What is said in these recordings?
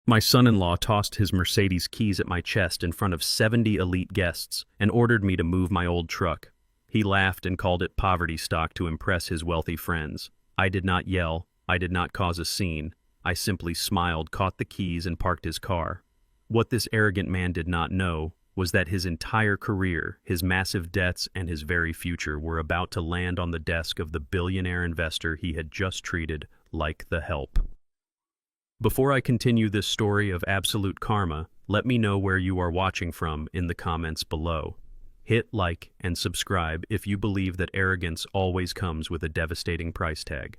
My son-in-law tossed his Mercedes keys at my chest in front of 70 elite guests and ordered me to move my old truck. He laughed and called it poverty stock to impress his wealthy friends. I did not yell. I did not cause a scene. I simply smiled, caught the keys, and parked his car. What this arrogant man did not know was that his entire career, his massive debts, and his very future were about to land on the desk of the billionaire investor he had just treated like the help. Before I continue this story of absolute karma, let me know where you are watching from in the comments below. Hit like and subscribe if you believe that arrogance always comes with a devastating price tag.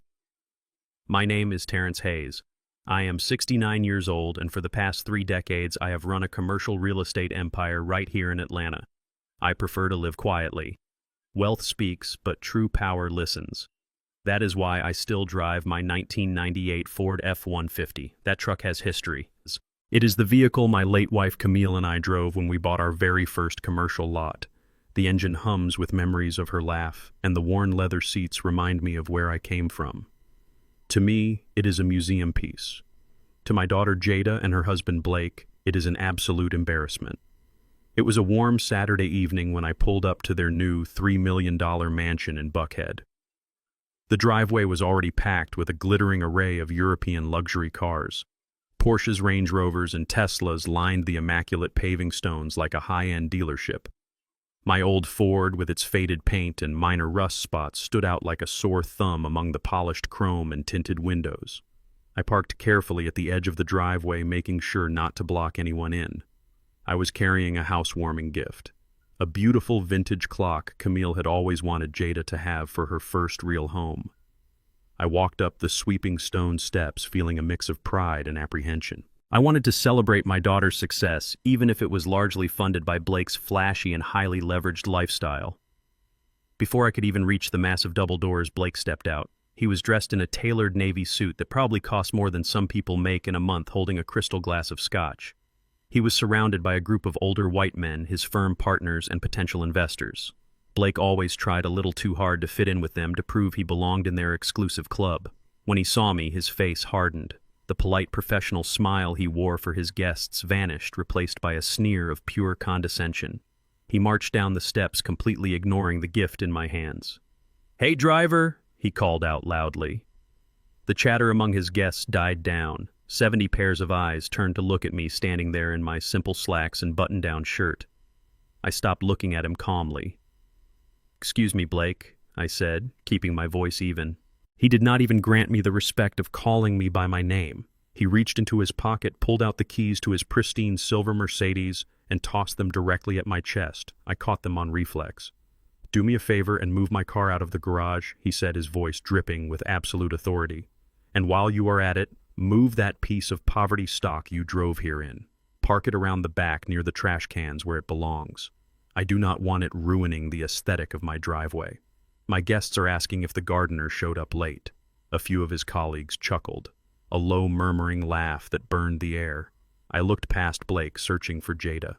My name is Terrence Hayes. I am 69 years old, and for the past 3 decades I have run a commercial real estate empire right here in Atlanta. I prefer to live quietly. Wealth speaks, but true power listens. That is why I still drive my 1998 Ford F-150. That truck has history. It is the vehicle my late wife Camille and I drove when we bought our very first commercial lot. The engine hums with memories of her laugh, and the worn leather seats remind me of where I came from. To me, it is a museum piece. To my daughter Jada and her husband Blake, it is an absolute embarrassment. It was a warm Saturday evening when I pulled up to their new $3 million mansion in Buckhead. The driveway was already packed with a glittering array of European luxury cars. Porsches, Range Rovers, and Teslas lined the immaculate paving stones like a high-end dealership. My old Ford, with its faded paint and minor rust spots, stood out like a sore thumb among the polished chrome and tinted windows. I parked carefully at the edge of the driveway, making sure not to block anyone in. I was carrying a housewarming gift. A beautiful vintage clock Camille had always wanted Jada to have for her first real home. I walked up the sweeping stone steps, feeling a mix of pride and apprehension. I wanted to celebrate my daughter's success, even if it was largely funded by Blake's flashy and highly leveraged lifestyle. Before I could even reach the massive double doors, Blake stepped out. He was dressed in a tailored navy suit that probably cost more than some people make in a month, holding a crystal glass of scotch. He was surrounded by a group of older white men, his firm partners and potential investors. Blake always tried a little too hard to fit in with them to prove he belonged in their exclusive club. When he saw me, his face hardened. The polite professional smile he wore for his guests vanished, replaced by a sneer of pure condescension. He marched down the steps, completely ignoring the gift in my hands. "Hey, driver!" he called out loudly. The chatter among his guests died down. 70 pairs of eyes turned to look at me standing there in my simple slacks and button-down shirt. I stopped looking at him calmly. "Excuse me, Blake," I said, keeping my voice even. He did not even grant me the respect of calling me by my name. He reached into his pocket, pulled out the keys to his pristine silver Mercedes, and tossed them directly at my chest. I caught them on reflex. "Do me a favor and move my car out of the garage," he said, his voice dripping with absolute authority. "And while you are at it, move that piece of poverty stock you drove here in. Park it around the back near the trash cans where it belongs. I do not want it ruining the aesthetic of my driveway. My guests are asking if the gardener showed up late." A few of his colleagues chuckled, a low murmuring laugh that burned the air. I looked past Blake, searching for Jada.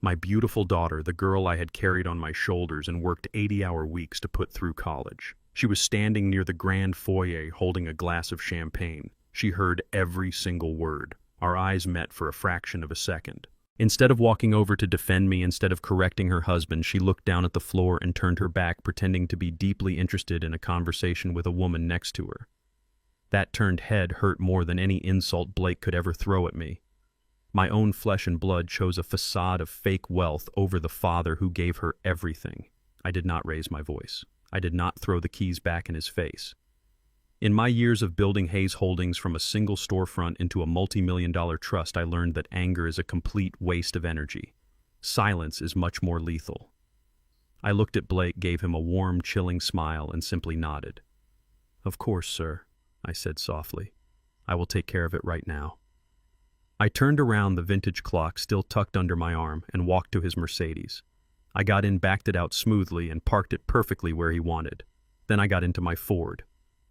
My beautiful daughter, the girl I had carried on my shoulders and worked 80-hour weeks to put through college. She was standing near the grand foyer holding a glass of champagne. She heard every single word. Our eyes met for a fraction of a second. Instead of walking over to defend me, instead of correcting her husband, she looked down at the floor and turned her back, pretending to be deeply interested in a conversation with a woman next to her. That turned head hurt more than any insult Blake could ever throw at me. My own flesh and blood chose a facade of fake wealth over the father who gave her everything. I did not raise my voice. I did not throw the keys back in his face. In my years of building Hayes Holdings from a single storefront into a multi-million-dollar trust, I learned that anger is a complete waste of energy. Silence is much more lethal. I looked at Blake, gave him a warm, chilling smile, and simply nodded. "Of course, sir," I said softly. "I will take care of it right now." I turned around, the vintage clock still tucked under my arm, and walked to his Mercedes. I got in, backed it out smoothly, and parked it perfectly where he wanted. Then I got into my Ford.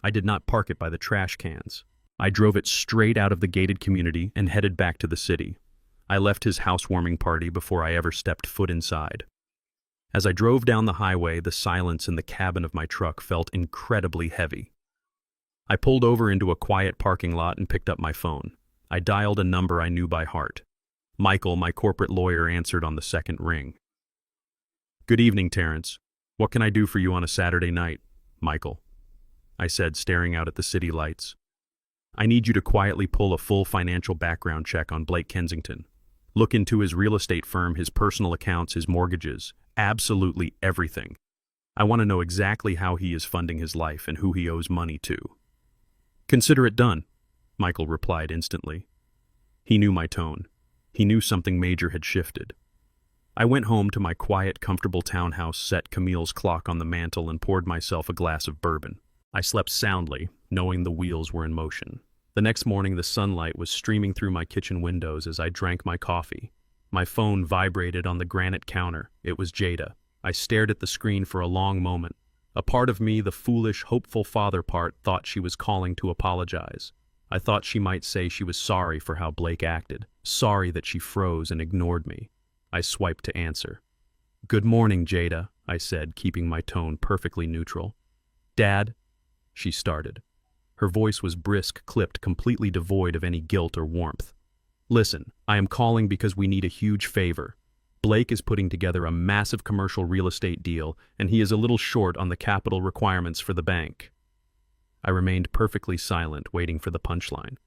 I did not park it by the trash cans. I drove it straight out of the gated community and headed back to the city. I left his housewarming party before I ever stepped foot inside. As I drove down the highway, the silence in the cabin of my truck felt incredibly heavy. I pulled over into a quiet parking lot and picked up my phone. I dialed a number I knew by heart. Michael, my corporate lawyer, answered on the second ring. "Good evening, Terrence. What can I do for you on a Saturday night, Michael?" I said, staring out at the city lights. "I need you to quietly pull a full financial background check on Blake Kensington. Look into his real estate firm, his personal accounts, his mortgages, absolutely everything. I want to know exactly how he is funding his life and who he owes money to." "Consider it done," Michael replied instantly. He knew my tone. He knew something major had shifted. I went home to my quiet, comfortable townhouse, set Camille's clock on the mantel, and poured myself a glass of bourbon. I slept soundly, knowing the wheels were in motion. The next morning, the sunlight was streaming through my kitchen windows as I drank my coffee. My phone vibrated on the granite counter. It was Jada. I stared at the screen for a long moment. A part of me, the foolish, hopeful father part, thought she was calling to apologize. I thought she might say she was sorry for how Blake acted, sorry that she froze and ignored me. I swiped to answer. "Good morning, Jada," I said, keeping my tone perfectly neutral. "Dad," she started. Her voice was brisk, clipped, completely devoid of any guilt or warmth. "Listen, I am calling because we need a huge favor. Blake is putting together a massive commercial real estate deal, and he is a little short on the capital requirements for the bank." I remained perfectly silent, waiting for the punchline.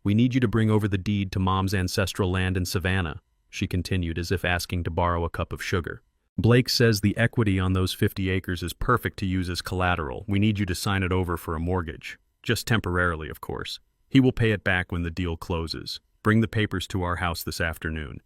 "We need you to bring over the deed to Mom's ancestral land in Savannah," she continued, as if asking to borrow a cup of sugar. "Blake says the equity on those 50 acres is perfect to use as collateral. We need you to sign it over for a mortgage. Just temporarily, of course. He will pay it back when the deal closes. Bring the papers to our house this afternoon."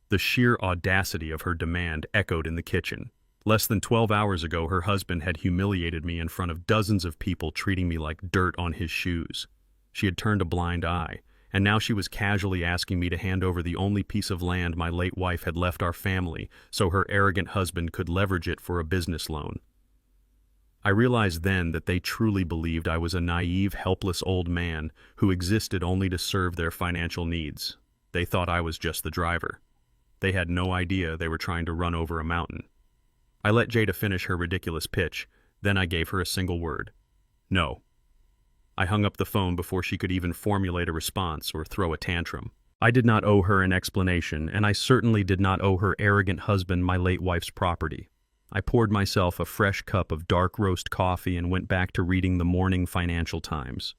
The sheer audacity of her demand echoed in the kitchen. Less than 12 hours ago, her husband had humiliated me in front of dozens of people, treating me like dirt on his shoes. She had turned a blind eye, and now she was casually asking me to hand over the only piece of land my late wife had left our family so her arrogant husband could leverage it for a business loan. I realized then that they truly believed I was a naive, helpless old man who existed only to serve their financial needs. They thought I was just the driver. They had no idea they were trying to run over a mountain. I let Jada finish her ridiculous pitch, then I gave her a single word. "No." I hung up the phone before she could even formulate a response or throw a tantrum. I did not owe her an explanation, and I certainly did not owe her arrogant husband my late wife's property. I poured myself a fresh cup of dark roast coffee and went back to reading the morning Financial Times.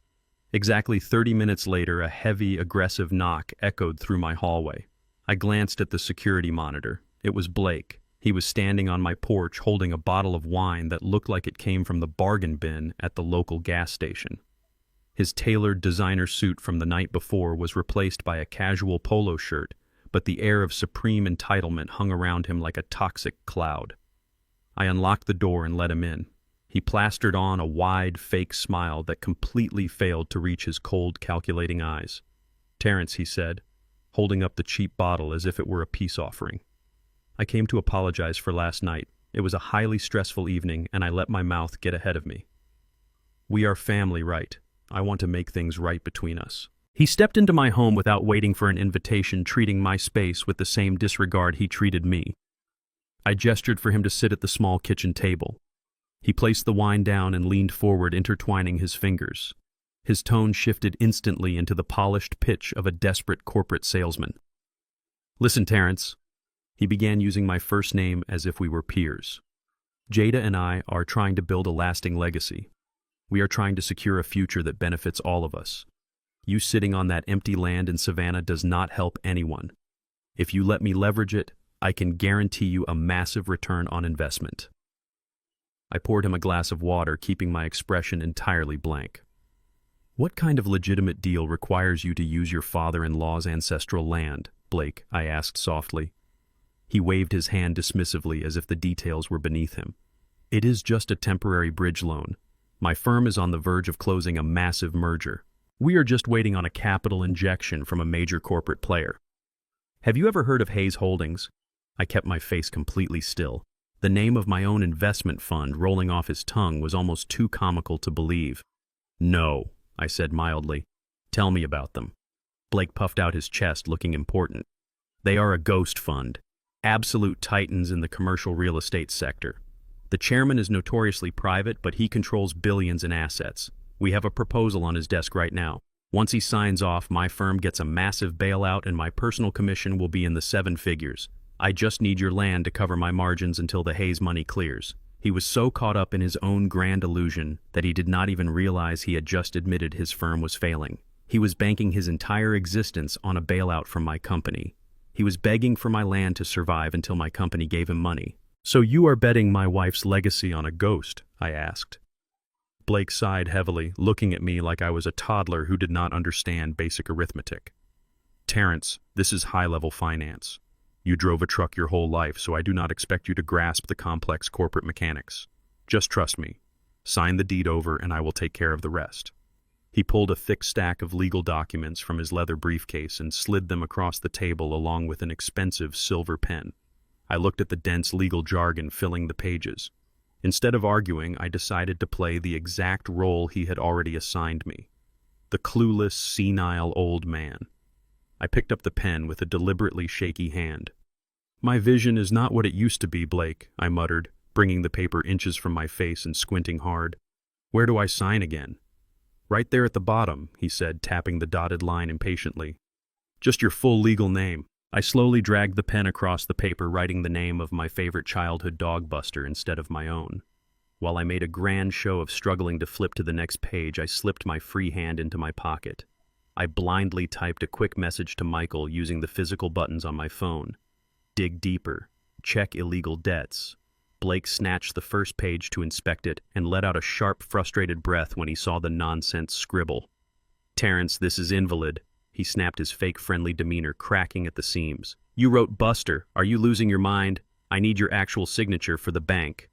Exactly 30 minutes later, a heavy, aggressive knock echoed through my hallway. I glanced at the security monitor. It was Blake. He was standing on my porch holding a bottle of wine that looked like it came from the bargain bin at the local gas station. His tailored designer suit from the night before was replaced by a casual polo shirt, but the air of supreme entitlement hung around him like a toxic cloud. I unlocked the door and let him in. He plastered on a wide, fake smile that completely failed to reach his cold, calculating eyes. "Terrence," he said, holding up the cheap bottle as if it were a peace offering. "I came to apologize for last night. It was a highly stressful evening, and I let my mouth get ahead of me. We are family, right? I want to make things right between us." He stepped into my home without waiting for an invitation, treating my space with the same disregard he treated me. I gestured for him to sit at the small kitchen table. He placed the wine down and leaned forward, intertwining his fingers. His tone shifted instantly into the polished pitch of a desperate corporate salesman. "Listen, Terrence." He began, using my first name as if we were peers. "Jada and I are trying to build a lasting legacy. We are trying to secure a future that benefits all of us. You sitting on that empty land in Savannah does not help anyone. If you let me leverage it, I can guarantee you a massive return on investment." I poured him a glass of water, keeping my expression entirely blank. "What kind of legitimate deal requires you to use your father-in-law's ancestral land, Blake?" I asked softly. He waved his hand dismissively as if the details were beneath him. "It is just a temporary bridge loan. My firm is on the verge of closing a massive merger. We are just waiting on a capital injection from a major corporate player. Have you ever heard of Hayes Holdings?" I kept my face completely still. The name of my own investment fund rolling off his tongue was almost too comical to believe. "No," I said mildly. "Tell me about them." Blake puffed out his chest, looking important. "They are a ghost fund. Absolute titans in the commercial real estate sector. The chairman is notoriously private, but he controls billions in assets. We have a proposal on his desk right now. Once he signs off, my firm gets a massive bailout and my personal commission will be in the 7 figures. I just need your land to cover my margins until the Hayes money clears. He was so caught up in his own grand illusion that he did not even realize he had just admitted his firm was failing. He was banking his entire existence on a bailout from my company. He was begging for my land to survive until my company gave him money. "So you are betting my wife's legacy on a ghost?" I asked. Blake sighed heavily, looking at me like I was a toddler who did not understand basic arithmetic. "Terrence, this is high-level finance. You drove a truck your whole life, so I do not expect you to grasp the complex corporate mechanics. Just trust me. Sign the deed over and I will take care of the rest." He pulled a thick stack of legal documents from his leather briefcase and slid them across the table along with an expensive silver pen. I looked at the dense legal jargon filling the pages. Instead of arguing, I decided to play the exact role he had already assigned me. The clueless, senile old man. I picked up the pen with a deliberately shaky hand. "My vision is not what it used to be, Blake," I muttered, bringing the paper inches from my face and squinting hard. "Where do I sign again?" "Right there at the bottom," he said, tapping the dotted line impatiently. "Just your full legal name." I slowly dragged the pen across the paper, writing the name of my favorite childhood dog Buster instead of my own. While I made a grand show of struggling to flip to the next page, I slipped my free hand into my pocket. I blindly typed a quick message to Michael using the physical buttons on my phone. Dig deeper. Check illegal debts. Blake snatched the first page to inspect it and let out a sharp, frustrated breath when he saw the nonsense scribble. "Terrence, this is invalid." He snapped, his fake friendly demeanor cracking at the seams. "You wrote Buster. Are you losing your mind? I need your actual signature for the bank."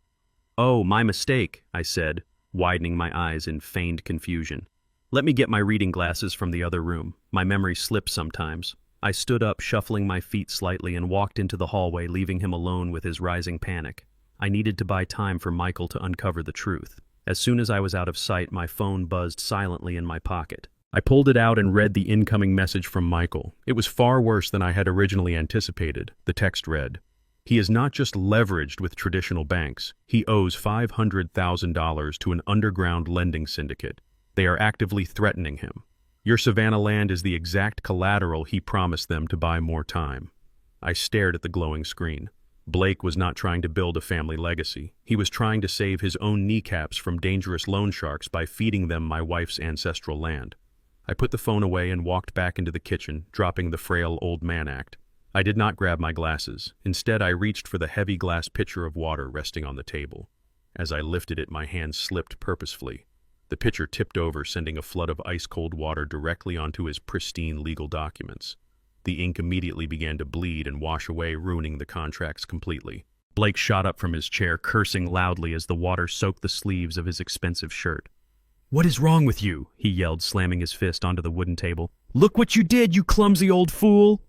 "Oh, my mistake," I said, widening my eyes in feigned confusion. "Let me get my reading glasses from the other room. My memory slips sometimes." I stood up, shuffling my feet slightly, and walked into the hallway, leaving him alone with his rising panic. I needed to buy time for Michael to uncover the truth. As soon as I was out of sight, my phone buzzed silently in my pocket. I pulled it out and read the incoming message from Michael. It was far worse than I had originally anticipated. The text read, "He is not just leveraged with traditional banks. He owes $500,000 to an underground lending syndicate. They are actively threatening him. Your Savannah land is the exact collateral he promised them to buy more time." I stared at the glowing screen. Blake was not trying to build a family legacy. He was trying to save his own kneecaps from dangerous loan sharks by feeding them my wife's ancestral land. I put the phone away and walked back into the kitchen, dropping the frail old man act. I did not grab my glasses. Instead, I reached for the heavy glass pitcher of water resting on the table. As I lifted it, my hand slipped purposefully. The pitcher tipped over, sending a flood of ice-cold water directly onto his pristine legal documents. The ink immediately began to bleed and wash away, ruining the contracts completely. Blake shot up from his chair, cursing loudly as the water soaked the sleeves of his expensive shirt. "What is wrong with you?" he yelled, slamming his fist onto the wooden table. "Look what you did, you clumsy old fool!"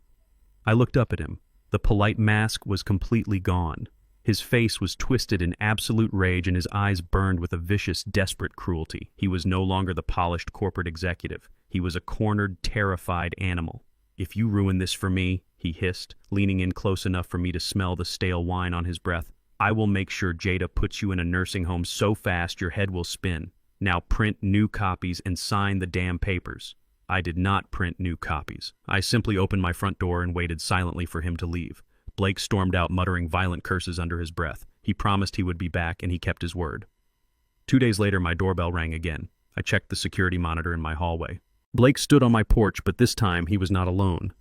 I looked up at him. The polite mask was completely gone. His face was twisted in absolute rage and his eyes burned with a vicious, desperate cruelty. He was no longer the polished corporate executive. He was a cornered, terrified animal. "If you ruin this for me," he hissed, leaning in close enough for me to smell the stale wine on his breath, "I will make sure Jada puts you in a nursing home so fast your head will spin. Now print new copies and sign the damn papers." I did not print new copies. I simply opened my front door and waited silently for him to leave. Blake stormed out, muttering violent curses under his breath. He promised he would be back, and he kept his word. 2 days later, my doorbell rang again. I checked the security monitor in my hallway. Blake stood on my porch, but this time he was not alone.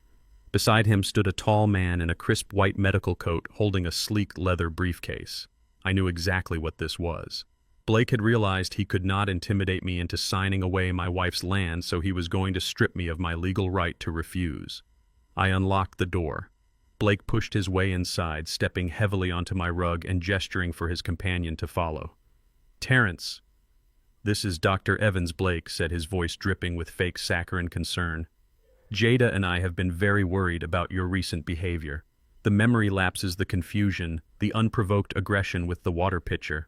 Beside him stood a tall man in a crisp white medical coat holding a sleek leather briefcase. I knew exactly what this was. Blake had realized he could not intimidate me into signing away my wife's land, so he was going to strip me of my legal right to refuse. I unlocked the door. Blake pushed his way inside, stepping heavily onto my rug and gesturing for his companion to follow. "Terrence." "This is Dr. Evans, Blake," said his voice dripping with fake saccharine concern. "Jada and I have been very worried about your recent behavior. The memory lapses, the confusion, the unprovoked aggression with the water pitcher.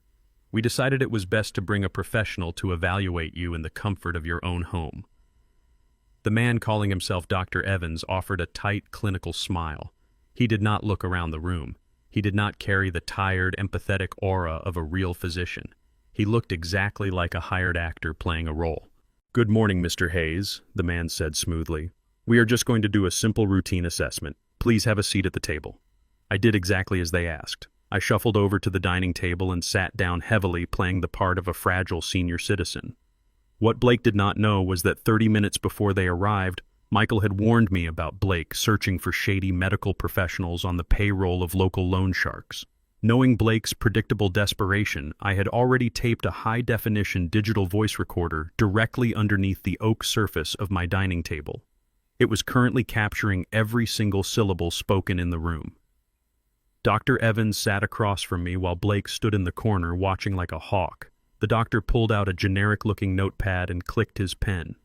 We decided it was best to bring a professional to evaluate you in the comfort of your own home." The man calling himself Dr. Evans offered a tight, clinical smile. He did not look around the room. He did not carry the tired, empathetic aura of a real physician. He looked exactly like a hired actor playing a role. "Good morning, Mr. Hayes," the man said smoothly. "We are just going to do a simple routine assessment. Please have a seat at the table." I did exactly as they asked. I shuffled over to the dining table and sat down heavily, playing the part of a fragile senior citizen. What Blake did not know was that 30 minutes before they arrived, Michael had warned me about Blake searching for shady medical professionals on the payroll of local loan sharks. Knowing Blake's predictable desperation, I had already taped a high-definition digital voice recorder directly underneath the oak surface of my dining table. It was currently capturing every single syllable spoken in the room. Dr. Evans sat across from me while Blake stood in the corner watching like a hawk. The doctor pulled out a generic-looking notepad and clicked his pen.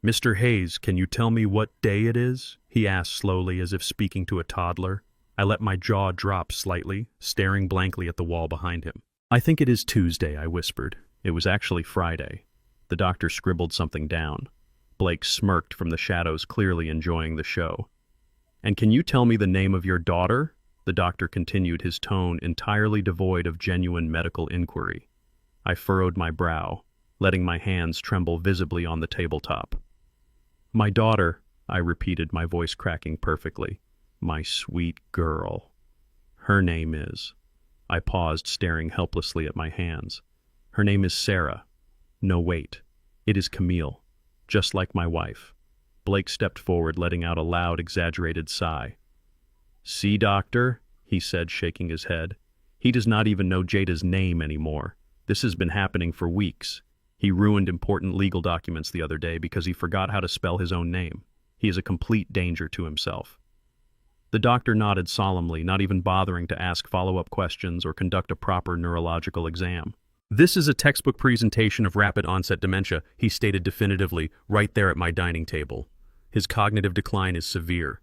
"Mr. Hayes, can you tell me what day it is?" he asked slowly, as if speaking to a toddler. I let my jaw drop slightly, staring blankly at the wall behind him. "I think it is Tuesday," I whispered. It was actually Friday. The doctor scribbled something down. Blake smirked from the shadows, clearly enjoying the show. "And can you tell me the name of your daughter?" The doctor continued, his tone entirely devoid of genuine medical inquiry. I furrowed my brow, letting my hands tremble visibly on the tabletop. "My daughter," I repeated, my voice cracking perfectly. "My sweet girl. Her name is—" I paused, staring helplessly at my hands. "Her name is Sarah. No, wait. It is Camille. Just like my wife." Blake stepped forward, letting out a loud, exaggerated sigh. "See, doctor," he said, shaking his head. "He does not even know Jada's name anymore. This has been happening for weeks. He ruined important legal documents the other day because he forgot how to spell his own name. He is a complete danger to himself." The doctor nodded solemnly, not even bothering to ask follow-up questions or conduct a proper neurological exam. "This is a textbook presentation of rapid-onset dementia," he stated definitively, right there at my dining table. "His cognitive decline is severe.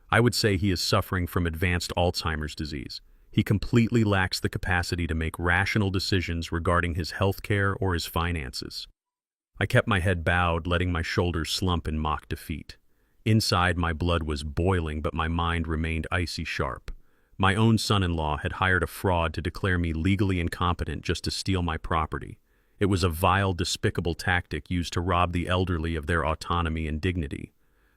I would say he is suffering from advanced Alzheimer's disease. He completely lacks the capacity to make rational decisions regarding his health care or his finances." I kept my head bowed, letting my shoulders slump in mock defeat. Inside, my blood was boiling, but my mind remained icy sharp. My own son-in-law had hired a fraud to declare me legally incompetent just to steal my property. It was a vile, despicable tactic used to rob the elderly of their autonomy and dignity.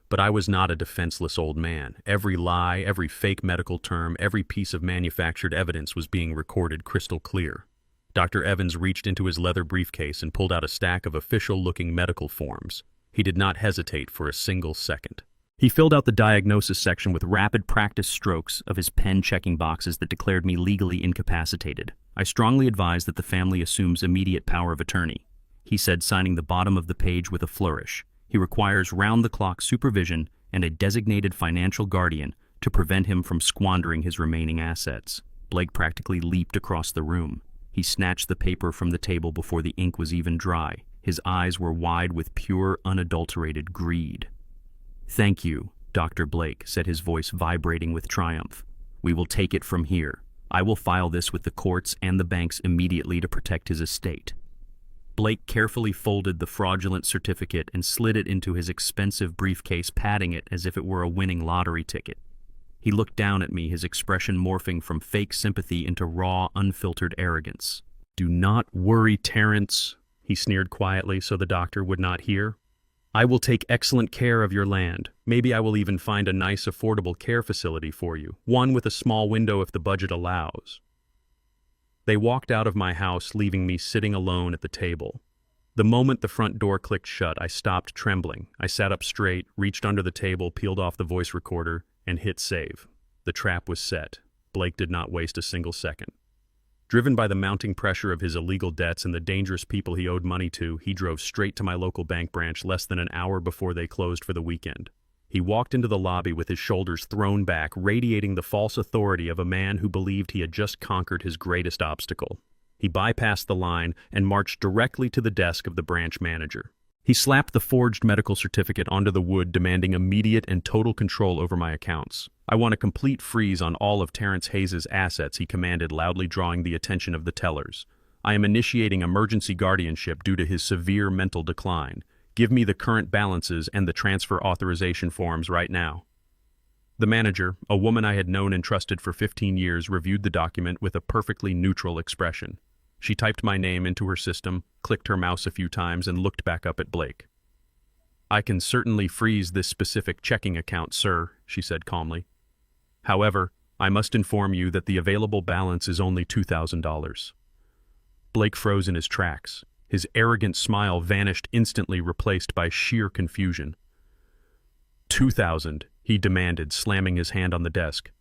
But I was not a defenseless old man. Every lie, every fake medical term, every piece of manufactured evidence was being recorded crystal clear. Dr. Evans reached into his leather briefcase and pulled out a stack of official-looking medical forms. He did not hesitate for a single second. He filled out the diagnosis section with rapid practice strokes of his pen checking boxes that declared me legally incapacitated. "I strongly advise that the family assumes immediate power of attorney," he said, signing the bottom of the page with a flourish. "He requires round-the-clock supervision and a designated financial guardian to prevent him from squandering his remaining assets." Blake practically leaped across the room. He snatched the paper from the table before the ink was even dry. His eyes were wide with pure, unadulterated greed. "Thank you, Dr. Blake," said his voice vibrating with triumph. "We will take it from here. I will file this with the courts and the banks immediately to protect his estate." Blake carefully folded the fraudulent certificate and slid it into his expensive briefcase, patting it as if it were a winning lottery ticket. He looked down at me, his expression morphing from fake sympathy into raw, unfiltered arrogance. "Do not worry, Terrence," he sneered quietly so the doctor would not hear. "I will take excellent care of your land. Maybe I will even find a nice, affordable care facility for you, one with a small window if the budget allows." They walked out of my house, leaving me sitting alone at the table. The moment the front door clicked shut, I stopped trembling. I sat up straight, reached under the table, peeled off the voice recorder, and hit save. The trap was set. Blake did not waste a single second. Driven by the mounting pressure of his illegal debts and the dangerous people he owed money to, he drove straight to my local bank branch less than an hour before they closed for the weekend. He walked into the lobby with his shoulders thrown back, radiating the false authority of a man who believed he had just conquered his greatest obstacle. He bypassed the line and marched directly to the desk of the branch manager. He slapped the forged medical certificate onto the wood, demanding immediate and total control over my accounts. "I want a complete freeze on all of Terrence Hayes' assets," he commanded, loudly drawing the attention of the tellers. "I am initiating emergency guardianship due to his severe mental decline. Give me the current balances and the transfer authorization forms right now." The manager, a woman I had known and trusted for 15 years, reviewed the document with a perfectly neutral expression. She typed my name into her system, clicked her mouse a few times, and looked back up at Blake. "I can certainly freeze this specific checking account, sir," she said calmly. "However, I must inform you that the available balance is only $2,000. Blake froze in his tracks. His arrogant smile vanished instantly, replaced by sheer confusion. "2,000, he demanded, slamming his hand on the desk.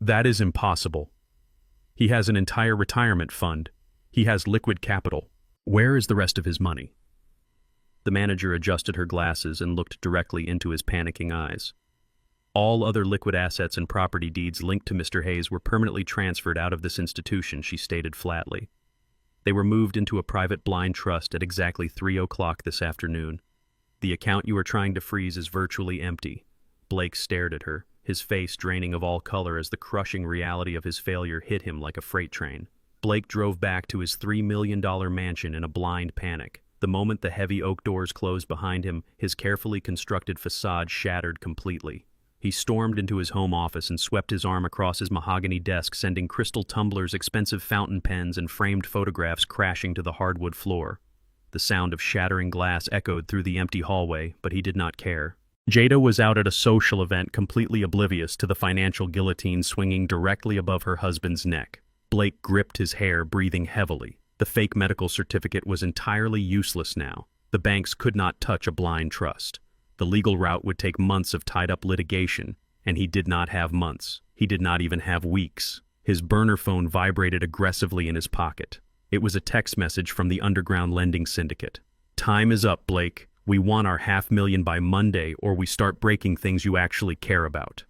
"That is impossible. He has an entire retirement fund. He has liquid capital. Where is the rest of his money?" The manager adjusted her glasses and looked directly into his panicking eyes. "All other liquid assets and property deeds linked to Mr. Hayes were permanently transferred out of this institution," she stated flatly. "They were moved into a private blind trust at exactly 3:00 this afternoon. The account you are trying to freeze is virtually empty." Blake stared at her, his face draining of all color as the crushing reality of his failure hit him like a freight train. Blake drove back to his $3 million mansion in a blind panic. The moment the heavy oak doors closed behind him, his carefully constructed facade shattered completely. He stormed into his home office and swept his arm across his mahogany desk, sending crystal tumblers, expensive fountain pens, and framed photographs crashing to the hardwood floor. The sound of shattering glass echoed through the empty hallway, but he did not care. Jada was out at a social event, completely oblivious to the financial guillotine swinging directly above her husband's neck. Blake gripped his hair, breathing heavily. The fake medical certificate was entirely useless now. The banks could not touch a blind trust. The legal route would take months of tied-up litigation, and he did not have months. He did not even have weeks. His burner phone vibrated aggressively in his pocket. It was a text message from the underground lending syndicate. "Time is up, Blake. We want our $500,000 by Monday, or we start breaking things you actually care about."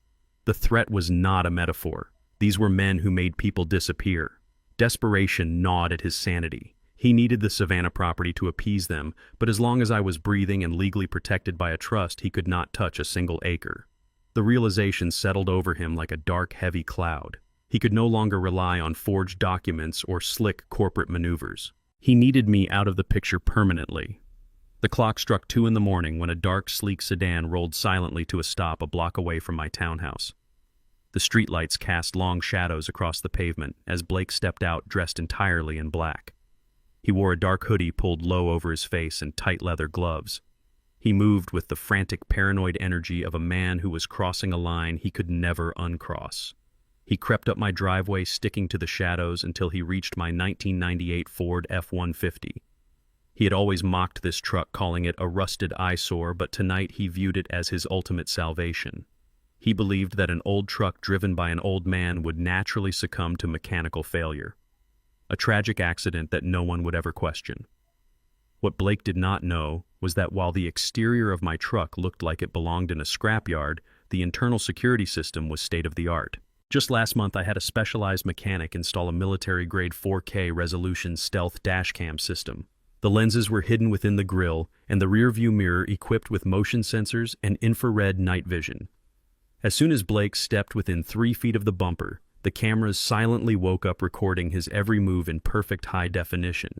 The threat was not a metaphor. These were men who made people disappear. Desperation gnawed at his sanity. He needed the Savannah property to appease them, but as long as I was breathing and legally protected by a trust, he could not touch a single acre. The realization settled over him like a dark, heavy cloud. He could no longer rely on forged documents or slick corporate maneuvers. He needed me out of the picture permanently. The clock struck 2 in the morning when a dark, sleek sedan rolled silently to a stop a block away from my townhouse. The streetlights cast long shadows across the pavement as Blake stepped out dressed entirely in black. He wore a dark hoodie pulled low over his face and tight leather gloves. He moved with the frantic, paranoid energy of a man who was crossing a line he could never uncross. He crept up my driveway, sticking to the shadows until he reached my 1998 Ford F-150. He had always mocked this truck, calling it a rusted eyesore, but tonight he viewed it as his ultimate salvation. He believed that an old truck driven by an old man would naturally succumb to mechanical failure. A tragic accident that no one would ever question. What Blake did not know was that while the exterior of my truck looked like it belonged in a scrapyard, the internal security system was state-of-the-art. Just last month, I had a specialized mechanic install a military-grade 4K resolution stealth dashcam system. The lenses were hidden within the grille, and the rear-view mirror equipped with motion sensors and infrared night vision. As soon as Blake stepped within 3 feet of the bumper, the cameras silently woke up, recording his every move in perfect high definition.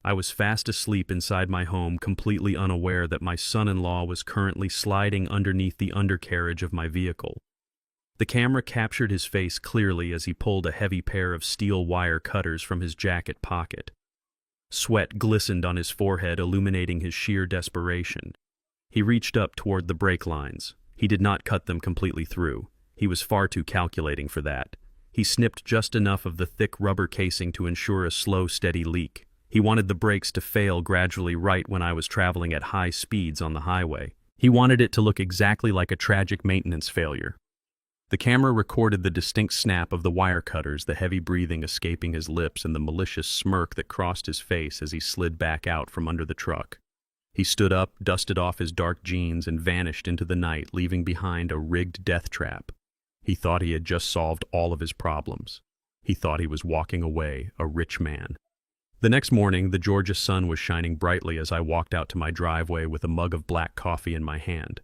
I was fast asleep inside my home, completely unaware that my son-in-law was currently sliding underneath the undercarriage of my vehicle. The camera captured his face clearly as he pulled a heavy pair of steel wire cutters from his jacket pocket. Sweat glistened on his forehead, illuminating his sheer desperation. He reached up toward the brake lines. He did not cut them completely through. He was far too calculating for that. He snipped just enough of the thick rubber casing to ensure a slow, steady leak. He wanted the brakes to fail gradually right when I was traveling at high speeds on the highway. He wanted it to look exactly like a tragic maintenance failure. The camera recorded the distinct snap of the wire cutters, the heavy breathing escaping his lips, and the malicious smirk that crossed his face as he slid back out from under the truck. He stood up, dusted off his dark jeans, and vanished into the night, leaving behind a rigged death trap. He thought he had just solved all of his problems. He thought he was walking away, a rich man. The next morning, the Georgia sun was shining brightly as I walked out to my driveway with a mug of black coffee in my hand.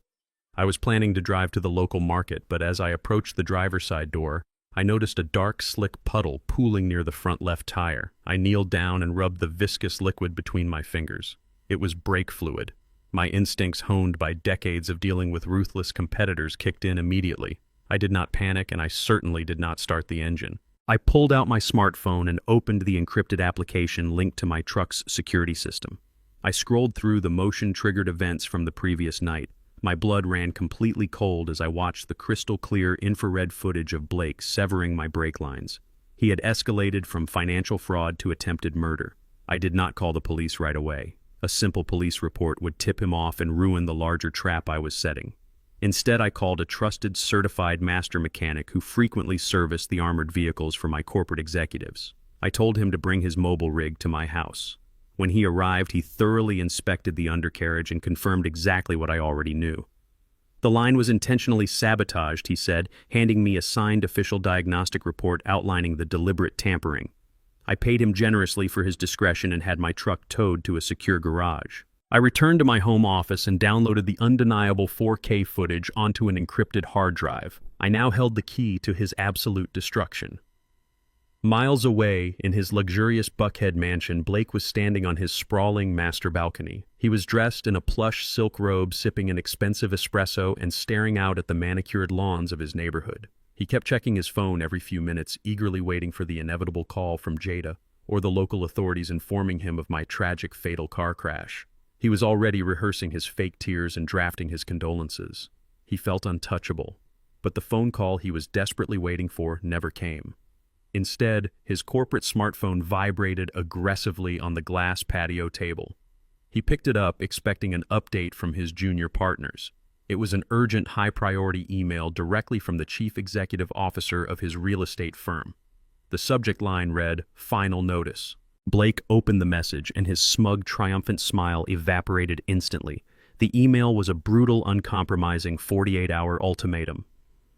I was planning to drive to the local market, but as I approached the driver's side door, I noticed a dark, slick puddle pooling near the front left tire. I kneeled down and rubbed the viscous liquid between my fingers. It was brake fluid. My instincts, honed by decades of dealing with ruthless competitors, kicked in immediately. I did not panic, and I certainly did not start the engine. I pulled out my smartphone and opened the encrypted application linked to my truck's security system. I scrolled through the motion-triggered events from the previous night. My blood ran completely cold as I watched the crystal-clear infrared footage of Blake severing my brake lines. He had escalated from financial fraud to attempted murder. I did not call the police right away. A simple police report would tip him off and ruin the larger trap I was setting. Instead, I called a trusted, certified master mechanic who frequently serviced the armored vehicles for my corporate executives. I told him to bring his mobile rig to my house. When he arrived, he thoroughly inspected the undercarriage and confirmed exactly what I already knew. The line was intentionally sabotaged, he said, handing me a signed official diagnostic report outlining the deliberate tampering. I paid him generously for his discretion and had my truck towed to a secure garage. I returned to my home office and downloaded the undeniable 4K footage onto an encrypted hard drive. I now held the key to his absolute destruction. Miles away, in his luxurious Buckhead mansion, Blake was standing on his sprawling master balcony. He was dressed in a plush silk robe, sipping an expensive espresso and staring out at the manicured lawns of his neighborhood. He kept checking his phone every few minutes, eagerly waiting for the inevitable call from Jada or the local authorities informing him of my tragic, fatal car crash. He was already rehearsing his fake tears and drafting his condolences. He felt untouchable, but the phone call he was desperately waiting for never came. Instead, his corporate smartphone vibrated aggressively on the glass patio table. He picked it up, expecting an update from his junior partners. It was an urgent, high-priority email directly from the chief executive officer of his real estate firm. The subject line read, "Final Notice." Blake opened the message, and his smug, triumphant smile evaporated instantly. The email was a brutal, uncompromising 48-hour ultimatum.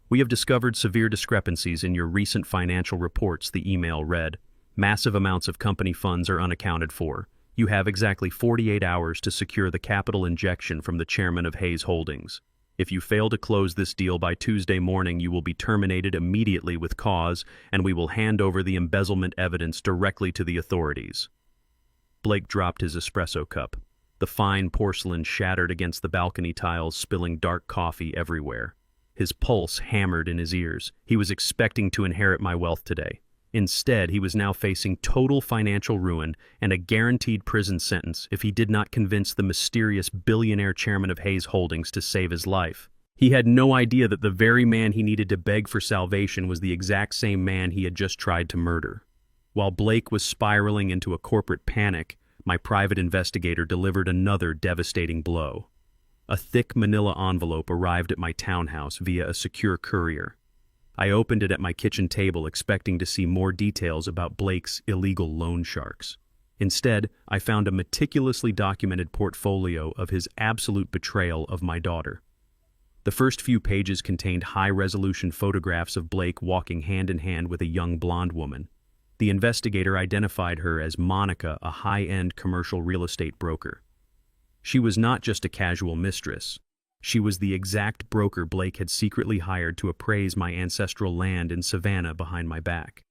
"We have discovered severe discrepancies in your recent financial reports," the email read. "Massive amounts of company funds are unaccounted for. You have exactly 48 hours to secure the capital injection from the chairman of Hayes Holdings. If you fail to close this deal by Tuesday morning, you will be terminated immediately with cause, and we will hand over the embezzlement evidence directly to the authorities." Blake dropped his espresso cup. The fine porcelain shattered against the balcony tiles, spilling dark coffee everywhere. His pulse hammered in his ears. He was expecting to inherit my wealth today. Instead, he was now facing total financial ruin and a guaranteed prison sentence if he did not convince the mysterious billionaire chairman of Hayes Holdings to save his life. He had no idea that the very man he needed to beg for salvation was the exact same man he had just tried to murder. While Blake was spiraling into a corporate panic, my private investigator delivered another devastating blow. A thick manila envelope arrived at my townhouse via a secure courier. I opened it at my kitchen table, expecting to see more details about Blake's illegal loan sharks. Instead, I found a meticulously documented portfolio of his absolute betrayal of my daughter. The first few pages contained high-resolution photographs of Blake walking hand-in-hand with a young blonde woman. The investigator identified her as Monica, a high-end commercial real estate broker. She was not just a casual mistress. She was the exact broker Blake had secretly hired to appraise my ancestral land in Savannah behind my back.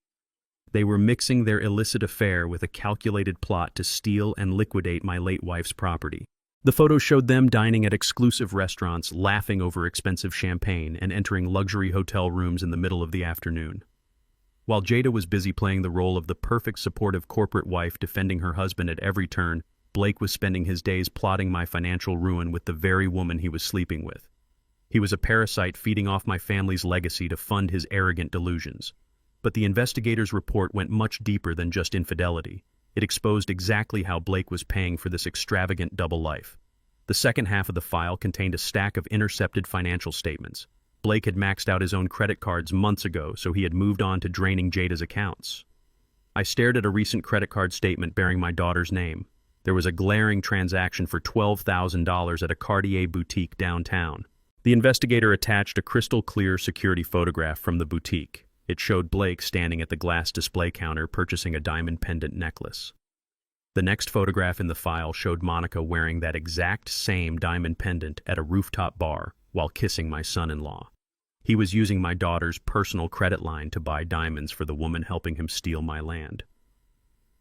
They were mixing their illicit affair with a calculated plot to steal and liquidate my late wife's property. The photos showed them dining at exclusive restaurants, laughing over expensive champagne, and entering luxury hotel rooms in the middle of the afternoon. While Jada was busy playing the role of the perfect supportive corporate wife defending her husband at every turn, Blake was spending his days plotting my financial ruin with the very woman he was sleeping with. He was a parasite feeding off my family's legacy to fund his arrogant delusions. But the investigator's report went much deeper than just infidelity. It exposed exactly how Blake was paying for this extravagant double life. The second half of the file contained a stack of intercepted financial statements. Blake had maxed out his own credit cards months ago, so he had moved on to draining Jada's accounts. I stared at a recent credit card statement bearing my daughter's name. There was a glaring transaction for $12,000 at a Cartier boutique downtown. The investigator attached a crystal-clear security photograph from the boutique. It showed Blake standing at the glass display counter purchasing a diamond pendant necklace. The next photograph in the file showed Monica wearing that exact same diamond pendant at a rooftop bar while kissing my son-in-law. He was using my daughter's personal credit line to buy diamonds for the woman helping him steal my land.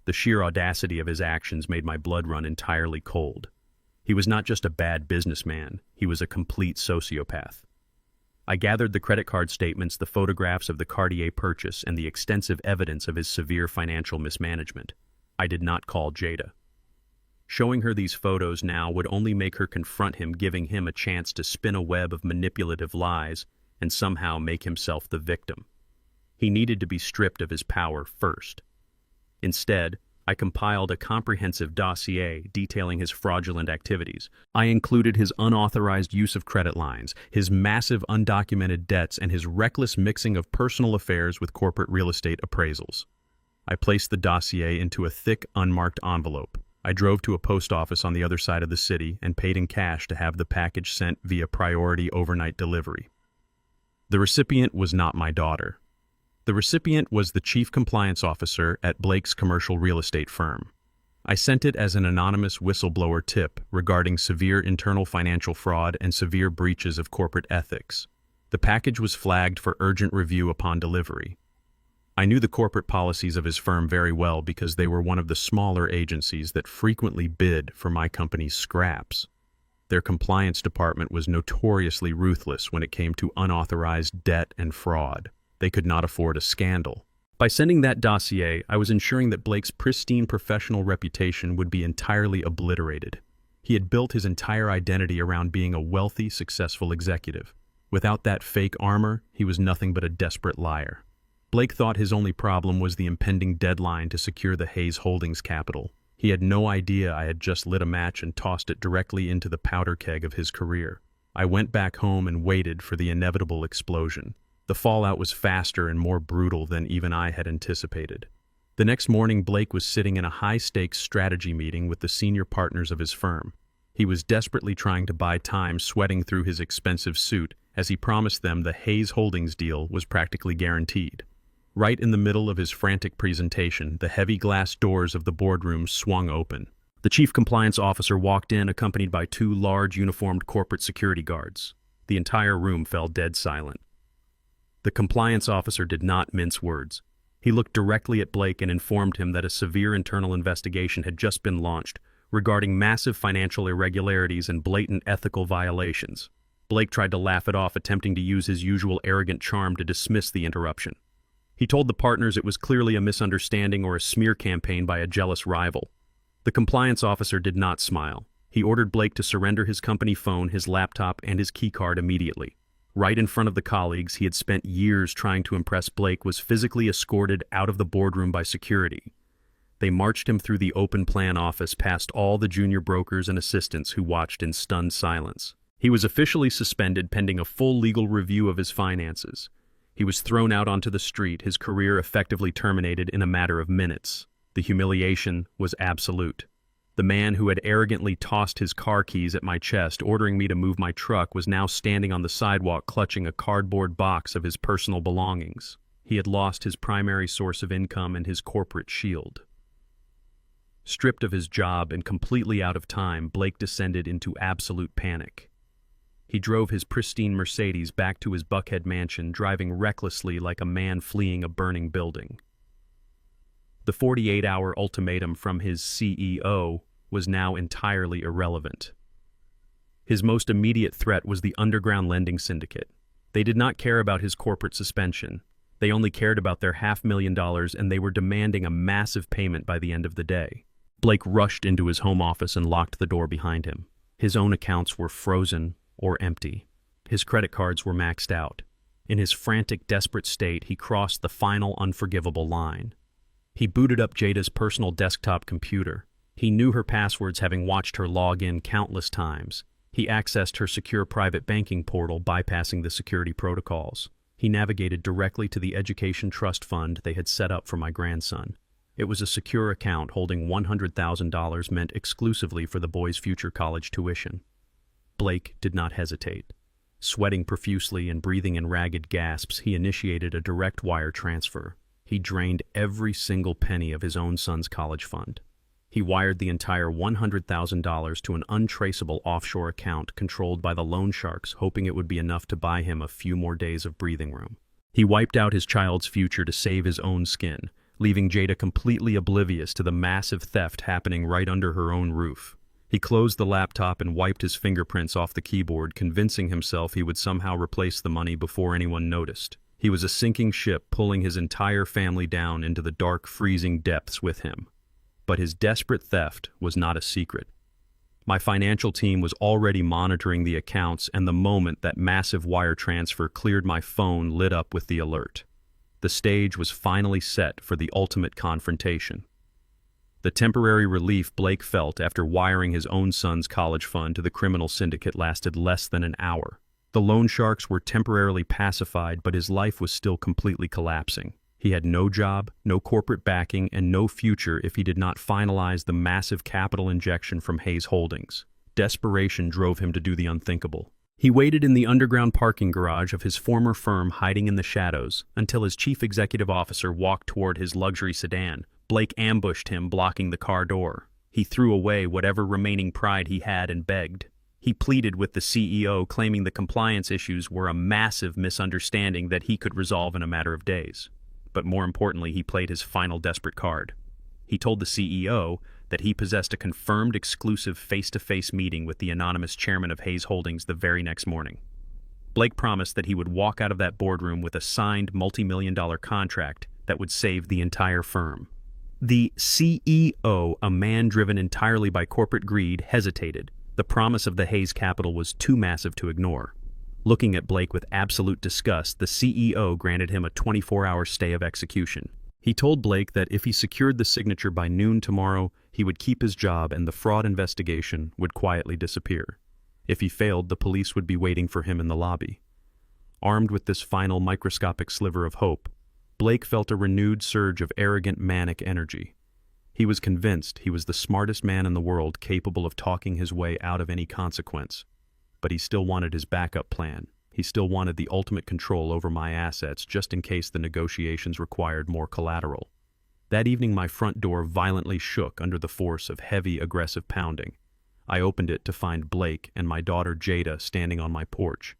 The sheer audacity of his actions made my blood run entirely cold. He was not just a bad businessman, he was a complete sociopath. I gathered the credit card statements, the photographs of the Cartier purchase, and the extensive evidence of his severe financial mismanagement. I did not call Jada. Showing her these photos now would only make her confront him, giving him a chance to spin a web of manipulative lies and somehow make himself the victim. He needed to be stripped of his power first. Instead, I compiled a comprehensive dossier detailing his fraudulent activities. I included his unauthorized use of credit lines, his massive undocumented debts, and his reckless mixing of personal affairs with corporate real estate appraisals. I placed the dossier into a thick, unmarked envelope. I drove to a post office on the other side of the city and paid in cash to have the package sent via priority overnight delivery. The recipient was not my daughter. The recipient was the chief compliance officer at Blake's commercial real estate firm. I sent it as an anonymous whistleblower tip regarding severe internal financial fraud and severe breaches of corporate ethics. The package was flagged for urgent review upon delivery. I knew the corporate policies of his firm very well because they were one of the smaller agencies that frequently bid for my company's scraps. Their compliance department was notoriously ruthless when it came to unauthorized debt and fraud. They could not afford a scandal. By sending that dossier, I was ensuring that Blake's pristine professional reputation would be entirely obliterated. He had built his entire identity around being a wealthy, successful executive. Without that fake armor, he was nothing but a desperate liar. Blake thought his only problem was the impending deadline to secure the Hayes Holdings capital. He had no idea I had just lit a match and tossed it directly into the powder keg of his career. I went back home and waited for the inevitable explosion. The fallout was faster and more brutal than even I had anticipated. The next morning, Blake was sitting in a high-stakes strategy meeting with the senior partners of his firm. He was desperately trying to buy time, sweating through his expensive suit, as he promised them the Hayes Holdings deal was practically guaranteed. Right in the middle of his frantic presentation, the heavy glass doors of the boardroom swung open. The chief compliance officer walked in, accompanied by two large, uniformed corporate security guards. The entire room fell dead silent. The compliance officer did not mince words. He looked directly at Blake and informed him that a severe internal investigation had just been launched regarding massive financial irregularities and blatant ethical violations. Blake tried to laugh it off, attempting to use his usual arrogant charm to dismiss the interruption. He told the partners it was clearly a misunderstanding or a smear campaign by a jealous rival. The compliance officer did not smile. He ordered Blake to surrender his company phone, his laptop, and his keycard immediately. Right in front of the colleagues he had spent years trying to impress, Blake was physically escorted out of the boardroom by security. They marched him through the open plan office past all the junior brokers and assistants who watched in stunned silence. He was officially suspended pending a full legal review of his finances. He was thrown out onto the street, his career effectively terminated in a matter of minutes. The humiliation was absolute. The man who had arrogantly tossed his car keys at my chest, ordering me to move my truck, was now standing on the sidewalk clutching a cardboard box of his personal belongings. He had lost his primary source of income and his corporate shield. Stripped of his job and completely out of time, Blake descended into absolute panic. He drove his pristine Mercedes back to his Buckhead mansion, driving recklessly like a man fleeing a burning building. The 48-hour ultimatum from his CEO was now entirely irrelevant. His most immediate threat was the underground lending syndicate. They did not care about his corporate suspension. They only cared about their $500,000, and they were demanding a massive payment by the end of the day. Blake rushed into his home office and locked the door behind him. His own accounts were frozen or empty. His credit cards were maxed out. In his frantic, desperate state, he crossed the final unforgivable line. He booted up Jada's personal desktop computer. He knew her passwords, having watched her log in countless times. He accessed her secure private banking portal, bypassing the security protocols. He navigated directly to the education trust fund they had set up for my grandson. It was a secure account holding $100,000 meant exclusively for the boy's future college tuition. Blake did not hesitate. Sweating profusely and breathing in ragged gasps, he initiated a direct wire transfer. He drained every single penny of his own son's college fund. He wired the entire $100,000 to an untraceable offshore account controlled by the loan sharks, hoping it would be enough to buy him a few more days of breathing room. He wiped out his child's future to save his own skin, leaving Jada completely oblivious to the massive theft happening right under her own roof. He closed the laptop and wiped his fingerprints off the keyboard, convincing himself he would somehow replace the money before anyone noticed. He was a sinking ship, pulling his entire family down into the dark, freezing depths with him. But his desperate theft was not a secret. My financial team was already monitoring the accounts, and the moment that massive wire transfer cleared my phone lit up with the alert. The stage was finally set for the ultimate confrontation. The temporary relief Blake felt after wiring his own son's college fund to the criminal syndicate lasted less than an hour. The loan sharks were temporarily pacified, but his life was still completely collapsing. He had no job, no corporate backing, and no future if he did not finalize the massive capital injection from Hayes Holdings. Desperation drove him to do the unthinkable. He waited in the underground parking garage of his former firm, hiding in the shadows, until his chief executive officer walked toward his luxury sedan. Blake ambushed him, blocking the car door. He threw away whatever remaining pride he had and begged. He pleaded with the CEO, claiming the compliance issues were a massive misunderstanding that he could resolve in a matter of days. But more importantly, he played his final desperate card. He told the CEO that he possessed a confirmed exclusive face-to-face meeting with the anonymous chairman of Hayes Holdings the very next morning. Blake promised that he would walk out of that boardroom with a signed multi-million-dollar contract that would save the entire firm. The CEO, a man driven entirely by corporate greed, hesitated. The promise of the Hayes capital was too massive to ignore. Looking at Blake with absolute disgust, the CEO granted him a 24-hour stay of execution. He told Blake that if he secured the signature by noon tomorrow, he would keep his job and the fraud investigation would quietly disappear. If he failed, the police would be waiting for him in the lobby. Armed with this final microscopic sliver of hope, Blake felt a renewed surge of arrogant, manic energy. He was convinced he was the smartest man in the world, capable of talking his way out of any consequence. But he still wanted his backup plan. He still wanted the ultimate control over my assets, just in case the negotiations required more collateral. That evening, my front door violently shook under the force of heavy, aggressive pounding. I opened it to find Blake and my daughter Jada standing on my porch.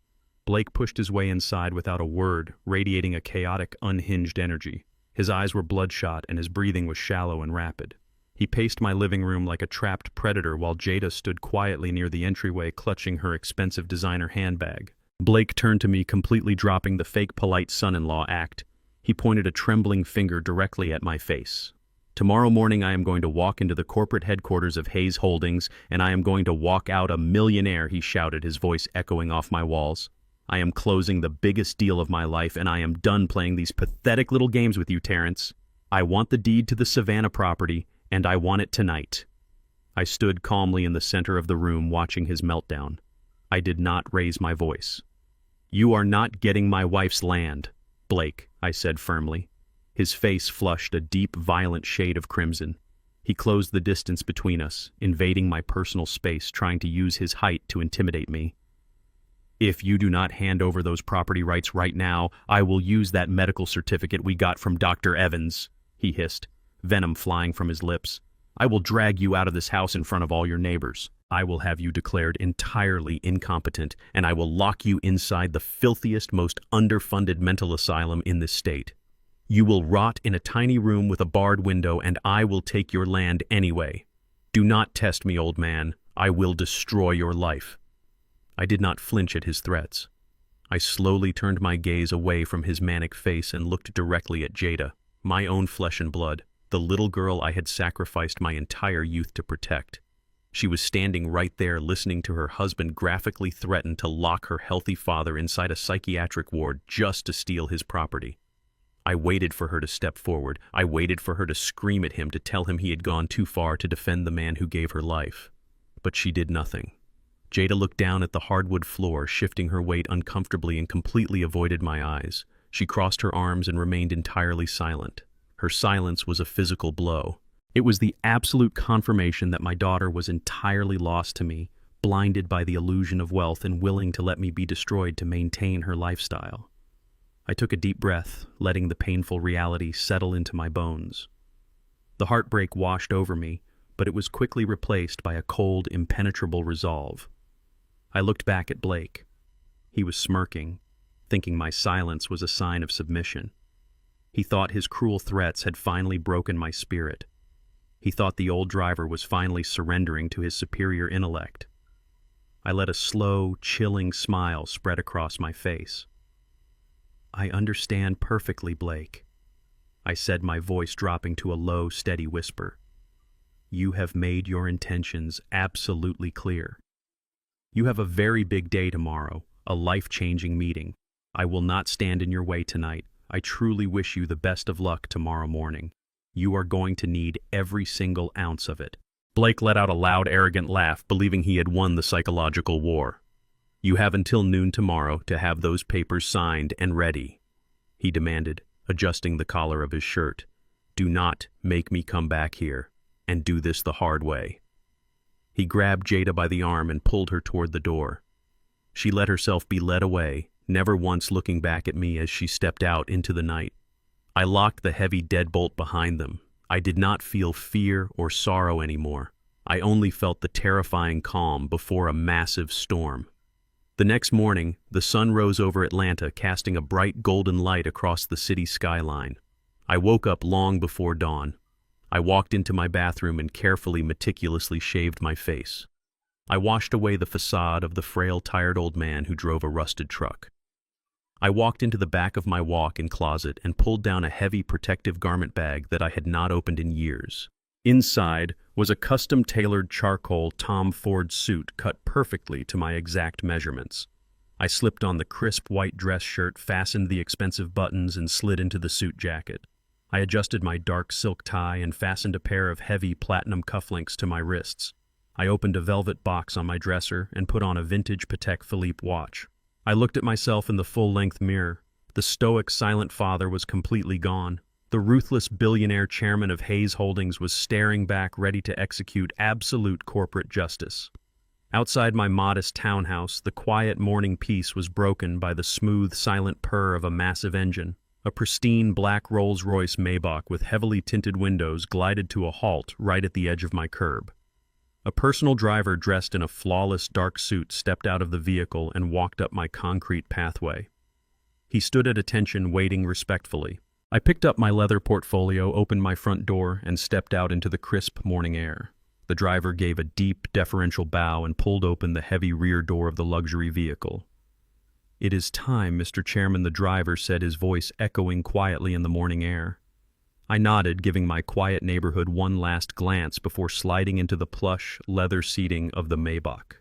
Blake pushed his way inside without a word, radiating a chaotic, unhinged energy. His eyes were bloodshot and his breathing was shallow and rapid. He paced my living room like a trapped predator while Jada stood quietly near the entryway, clutching her expensive designer handbag. Blake turned to me, completely dropping the fake polite son-in-law act. He pointed a trembling finger directly at my face. Tomorrow morning I am going to walk into the corporate headquarters of Hayes Holdings, and I am going to walk out a millionaire, he shouted, his voice echoing off my walls. I am closing the biggest deal of my life, and I am done playing these pathetic little games with you, Terrence. I want the deed to the Savannah property, and I want it tonight. I stood calmly in the center of the room, watching his meltdown. I did not raise my voice. You are not getting my wife's land, Blake, I said firmly. His face flushed a deep, violent shade of crimson. He closed the distance between us, invading my personal space, trying to use his height to intimidate me. If you do not hand over those property rights right now, I will use that medical certificate we got from Dr. Evans, he hissed, venom flying from his lips. I will drag you out of this house in front of all your neighbors. I will have you declared entirely incompetent, and I will lock you inside the filthiest, most underfunded mental asylum in this state. You will rot in a tiny room with a barred window, and I will take your land anyway. Do not test me, old man. I will destroy your life. I did not flinch at his threats. I slowly turned my gaze away from his manic face and looked directly at Jada, my own flesh and blood, the little girl I had sacrificed my entire youth to protect. She was standing right there, listening to her husband graphically threaten to lock her healthy father inside a psychiatric ward just to steal his property. I waited for her to step forward. I waited for her to scream at him, to tell him he had gone too far to defend the man who gave her life. But she did nothing. Jada looked down at the hardwood floor, shifting her weight uncomfortably, and completely avoided my eyes. She crossed her arms and remained entirely silent. Her silence was a physical blow. It was the absolute confirmation that my daughter was entirely lost to me, blinded by the illusion of wealth and willing to let me be destroyed to maintain her lifestyle. I took a deep breath, letting the painful reality settle into my bones. The heartbreak washed over me, but it was quickly replaced by a cold, impenetrable resolve. I looked back at Blake. He was smirking, thinking my silence was a sign of submission. He thought his cruel threats had finally broken my spirit. He thought the old driver was finally surrendering to his superior intellect. I let a slow, chilling smile spread across my face. I understand perfectly, Blake, I said, my voice dropping to a low, steady whisper. you have made your intentions absolutely clear. You have a very big day tomorrow, a life-changing meeting. I will not stand in your way tonight. I truly wish you the best of luck tomorrow morning. You are going to need every single ounce of it." Blake let out a loud, arrogant laugh, believing he had won the psychological war. "You have until noon tomorrow to have those papers signed and ready," he demanded, adjusting the collar of his shirt. "Do not make me come back here and do this the hard way." He grabbed Jada by the arm and pulled her toward the door. She let herself be led away, never once looking back at me as she stepped out into the night. I locked the heavy deadbolt behind them. I did not feel fear or sorrow anymore. I only felt the terrifying calm before a massive storm. The next morning, the sun rose over Atlanta, casting a bright golden light across the city skyline. I woke up long before dawn. I walked into my bathroom and carefully, meticulously shaved my face. I washed away the facade of the frail, tired old man who drove a rusted truck. I walked into the back of my walk-in closet and pulled down a heavy protective garment bag that I had not opened in years. Inside was a custom-tailored charcoal Tom Ford suit cut perfectly to my exact measurements. I slipped on the crisp white dress shirt, fastened the expensive buttons, and slid into the suit jacket. I adjusted my dark silk tie and fastened a pair of heavy platinum cufflinks to my wrists. I opened a velvet box on my dresser and put on a vintage Patek Philippe watch. I looked at myself in the full-length mirror. The stoic, silent father was completely gone. The ruthless billionaire chairman of Hayes Holdings was staring back, ready to execute absolute corporate justice. Outside my modest townhouse, the quiet morning peace was broken by the smooth, silent purr of a massive engine. A pristine black Rolls-Royce Maybach with heavily tinted windows glided to a halt right at the edge of my curb. A personal driver dressed in a flawless dark suit stepped out of the vehicle and walked up my concrete pathway. He stood at attention, waiting respectfully. I picked up my leather portfolio, opened my front door, and stepped out into the crisp morning air. The driver gave a deep, deferential bow and pulled open the heavy rear door of the luxury vehicle. "It is time, Mr. Chairman," the driver said, his voice echoing quietly in the morning air. I nodded, giving my quiet neighborhood one last glance before sliding into the plush, leather seating of the Maybach.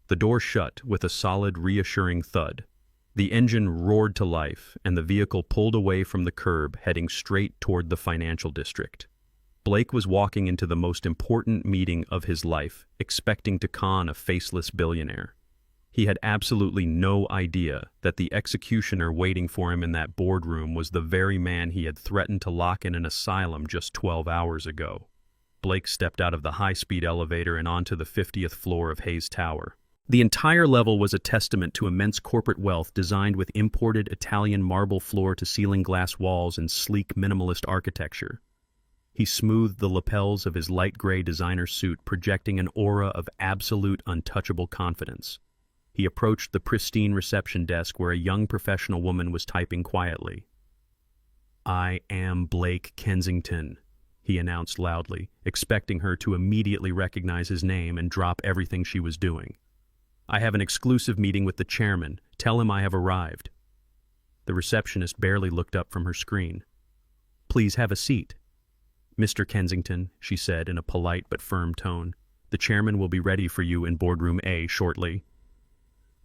The door shut with a solid, reassuring thud. The engine roared to life, and the vehicle pulled away from the curb, heading straight toward the financial district. Blake was walking into the most important meeting of his life, expecting to con a faceless billionaire. He had absolutely no idea that the executioner waiting for him in that boardroom was the very man he had threatened to lock in an asylum just 12 hours ago. Blake stepped out of the high-speed elevator and onto the 50th floor of Hayes Tower. The entire level was a testament to immense corporate wealth, designed with imported Italian marble floor-to-ceiling glass walls and sleek minimalist architecture. He smoothed the lapels of his light gray designer suit, projecting an aura of absolute, untouchable confidence. He approached the pristine reception desk where a young professional woman was typing quietly. "I am Blake Kensington," he announced loudly, expecting her to immediately recognize his name and drop everything she was doing. "I have an exclusive meeting with the chairman. Tell him I have arrived." The receptionist barely looked up from her screen. "Please have a seat." "Mr. Kensington," she said in a polite but firm tone, "the chairman will be ready for you in Boardroom A shortly."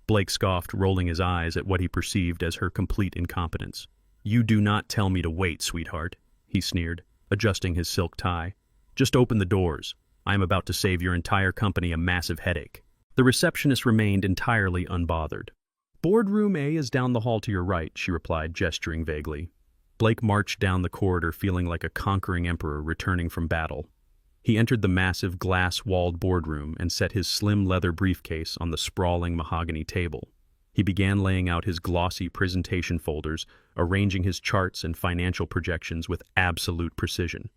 Blake scoffed, rolling his eyes at what he perceived as her complete incompetence. "You do not tell me to wait, sweetheart," he sneered, adjusting his silk tie. "Just open the doors. I am about to save your entire company a massive headache." The receptionist remained entirely unbothered. "Boardroom A is down the hall to your right," she replied, gesturing vaguely. Blake marched down the corridor, feeling like a conquering emperor returning from battle. He entered the massive, glass-walled boardroom and set his slim leather briefcase on the sprawling mahogany table. He began laying out his glossy presentation folders, arranging his charts and financial projections with absolute precision.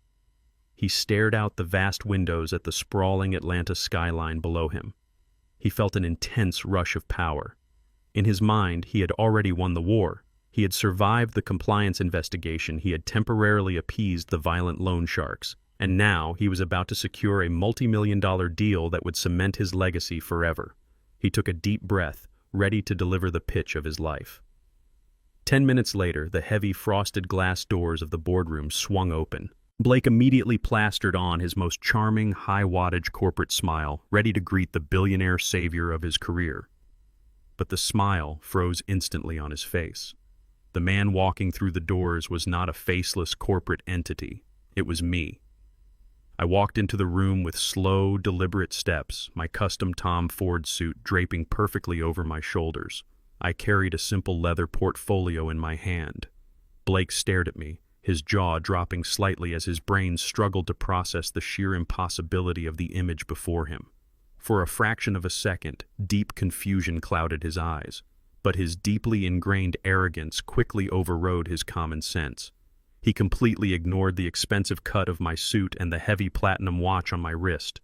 He stared out the vast windows at the sprawling Atlanta skyline below him. He felt an intense rush of power. In his mind, he had already won the war. He had survived the compliance investigation, he had temporarily appeased the violent loan sharks, and now he was about to secure a multi-million-dollar deal that would cement his legacy forever. He took a deep breath, ready to deliver the pitch of his life. 10 minutes later, the heavy frosted glass doors of the boardroom swung open. Blake immediately plastered on his most charming, high-wattage corporate smile, ready to greet the billionaire savior of his career. But the smile froze instantly on his face. The man walking through the doors was not a faceless corporate entity. It was me. I walked into the room with slow, deliberate steps, my custom Tom Ford suit draping perfectly over my shoulders. I carried a simple leather portfolio in my hand. Blake stared at me, his jaw dropping slightly as his brain struggled to process the sheer impossibility of the image before him. For a fraction of a second, deep confusion clouded his eyes, but his deeply ingrained arrogance quickly overrode his common sense. He completely ignored the expensive cut of my suit and the heavy platinum watch on my wrist.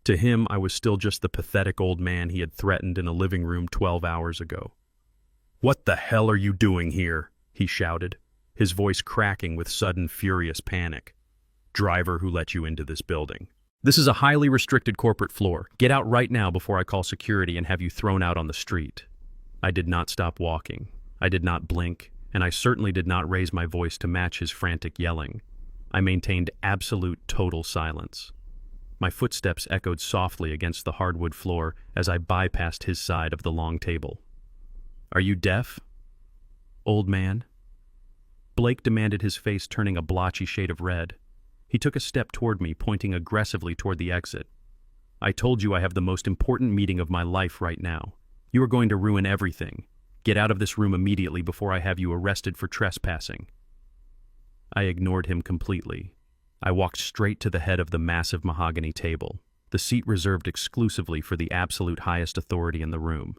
To him, I was still just the pathetic old man he had threatened in a living room 12 hours ago. "What the hell are you doing here?" he shouted, his voice cracking with sudden furious panic. "Driver who let you into this building. This is a highly restricted corporate floor. Get out right now before I call security and have you thrown out on the street." I did not stop walking. I did not blink, and I certainly did not raise my voice to match his frantic yelling. I maintained absolute total silence. My footsteps echoed softly against the hardwood floor as I bypassed his side of the long table. "Are you deaf, old man?" Blake demanded, his face turning a blotchy shade of red. He took a step toward me, pointing aggressively toward the exit. "I told you I have the most important meeting of my life right now. You are going to ruin everything. Get out of this room immediately before I have you arrested for trespassing." I ignored him completely. I walked straight to the head of the massive mahogany table, the seat reserved exclusively for the absolute highest authority in the room.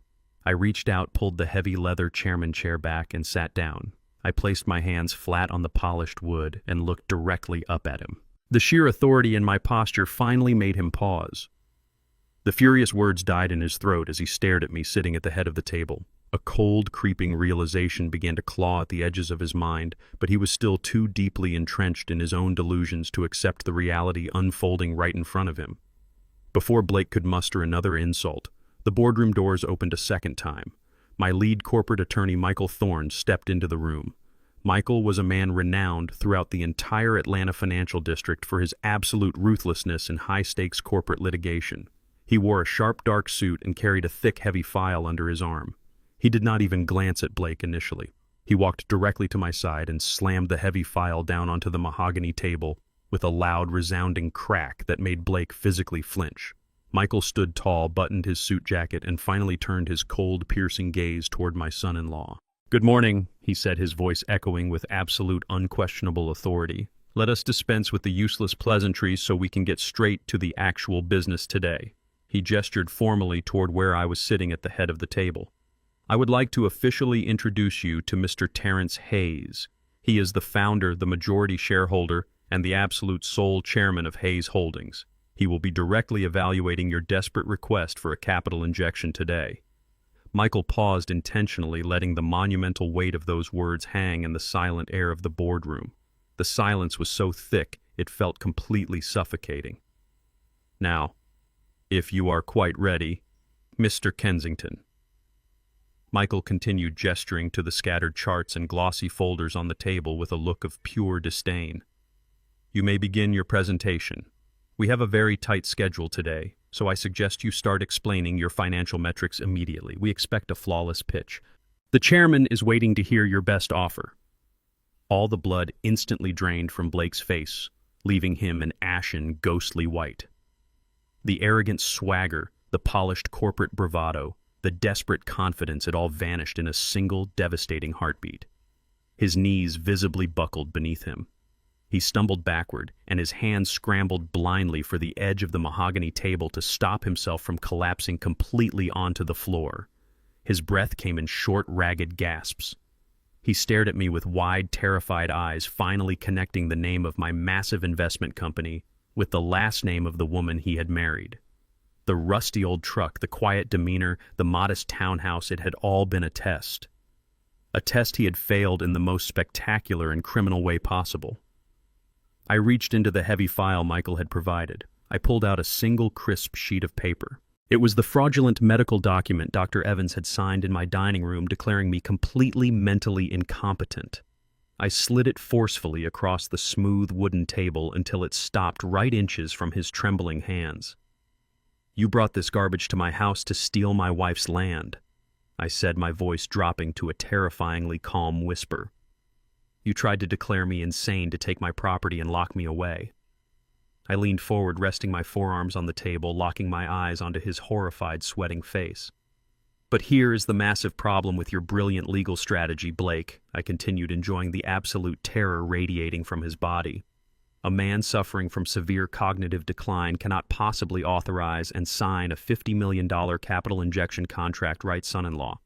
I reached out, pulled the heavy leather chairman chair back, and sat down. I placed my hands flat on the polished wood and looked directly up at him. The sheer authority in my posture finally made him pause. The furious words died in his throat as he stared at me sitting at the head of the table. A cold, creeping realization began to claw at the edges of his mind, but he was still too deeply entrenched in his own delusions to accept the reality unfolding right in front of him. Before Blake could muster another insult, the boardroom doors opened a second time. My lead corporate attorney, Michael Thorne, stepped into the room. Michael was a man renowned throughout the entire Atlanta financial district for his absolute ruthlessness in high-stakes corporate litigation. He wore a sharp, dark suit and carried a thick, heavy file under his arm. He did not even glance at Blake initially. He walked directly to my side and slammed the heavy file down onto the mahogany table with a loud, resounding crack that made Blake physically flinch. Michael stood tall, buttoned his suit jacket, and finally turned his cold, piercing gaze toward my son-in-law. "Good morning," he said, his voice echoing with absolute, unquestionable authority. "Let us dispense with the useless pleasantries so we can get straight to the actual business today." He gestured formally toward where I was sitting at the head of the table. "I would like to officially introduce you to Mr. Terrence Hayes. He is the founder, the majority shareholder, and the absolute sole chairman of Hayes Holdings. He will be directly evaluating your desperate request for a capital injection today." Michael paused intentionally, letting the monumental weight of those words hang in the silent air of the boardroom. The silence was so thick, it felt completely suffocating. "Now, if you are quite ready, Mr. Kensington." Michael continued, gesturing to the scattered charts and glossy folders on the table with a look of pure disdain. "You may begin your presentation. We have a very tight schedule today, so I suggest you start explaining your financial metrics immediately. We expect a flawless pitch. The chairman is waiting to hear your best offer." All the blood instantly drained from Blake's face, leaving him an ashen, ghostly white. The arrogant swagger, the polished corporate bravado, the desperate confidence, it all vanished in a single devastating heartbeat. His knees visibly buckled beneath him. He stumbled backward, and his hands scrambled blindly for the edge of the mahogany table to stop himself from collapsing completely onto the floor. His breath came in short, ragged gasps. He stared at me with wide, terrified eyes, finally connecting the name of my massive investment company with the last name of the woman he had married. The rusty old truck, the quiet demeanor, the modest townhouse, it had all been a test. A test he had failed in the most spectacular and criminal way possible. I reached into the heavy file Michael had provided. I pulled out a single crisp sheet of paper. It was the fraudulent medical document Dr. Evans had signed in my dining room declaring me completely mentally incompetent. I slid it forcefully across the smooth wooden table until it stopped right inches from his trembling hands. "You brought this garbage to my house to steal my wife's land," I said, my voice dropping to a terrifyingly calm whisper. "You tried to declare me insane to take my property and lock me away." I leaned forward, resting my forearms on the table, locking my eyes onto his horrified, sweating face. "But here is the massive problem with your brilliant legal strategy, Blake," I continued, enjoying the absolute terror radiating from his body. "A man suffering from severe cognitive decline cannot possibly authorize and sign a $50 million capital injection contract, right, son-in-law?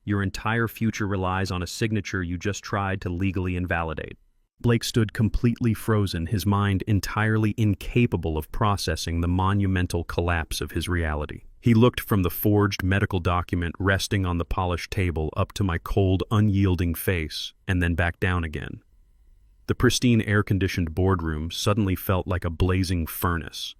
Your entire future relies on a signature you just tried to legally invalidate." Blake stood completely frozen, his mind entirely incapable of processing the monumental collapse of his reality. He looked from the forged medical document resting on the polished table up to my cold, unyielding face, and then back down again. The pristine air-conditioned boardroom suddenly felt like a blazing furnace.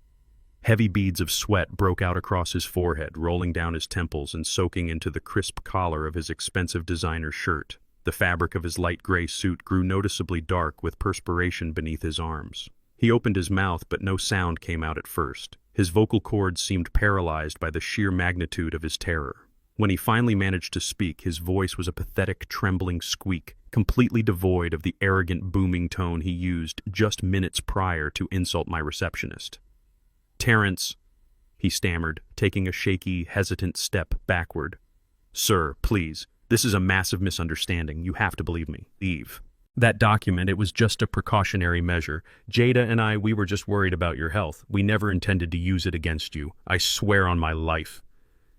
Heavy beads of sweat broke out across his forehead, rolling down his temples and soaking into the crisp collar of his expensive designer shirt. The fabric of his light gray suit grew noticeably dark with perspiration beneath his arms. He opened his mouth, but no sound came out at first. His vocal cords seemed paralyzed by the sheer magnitude of his terror. When he finally managed to speak, his voice was a pathetic, trembling squeak, completely devoid of the arrogant, booming tone he used just minutes prior to insult my receptionist. "Terrence," he stammered, taking a shaky, hesitant step backward. "Sir, please. This is a massive misunderstanding. You have to believe me. Leave. That document, it was just a precautionary measure. Jada and we were just worried about your health. We never intended to use it against you. I swear on my life."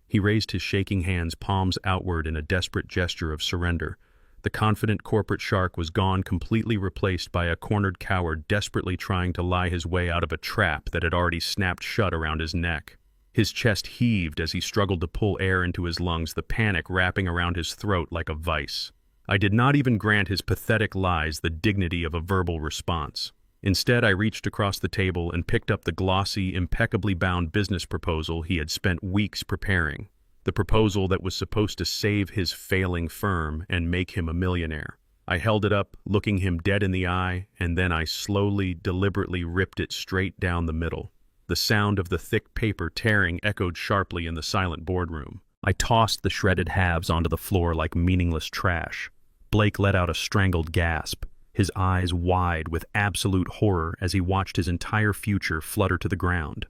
He raised his shaking hands, palms outward in a desperate gesture of surrender. The confident corporate shark was gone, completely replaced by a cornered coward desperately trying to lie his way out of a trap that had already snapped shut around his neck. His chest heaved as he struggled to pull air into his lungs, the panic wrapping around his throat like a vice. I did not even grant his pathetic lies the dignity of a verbal response. Instead, I reached across the table and picked up the glossy, impeccably bound business proposal he had spent weeks preparing. The proposal that was supposed to save his failing firm and make him a millionaire. I held it up, looking him dead in the eye, and then I slowly, deliberately ripped it straight down the middle. The sound of the thick paper tearing echoed sharply in the silent boardroom. I tossed the shredded halves onto the floor like meaningless trash. Blake let out a strangled gasp, his eyes wide with absolute horror as he watched his entire future flutter to the ground.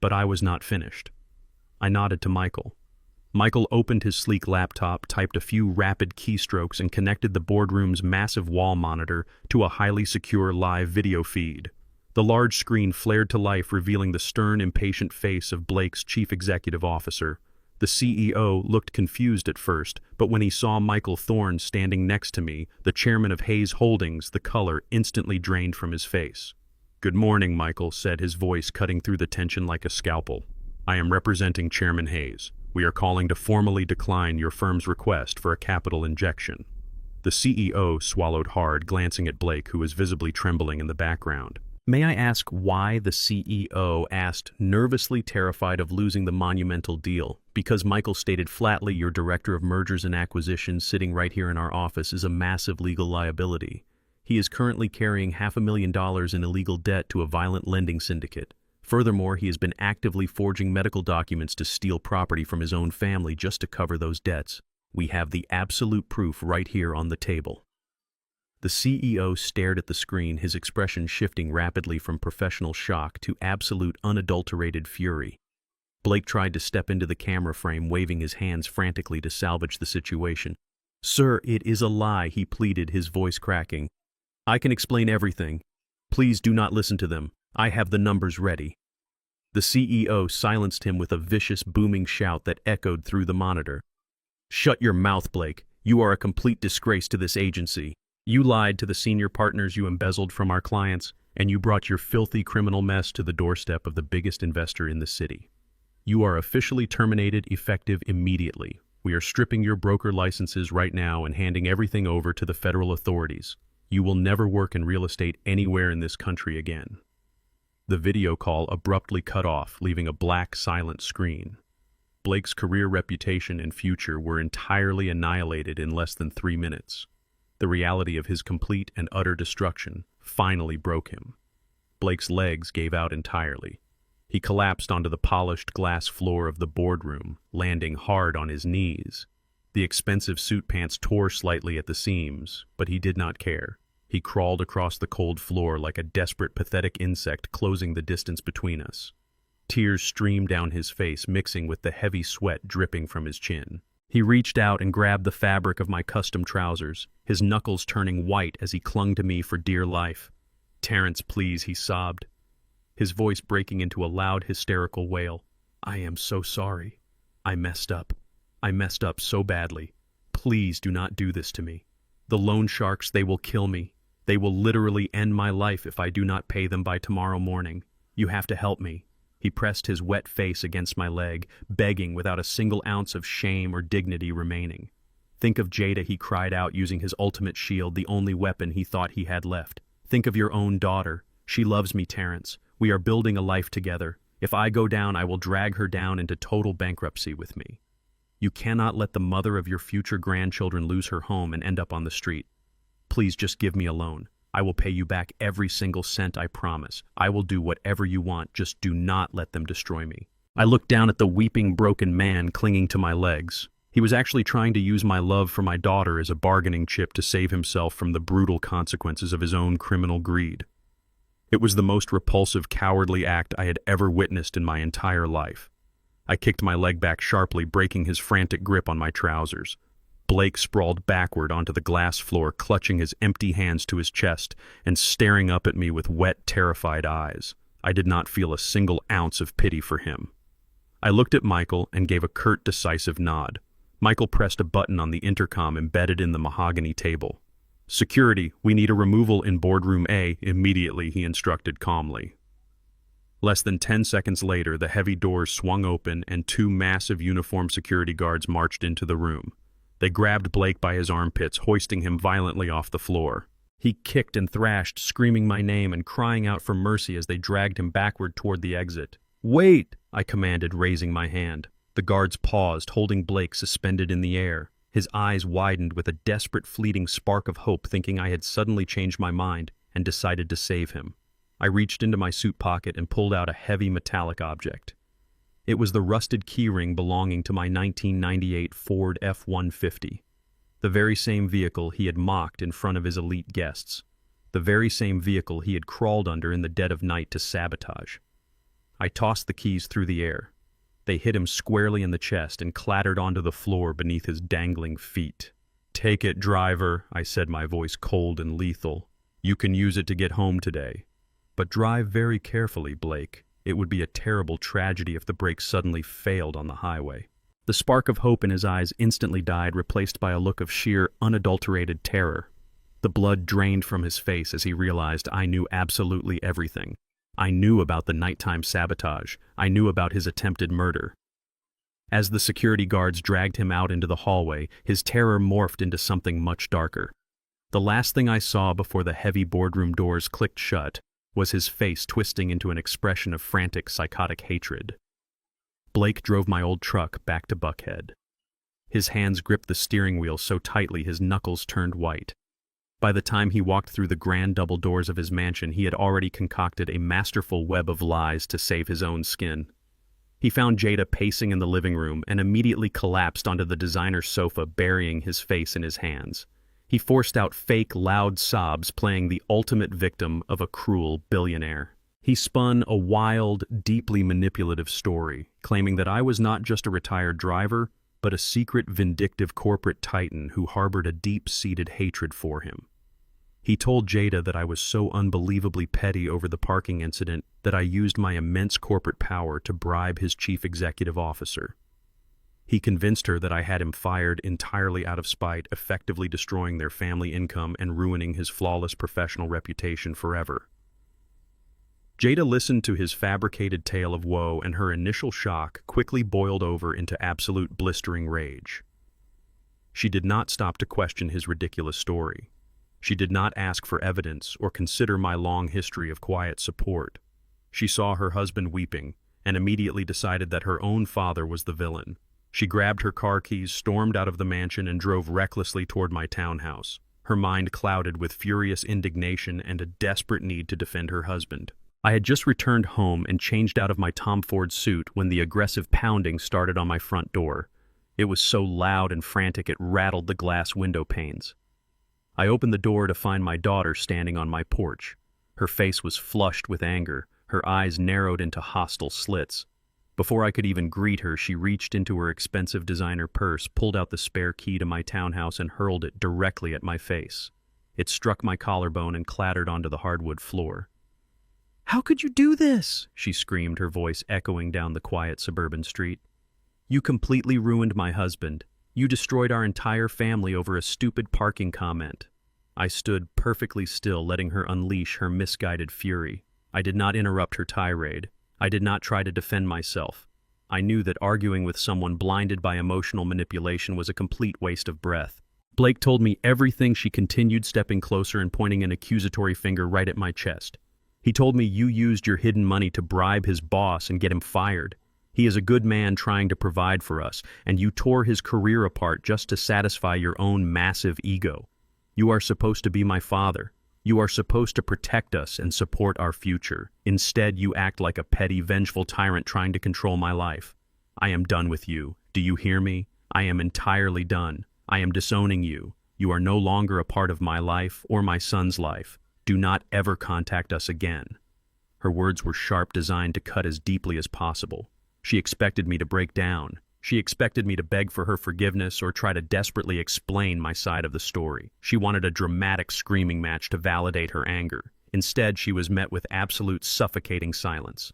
But I was not finished. I nodded to Michael. Michael opened his sleek laptop, typed a few rapid keystrokes, and connected the boardroom's massive wall monitor to a highly secure live video feed. The large screen flared to life, revealing the stern, impatient face of Blake's chief executive officer. The CEO looked confused at first, but when he saw Michael Thorne standing next to me, the chairman of Hayes Holdings, the color instantly drained from his face. "Good morning," Michael said, his voice cutting through the tension like a scalpel. "I am representing Chairman Hayes. We are calling to formally decline your firm's request for a capital injection." The CEO swallowed hard, glancing at Blake, who was visibly trembling in the background. "May I ask why?" the CEO asked, nervously terrified of losing the monumental deal. "Because," Michael stated flatly, "your director of mergers and acquisitions sitting right here in our office is a massive legal liability. He is currently carrying $500,000 in illegal debt to a violent lending syndicate. Furthermore, he has been actively forging medical documents to steal property from his own family just to cover those debts. We have the absolute proof right here on the table." The CEO stared at the screen, his expression shifting rapidly from professional shock to absolute unadulterated fury. Blake tried to step into the camera frame, waving his hands frantically to salvage the situation. "Sir, it is a lie," he pleaded, his voice cracking. "I can explain everything. Please do not listen to them. I have the numbers ready." The CEO silenced him with a vicious, booming shout that echoed through the monitor. "Shut your mouth, Blake. You are a complete disgrace to this agency. You lied to the senior partners you embezzled from our clients, and you brought your filthy criminal mess to the doorstep of the biggest investor in the city. You are officially terminated, effective immediately. We are stripping your broker licenses right now and handing everything over to the federal authorities. You will never work in real estate anywhere in this country again." The video call abruptly cut off, leaving a black, silent screen. Blake's career, reputation, and future were entirely annihilated in less than 3 minutes. The reality of his complete and utter destruction finally broke him. Blake's legs gave out entirely. He collapsed onto the polished glass floor of the boardroom, landing hard on his knees. The expensive suit pants tore slightly at the seams, but he did not care. He crawled across the cold floor like a desperate, pathetic insect closing the distance between us. Tears streamed down his face, mixing with the heavy sweat dripping from his chin. He reached out and grabbed the fabric of my custom trousers, his knuckles turning white as he clung to me for dear life. "Terrence, please," he sobbed, his voice breaking into a loud, hysterical wail. "I am so sorry. I messed up. I messed up so badly. Please do not do this to me. The loan sharks, they will kill me. They will literally end my life if I do not pay them by tomorrow morning. You have to help me." He pressed his wet face against my leg, begging without a single ounce of shame or dignity remaining. "Think of Jada," he cried out, using his ultimate shield, the only weapon he thought he had left. "Think of your own daughter. She loves me, Terrence. We are building a life together. If I go down, I will drag her down into total bankruptcy with me. You cannot let the mother of your future grandchildren lose her home and end up on the street. Please just give me a loan. I will pay you back every single cent, I promise. I will do whatever you want, just do not let them destroy me." I looked down at the weeping, broken man clinging to my legs. He was actually trying to use my love for my daughter as a bargaining chip to save himself from the brutal consequences of his own criminal greed. It was the most repulsive, cowardly act I had ever witnessed in my entire life. I kicked my leg back sharply, breaking his frantic grip on my trousers. Blake sprawled backward onto the glass floor, clutching his empty hands to his chest and staring up at me with wet, terrified eyes. I did not feel a single ounce of pity for him. I looked at Michael and gave a curt, decisive nod. Michael pressed a button on the intercom embedded in the mahogany table. "Security, we need a removal in Boardroom A immediately," he instructed calmly. Less than 10 seconds later, the heavy doors swung open and two massive uniformed security guards marched into the room. They grabbed Blake by his armpits, hoisting him violently off the floor. He kicked and thrashed, screaming my name and crying out for mercy as they dragged him backward toward the exit. "Wait!" I commanded, raising my hand. The guards paused, holding Blake suspended in the air. His eyes widened with a desperate, fleeting spark of hope, thinking I had suddenly changed my mind and decided to save him. I reached into my suit pocket and pulled out a heavy metallic object. It was the rusted keyring belonging to my 1998 Ford F-150. The very same vehicle he had mocked in front of his elite guests. The very same vehicle he had crawled under in the dead of night to sabotage. I tossed the keys through the air. They hit him squarely in the chest and clattered onto the floor beneath his dangling feet. "Take it, driver," I said, my voice cold and lethal. "You can use it to get home today. But drive very carefully, Blake. It would be a terrible tragedy if the brakes suddenly failed on the highway." The spark of hope in his eyes instantly died, replaced by a look of sheer, unadulterated terror. The blood drained from his face as he realized I knew absolutely everything. I knew about the nighttime sabotage. I knew about his attempted murder. As the security guards dragged him out into the hallway, his terror morphed into something much darker. The last thing I saw before the heavy boardroom doors clicked shut was his face twisting into an expression of frantic, psychotic hatred. Blake drove my old truck back to Buckhead. His hands gripped the steering wheel so tightly his knuckles turned white. By the time he walked through the grand double doors of his mansion, he had already concocted a masterful web of lies to save his own skin. He found Jada pacing in the living room and immediately collapsed onto the designer sofa, burying his face in his hands. He forced out fake, loud sobs, playing the ultimate victim of a cruel billionaire. He spun a wild, deeply manipulative story, claiming that I was not just a retired driver, but a secret, vindictive corporate titan who harbored a deep-seated hatred for him. He told Jada that I was so unbelievably petty over the parking incident that I used my immense corporate power to bribe his chief executive officer. He convinced her that I had him fired entirely out of spite, effectively destroying their family income and ruining his flawless professional reputation forever. Jada listened to his fabricated tale of woe, and her initial shock quickly boiled over into absolute blistering rage. She did not stop to question his ridiculous story. She did not ask for evidence or consider my long history of quiet support. She saw her husband weeping and immediately decided that her own father was the villain. She grabbed her car keys, stormed out of the mansion, and drove recklessly toward my townhouse. her mind clouded with furious indignation and a desperate need to defend her husband. I had just returned home and changed out of my Tom Ford suit when the aggressive pounding started on my front door. It was so loud and frantic it rattled the glass window panes. I opened the door to find my daughter standing on my porch. Her face was flushed with anger, her eyes narrowed into hostile slits. Before I could even greet her, she reached into her expensive designer purse, pulled out the spare key to my townhouse, and hurled it directly at my face. It struck my collarbone and clattered onto the hardwood floor. "How could you do this?" she screamed, her voice echoing down the quiet suburban street. "You completely ruined my husband. You destroyed our entire family over a stupid parking comment." I stood perfectly still, letting her unleash her misguided fury. I did not interrupt her tirade. I did not try to defend myself. I knew that arguing with someone blinded by emotional manipulation was a complete waste of breath. Blake told me everything. She continued, stepping closer and pointing an accusatory finger right at my chest. "He told me you used your hidden money to bribe his boss and get him fired. He is a good man trying to provide for us, and you tore his career apart just to satisfy your own massive ego. You are supposed to be my father. You are supposed to protect us and support our future. Instead, you act like a petty, vengeful tyrant trying to control my life. I am done with you. Do you hear me? I am entirely done. I am disowning you. You are no longer a part of my life or my son's life. Do not ever contact us again." Her words were sharp, designed to cut as deeply as possible. She expected me to break down. She expected me to beg for her forgiveness or try to desperately explain my side of the story. She wanted a dramatic screaming match to validate her anger. Instead, she was met with absolute suffocating silence.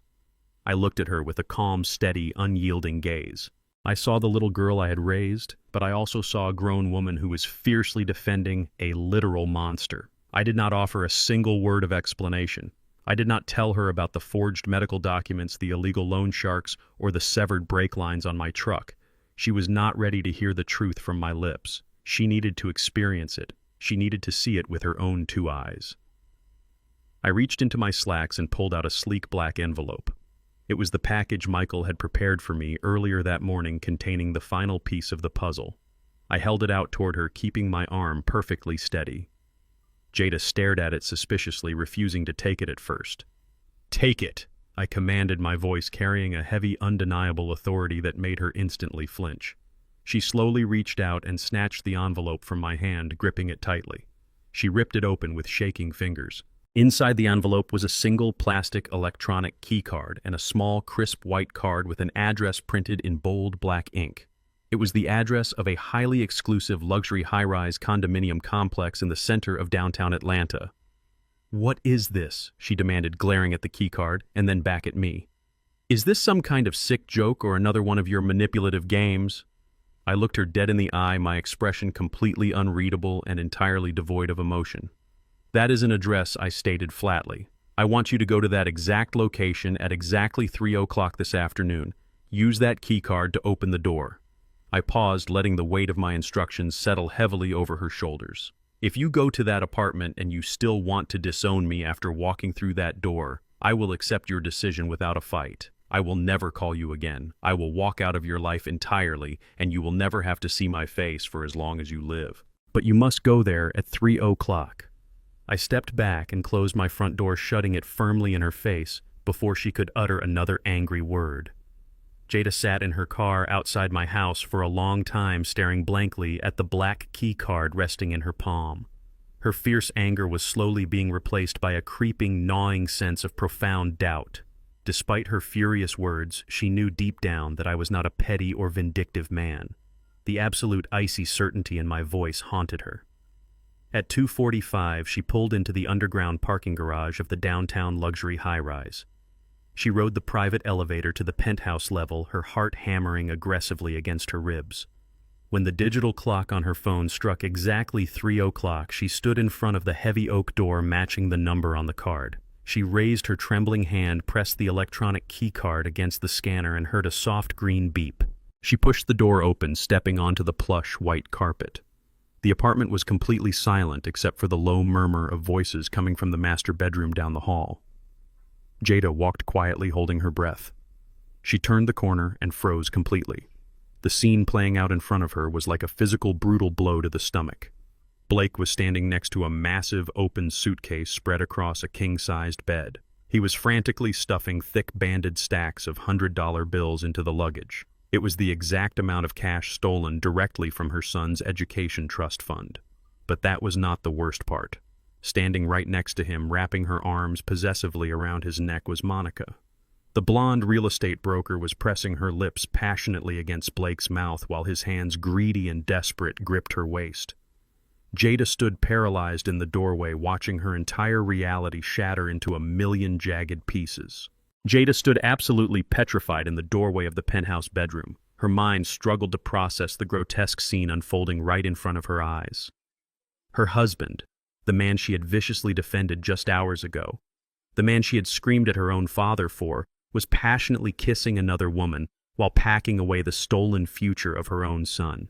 I looked at her with a calm, steady, unyielding gaze. I saw the little girl I had raised, but I also saw a grown woman who was fiercely defending a literal monster. I did not offer a single word of explanation. I did not tell her about the forged medical documents, the illegal loan sharks, or the severed brake lines on my truck. She was not ready to hear the truth from my lips. She needed to experience it. She needed to see it with her own two eyes. I reached into my slacks and pulled out a sleek black envelope. It was the package Michael had prepared for me earlier that morning, containing the final piece of the puzzle. I held it out toward her, keeping my arm perfectly steady. Jada stared at it suspiciously, refusing to take it at first. "Take it," I commanded, my voice carrying a heavy, undeniable authority that made her instantly flinch. She slowly reached out and snatched the envelope from my hand, gripping it tightly. She ripped it open with shaking fingers. Inside the envelope was a single plastic electronic key card and a small, crisp white card with an address printed in bold black ink. It was the address of a highly exclusive luxury high-rise condominium complex in the center of downtown Atlanta. "What is this?" she demanded, glaring at the keycard and then back at me. "Is this some kind of sick joke or another one of your manipulative games?" I looked her dead in the eye, my expression completely unreadable and entirely devoid of emotion. "That is an address," I stated flatly. "I want you to go to that exact location at exactly 3 o'clock this afternoon. Use that keycard to open the door." I paused, letting the weight of my instructions settle heavily over her shoulders. "If you go to that apartment and you still want to disown me after walking through that door, I will accept your decision without a fight. I will never call you again. I will walk out of your life entirely, and you will never have to see my face for as long as you live. But you must go there at 3 o'clock. I stepped back and closed my front door, shutting it firmly in her face before she could utter another angry word. Jada sat in her car outside my house for a long time, staring blankly at the black key card resting in her palm. Her fierce anger was slowly being replaced by a creeping, gnawing sense of profound doubt. Despite her furious words, she knew deep down that I was not a petty or vindictive man. The absolute icy certainty in my voice haunted her. At 2:45, she pulled into the underground parking garage of the downtown luxury high-rise. She rode the private elevator to the penthouse level, her heart hammering aggressively against her ribs. When the digital clock on her phone struck exactly 3 o'clock, she stood in front of the heavy oak door matching the number on the card. She raised her trembling hand, pressed the electronic key card against the scanner, and heard a soft green beep. She pushed the door open, stepping onto the plush white carpet. The apartment was completely silent except for the low murmur of voices coming from the master bedroom down the hall. Jada walked quietly, holding her breath. She turned the corner and froze completely. The scene playing out in front of her was like a physical, brutal blow to the stomach. Blake was standing next to a massive open suitcase spread across a king-sized bed. He was frantically stuffing thick banded stacks of $100 bills into the luggage. It was the exact amount of cash stolen directly from her son's education trust fund. But that was not the worst part. Standing right next to him, wrapping her arms possessively around his neck, was Monica. The blonde real estate broker was pressing her lips passionately against Blake's mouth while his hands, greedy and desperate, gripped her waist. Jada stood paralyzed in the doorway, watching her entire reality shatter into a million jagged pieces. Jada stood absolutely petrified in the doorway of the penthouse bedroom. Her mind struggled to process the grotesque scene unfolding right in front of her eyes. Her husband, the man she had viciously defended just hours ago, the man she had screamed at her own father for, was passionately kissing another woman while packing away the stolen future of her own son.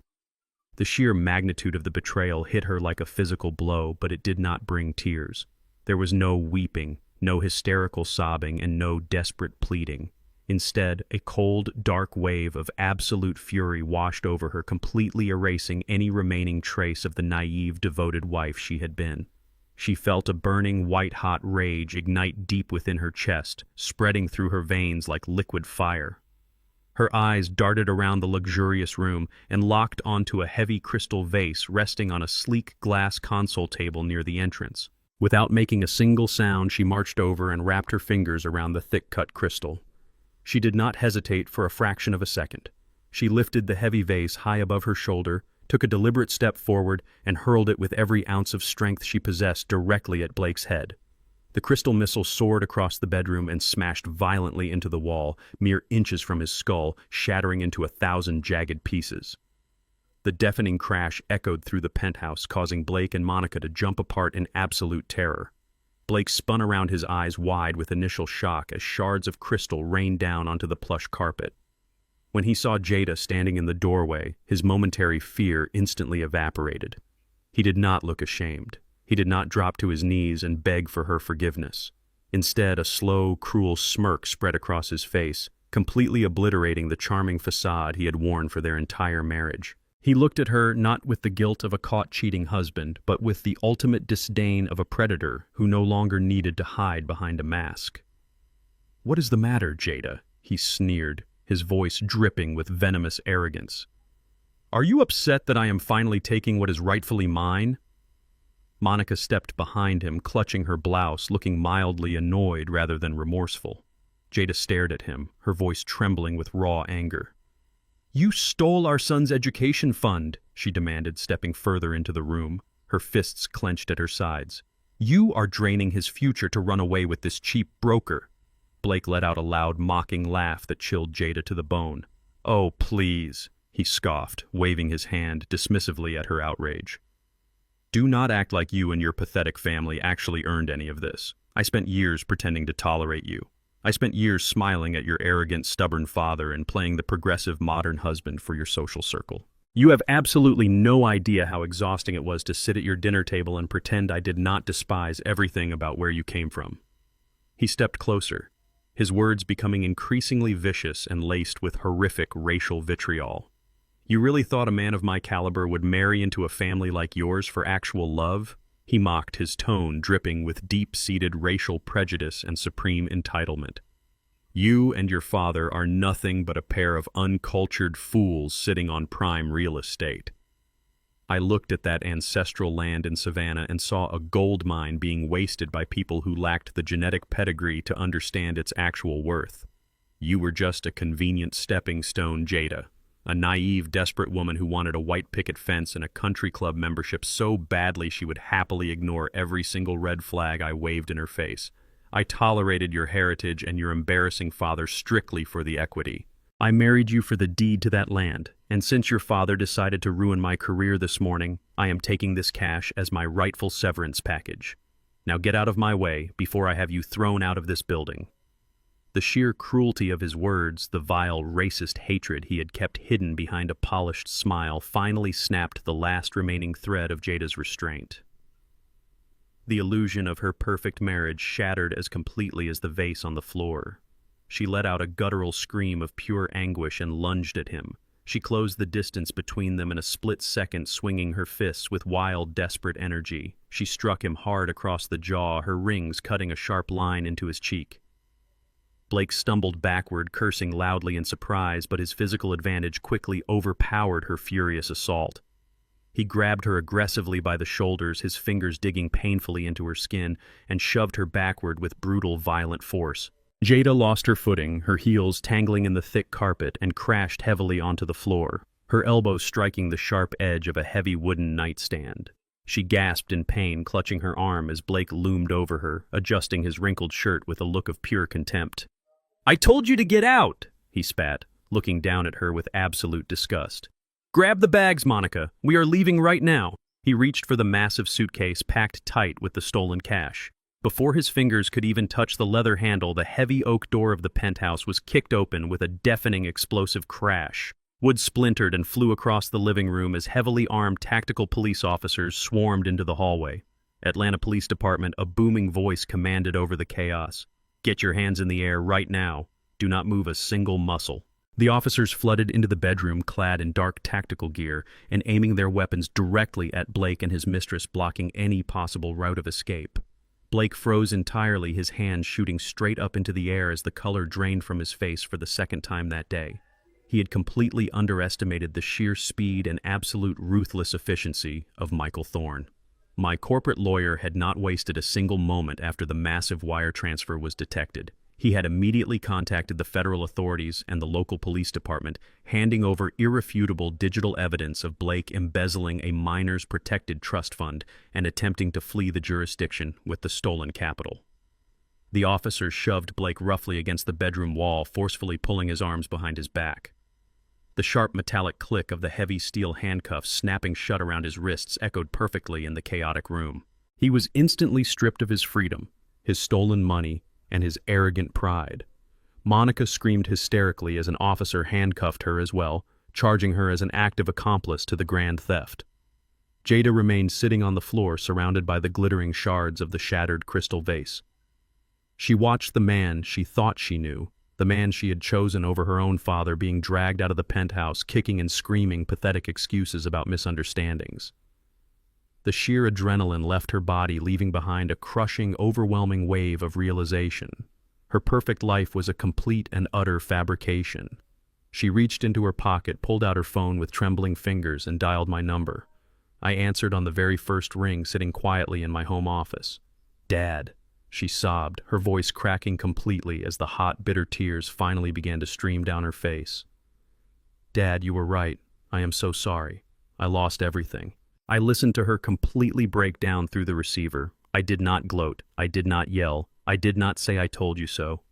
The sheer magnitude of the betrayal hit her like a physical blow, but it did not bring tears. There was no weeping, no hysterical sobbing, and no desperate pleading. Instead, a cold, dark wave of absolute fury washed over her, completely erasing any remaining trace of the naive, devoted wife she had been. She felt a burning, white-hot rage ignite deep within her chest, spreading through her veins like liquid fire. Her eyes darted around the luxurious room and locked onto a heavy crystal vase resting on a sleek glass console table near the entrance. Without making a single sound, she marched over and wrapped her fingers around the thick-cut crystal. She did not hesitate for a fraction of a second. She lifted the heavy vase high above her shoulder, took a deliberate step forward, and hurled it with every ounce of strength she possessed directly at Blake's head. The crystal missile soared across the bedroom and smashed violently into the wall, mere inches from his skull, shattering into 1,000 jagged pieces. The deafening crash echoed through the penthouse, causing Blake and Monica to jump apart in absolute terror. Blake spun around, his eyes wide with initial shock as shards of crystal rained down onto the plush carpet. When he saw Jada standing in the doorway, his momentary fear instantly evaporated. He did not look ashamed. He did not drop to his knees and beg for her forgiveness. Instead, a slow, cruel smirk spread across his face, completely obliterating the charming facade he had worn for their entire marriage. He looked at her not with the guilt of a caught cheating husband, but with the ultimate disdain of a predator who no longer needed to hide behind a mask. "What is the matter, Jada?" he sneered, his voice dripping with venomous arrogance. "Are you upset that I am finally taking what is rightfully mine?" Monica stepped behind him, clutching her blouse, looking mildly annoyed rather than remorseful. Jada stared at him, her voice trembling with raw anger. "You stole our son's education fund," she demanded, stepping further into the room, her fists clenched at her sides. "You are draining his future to run away with this cheap broker." Blake let out a loud, mocking laugh that chilled Jada to the bone. "Oh, please," he scoffed, waving his hand dismissively at her outrage. "Do not act like you and your pathetic family actually earned any of this. I spent years pretending to tolerate you. I spent years smiling at your arrogant, stubborn father and playing the progressive modern husband for your social circle. You have absolutely no idea how exhausting it was to sit at your dinner table and pretend I did not despise everything about where you came from." He stepped closer, his words becoming increasingly vicious and laced with horrific racial vitriol. "You really thought a man of my caliber would marry into a family like yours for actual love?" He mocked, his tone dripping with deep-seated racial prejudice and supreme entitlement. "You and your father are nothing but a pair of uncultured fools sitting on prime real estate." I looked at that ancestral land in Savannah and saw a gold mine being wasted by people who lacked the genetic pedigree to understand its actual worth. You were just a convenient stepping stone, Jada. A naive, desperate woman who wanted a white picket fence and a country club membership so badly she would happily ignore every single red flag I waved in her face. I tolerated your heritage and your embarrassing father strictly for the equity. I married you for the deed to that land, and since your father decided to ruin my career this morning, I am taking this cash as my rightful severance package. Now get out of my way before I have you thrown out of this building." The sheer cruelty of his words, the vile, racist hatred he had kept hidden behind a polished smile, finally snapped the last remaining thread of Jada's restraint. The illusion of her perfect marriage shattered as completely as the vase on the floor. She let out a guttural scream of pure anguish and lunged at him, She closed the distance between them in a split second, swinging her fists with wild, desperate energy. She struck him hard across the jaw, her rings cutting a sharp line into his cheek. Blake stumbled backward, cursing loudly in surprise, but his physical advantage quickly overpowered her furious assault. He grabbed her aggressively by the shoulders, his fingers digging painfully into her skin, and shoved her backward with brutal, violent force. Jada lost her footing, her heels tangling in the thick carpet, and crashed heavily onto the floor, her elbows striking the sharp edge of a heavy wooden nightstand. She gasped in pain, clutching her arm as Blake loomed over her, adjusting his wrinkled shirt with a look of pure contempt. "I told you to get out," he spat, looking down at her with absolute disgust. "Grab the bags, Monica. We are leaving right now." He reached for the massive suitcase packed tight with the stolen cash. Before his fingers could even touch the leather handle, the heavy oak door of the penthouse was kicked open with a deafening explosive crash. Wood splintered and flew across the living room as heavily armed tactical police officers swarmed into the hallway. Atlanta Police Department, a booming voice commanded over the chaos. "Get your hands in the air right now. Do not move a single muscle." The officers flooded into the bedroom clad in dark tactical gear and aiming their weapons directly at Blake and his mistress, blocking any possible route of escape. Blake froze entirely, his hands shooting straight up into the air as the color drained from his face for the second time that day. He had completely underestimated the sheer speed and absolute ruthless efficiency of Michael Thorne. My corporate lawyer had not wasted a single moment after the massive wire transfer was detected. He had immediately contacted the federal authorities and the local police department, handing over irrefutable digital evidence of Blake embezzling a minors' protected trust fund and attempting to flee the jurisdiction with the stolen capital. The officers shoved Blake roughly against the bedroom wall, forcefully pulling his arms behind his back. The sharp metallic click of the heavy steel handcuffs snapping shut around his wrists echoed perfectly in the chaotic room. He was instantly stripped of his freedom, his stolen money, and his arrogant pride. Monica screamed hysterically as an officer handcuffed her as well, charging her as an active accomplice to the grand theft. Jada remained sitting on the floor, surrounded by the glittering shards of the shattered crystal vase. She watched the man she thought she knew, the man she had chosen over her own father, being dragged out of the penthouse, kicking and screaming pathetic excuses about misunderstandings. The sheer adrenaline left her body, leaving behind a crushing, overwhelming wave of realization. Her perfect life was a complete and utter fabrication. She reached into her pocket, pulled out her phone with trembling fingers, and dialed my number. I answered on the very first ring, sitting quietly in my home office. "Dad," she sobbed, her voice cracking completely as the hot, bitter tears finally began to stream down her face. "Dad, you were right. I am so sorry. I lost everything." I listened to her completely break down through the receiver. I did not gloat. I did not yell. I did not say "I told you so."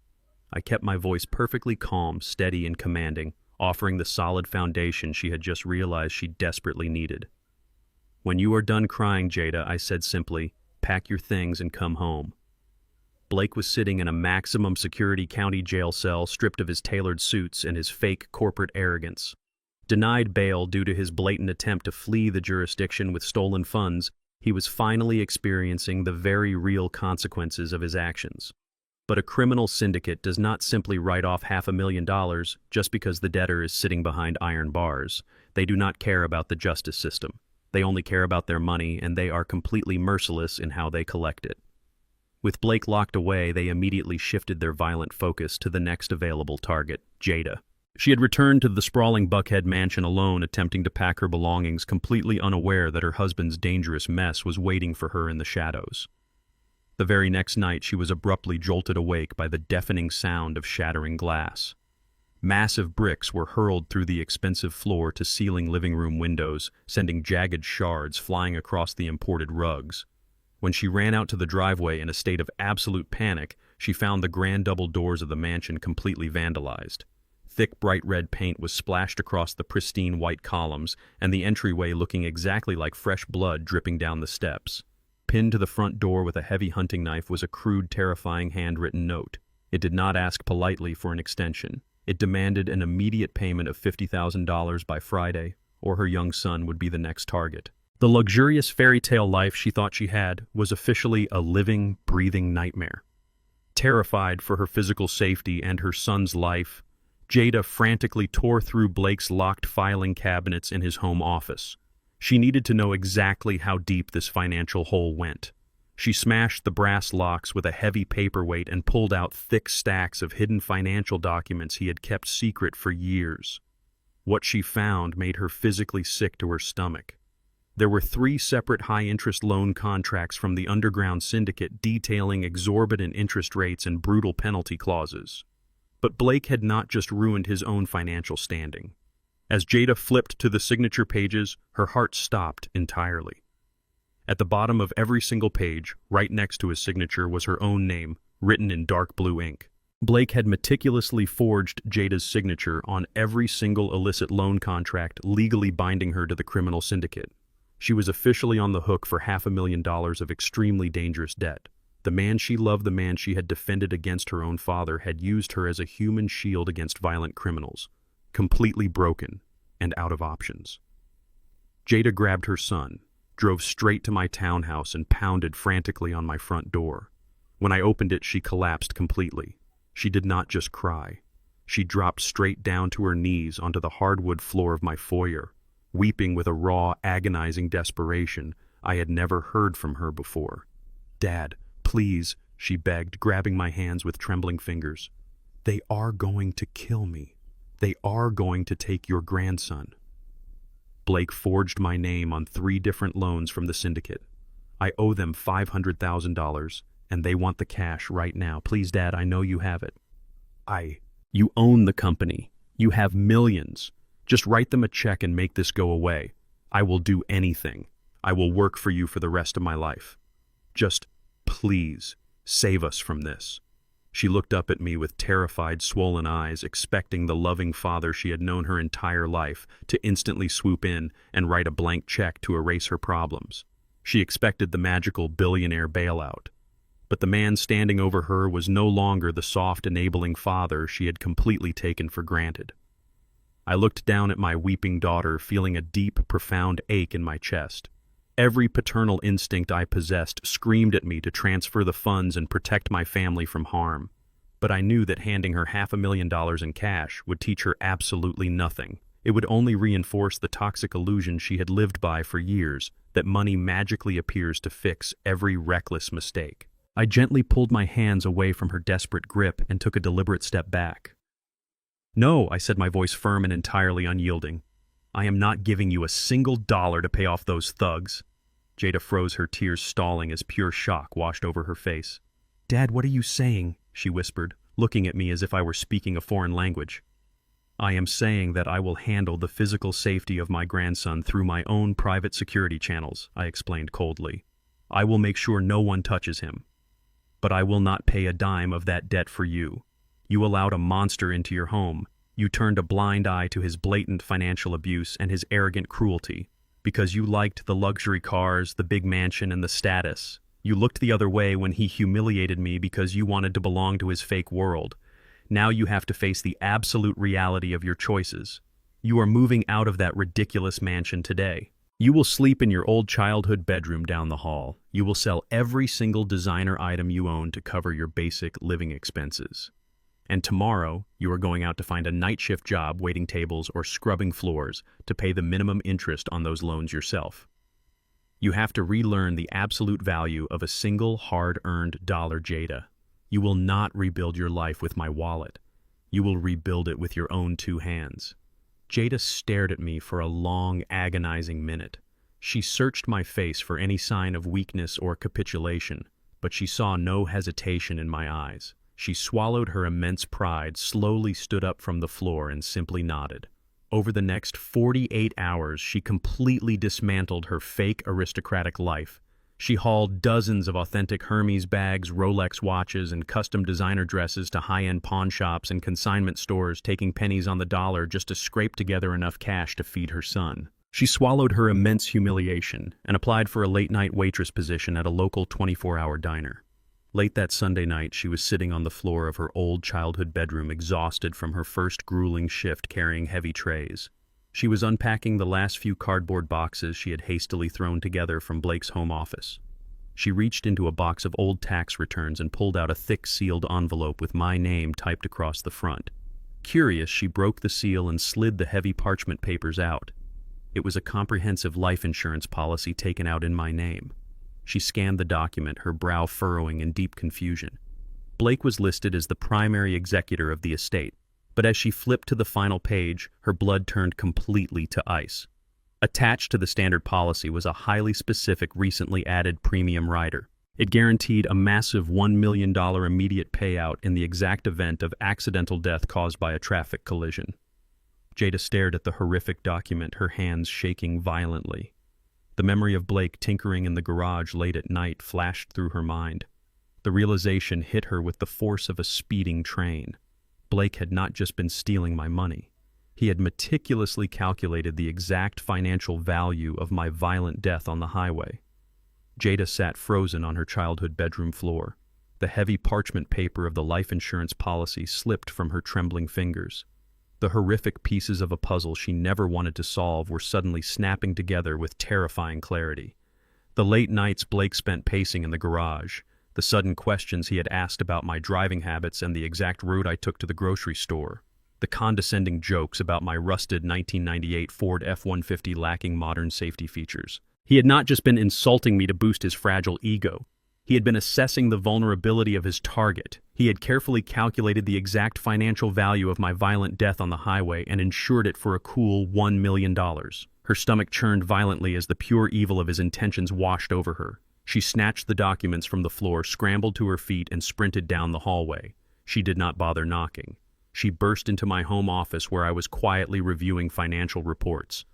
I kept my voice perfectly calm, steady, and commanding, offering the solid foundation she had just realized she desperately needed. "When you are done crying, Jada," I said simply, "pack your things and come home." Blake was sitting in a maximum security county jail cell, stripped of his tailored suits and his fake corporate arrogance. Denied bail due to his blatant attempt to flee the jurisdiction with stolen funds, he was finally experiencing the very real consequences of his actions. But a criminal syndicate does not simply write off $500,000 just because the debtor is sitting behind iron bars. They do not care about the justice system. They only care about their money, and they are completely merciless in how they collect it. With Blake locked away, they immediately shifted their violent focus to the next available target, Jada. She had returned to the sprawling Buckhead mansion alone, attempting to pack her belongings, completely unaware that her husband's dangerous mess was waiting for her in the shadows. The very next night, she was abruptly jolted awake by the deafening sound of shattering glass. Massive bricks were hurled through the expensive floor-to-ceiling living room windows, sending jagged shards flying across the imported rugs. When she ran out to the driveway in a state of absolute panic, she found the grand double doors of the mansion completely vandalized. Thick, bright red paint was splashed across the pristine white columns, and the entryway looking exactly like fresh blood dripping down the steps. Pinned to the front door with a heavy hunting knife was a crude, terrifying handwritten note. It did not ask politely for an extension. It demanded an immediate payment of $50,000 by Friday, or her young son would be the next target. The luxurious fairy tale life she thought she had was officially a living, breathing nightmare. Terrified for her physical safety and her son's life, Jada frantically tore through Blake's locked filing cabinets in his home office. She needed to know exactly how deep this financial hole went. She smashed the brass locks with a heavy paperweight and pulled out thick stacks of hidden financial documents he had kept secret for years. What she found made her physically sick to her stomach. There were 3 separate high-interest loan contracts from the underground syndicate detailing exorbitant interest rates and brutal penalty clauses. But Blake had not just ruined his own financial standing. As Jada flipped to the signature pages, her heart stopped entirely. At the bottom of every single page, right next to his signature, was her own name, written in dark blue ink. Blake had meticulously forged Jada's signature on every single illicit loan contract, legally binding her to the criminal syndicate. She was officially on the hook for $500,000 of extremely dangerous debt. The man she loved, the man she had defended against her own father, had used her as a human shield against violent criminals, completely broken and out of options. Jada grabbed her son, drove straight to my townhouse, and pounded frantically on my front door. When I opened it, she collapsed completely. She did not just cry. She dropped straight down to her knees onto the hardwood floor of my foyer, weeping with a raw, agonizing desperation I had never heard from her before. "Dad, please," she begged, grabbing my hands with trembling fingers. "They are going to kill me. They are going to take your grandson." Blake forged my name on 3 different loans from the syndicate. I owe them $500,000, and they want the cash right now. "Please, Dad, I know you have it." You own the company. You have millions. Just write them a check and make this go away. I will do anything. I will work for you for the rest of my life. Just, please, save us from this." She looked up at me with terrified, swollen eyes, expecting the loving father she had known her entire life to instantly swoop in and write a blank check to erase her problems. She expected the magical billionaire bailout. But the man standing over her was no longer the soft, enabling father she had completely taken for granted. I looked down at my weeping daughter, feeling a deep, profound ache in my chest. Every paternal instinct I possessed screamed at me to transfer the funds and protect my family from harm. But I knew that handing her $500,000 in cash would teach her absolutely nothing. It would only reinforce the toxic illusion she had lived by for years, that money magically appears to fix every reckless mistake. I gently pulled my hands away from her desperate grip and took a deliberate step back. "No," I said, my voice firm and entirely unyielding. "I am not giving you a single dollar to pay off those thugs." Jada froze, her tears stalling as pure shock washed over her face. "Dad, what are you saying?" she whispered, looking at me as if I were speaking a foreign language. "I am saying that I will handle the physical safety of my grandson through my own private security channels," I explained coldly. "I will make sure no one touches him. But I will not pay a dime of that debt for you. You allowed a monster into your home. You turned a blind eye to his blatant financial abuse and his arrogant cruelty. Because you liked the luxury cars, the big mansion, and the status. You looked the other way when he humiliated me because you wanted to belong to his fake world. Now you have to face the absolute reality of your choices. You are moving out of that ridiculous mansion today. You will sleep in your old childhood bedroom down the hall. You will sell every single designer item you own to cover your basic living expenses. And tomorrow, you are going out to find a night shift job waiting tables or scrubbing floors to pay the minimum interest on those loans yourself. You have to relearn the absolute value of a single hard-earned dollar, Jada. You will not rebuild your life with my wallet. You will rebuild it with your own 2 hands. Jada stared at me for a long, agonizing minute. She searched my face for any sign of weakness or capitulation, but she saw no hesitation in my eyes. She swallowed her immense pride, slowly stood up from the floor, and simply nodded. Over the next 48 hours, she completely dismantled her fake aristocratic life. She hauled dozens of authentic Hermes bags, Rolex watches, and custom designer dresses to high-end pawn shops and consignment stores, taking pennies on the dollar just to scrape together enough cash to feed her son. She swallowed her immense humiliation and applied for a late-night waitress position at a local 24-hour diner. Late that Sunday night, she was sitting on the floor of her old childhood bedroom, exhausted from her first grueling shift carrying heavy trays. She was unpacking the last few cardboard boxes she had hastily thrown together from Blake's home office. She reached into a box of old tax returns and pulled out a thick sealed envelope with my name typed across the front. Curious, she broke the seal and slid the heavy parchment papers out. It was a comprehensive life insurance policy taken out in my name. She scanned the document, her brow furrowing in deep confusion. Blake was listed as the primary executor of the estate, but as she flipped to the final page, her blood turned completely to ice. Attached to the standard policy was a highly specific, recently added premium rider. It guaranteed a massive $1 million immediate payout in the exact event of accidental death caused by a traffic collision. Jada stared at the horrific document, her hands shaking violently. The memory of Blake tinkering in the garage late at night flashed through her mind. The realization hit her with the force of a speeding train. Blake had not just been stealing my money. He had meticulously calculated the exact financial value of my violent death on the highway. Jada sat frozen on her childhood bedroom floor. The heavy parchment paper of the life insurance policy slipped from her trembling fingers. The horrific pieces of a puzzle she never wanted to solve were suddenly snapping together with terrifying clarity. The late nights Blake spent pacing in the garage, the sudden questions he had asked about my driving habits and the exact route I took to the grocery store, the condescending jokes about my rusted 1998 Ford F-150 lacking modern safety features. He had not just been insulting me to boost his fragile ego. He had been assessing the vulnerability of his target. He had carefully calculated the exact financial value of my violent death on the highway and insured it for a cool $1 million. Her stomach churned violently as the pure evil of his intentions washed over her. She snatched the documents from the floor, scrambled to her feet, and sprinted down the hallway. She did not bother knocking. She burst into my home office where I was quietly reviewing financial reports.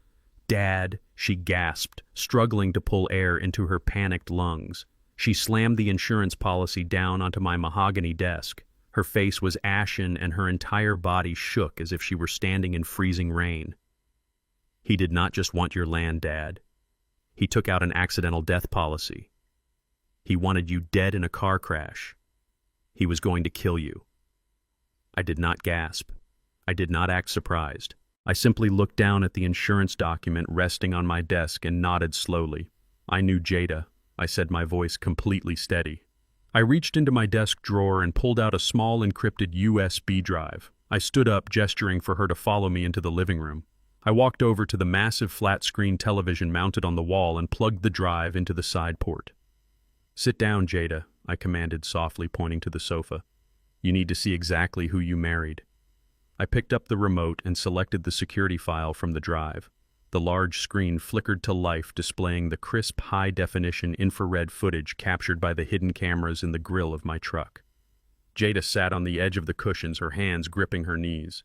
"Dad," she gasped, struggling to pull air into her panicked lungs. She slammed the insurance policy down onto my mahogany desk. Her face was ashen and her entire body shook as if she were standing in freezing rain. "He did not just want your land, Dad. He took out an accidental death policy. He wanted you dead in a car crash. He was going to kill you." I did not gasp. I did not act surprised. I simply looked down at the insurance document resting on my desk and nodded slowly. "I knew Jada," I said, my voice completely steady. I reached into my desk drawer and pulled out a small encrypted USB drive. I stood up, gesturing for her to follow me into the living room. I walked over to the massive flat-screen television mounted on the wall and plugged the drive into the side port. "Sit down, Jada," I commanded softly, pointing to the sofa. "You need to see exactly who you married." I picked up the remote and selected the security file from the drive. The large screen flickered to life, displaying the crisp, high-definition infrared footage captured by the hidden cameras in the grille of my truck. Jada sat on the edge of the cushions, her hands gripping her knees.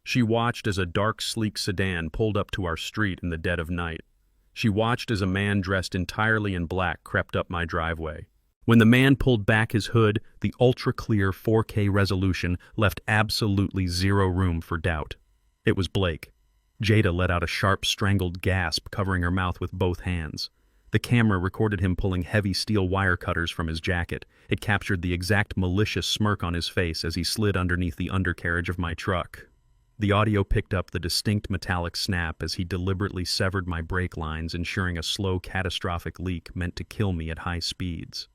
She watched as a dark, sleek sedan pulled up to our street in the dead of night. She watched as a man dressed entirely in black crept up my driveway. When the man pulled back his hood, the ultra-clear 4K resolution left absolutely zero room for doubt. It was Blake. Jada let out a sharp, strangled gasp, covering her mouth with both hands. The camera recorded him pulling heavy steel wire cutters from his jacket. It captured the exact malicious smirk on his face as he slid underneath the undercarriage of my truck. The audio picked up the distinct metallic snap as he deliberately severed my brake lines, ensuring a slow, catastrophic leak meant to kill me at high speeds.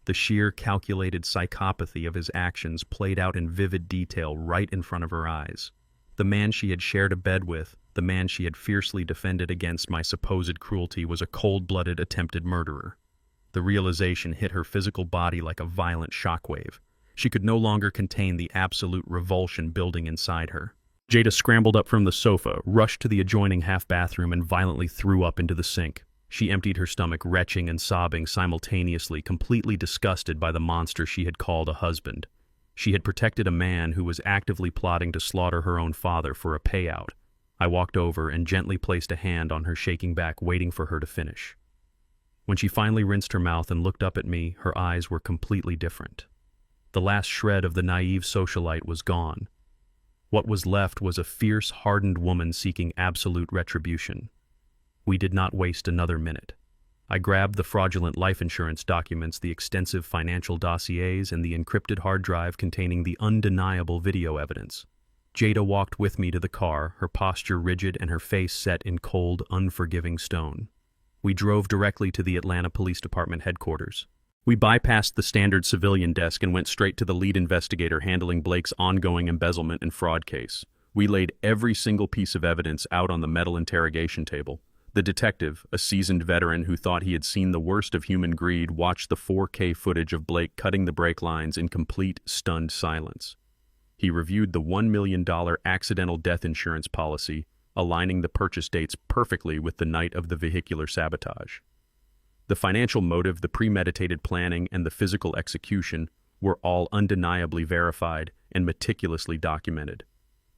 The sheer, calculated psychopathy of his actions played out in vivid detail right in front of her eyes. The man she had shared a bed with, the man she had fiercely defended against my supposed cruelty, was a cold-blooded attempted murderer. The realization hit her physical body like a violent shockwave. She could no longer contain the absolute revulsion building inside her. Jada scrambled up from the sofa, rushed to the adjoining half-bathroom, and violently threw up into the sink. She emptied her stomach, retching and sobbing simultaneously, completely disgusted by the monster she had called a husband. She had protected a man who was actively plotting to slaughter her own father for a payout. I walked over and gently placed a hand on her shaking back, waiting for her to finish. When she finally rinsed her mouth and looked up at me, her eyes were completely different. The last shred of the naive socialite was gone. What was left was a fierce, hardened woman seeking absolute retribution. We did not waste another minute. I grabbed the fraudulent life insurance documents, the extensive financial dossiers, and the encrypted hard drive containing the undeniable video evidence. Jada walked with me to the car, her posture rigid and her face set in cold, unforgiving stone. We drove directly to the Atlanta Police Department headquarters. We bypassed the standard civilian desk and went straight to the lead investigator handling Blake's ongoing embezzlement and fraud case. We laid every single piece of evidence out on the metal interrogation table. The detective, a seasoned veteran who thought he had seen the worst of human greed, watched the 4K footage of Blake cutting the brake lines in complete, stunned silence. He reviewed the $1 million accidental death insurance policy, aligning the purchase dates perfectly with the night of the vehicular sabotage. The financial motive, the premeditated planning, and the physical execution were all undeniably verified and meticulously documented.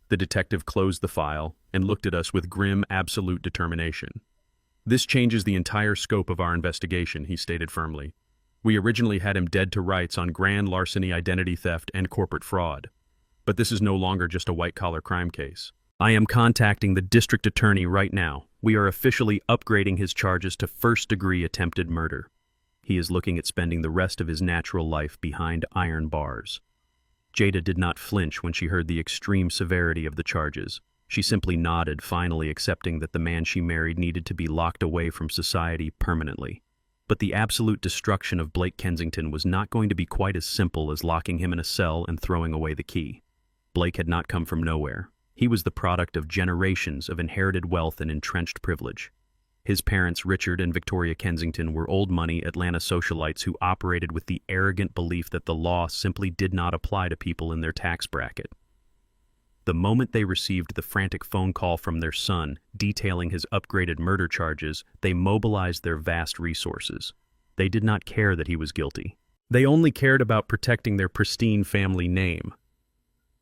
The detective closed the file and looked at us with grim, absolute determination. "This changes the entire scope of our investigation," he stated firmly. "We originally had him dead to rights on grand larceny, identity theft, and corporate fraud. But this is no longer just a white-collar crime case. I am contacting the district attorney right now. We are officially upgrading his charges to first-degree attempted murder. He is looking at spending the rest of his natural life behind iron bars." Jada did not flinch when she heard the extreme severity of the charges. She simply nodded, finally accepting that the man she married needed to be locked away from society permanently. But the absolute destruction of Blake Kensington was not going to be quite as simple as locking him in a cell and throwing away the key. Blake had not come from nowhere. He was the product of generations of inherited wealth and entrenched privilege. His parents, Richard and Victoria Kensington, were old-money Atlanta socialites who operated with the arrogant belief that the law simply did not apply to people in their tax bracket. The moment they received the frantic phone call from their son detailing his upgraded murder charges, they mobilized their vast resources. They did not care that he was guilty. They only cared about protecting their pristine family name.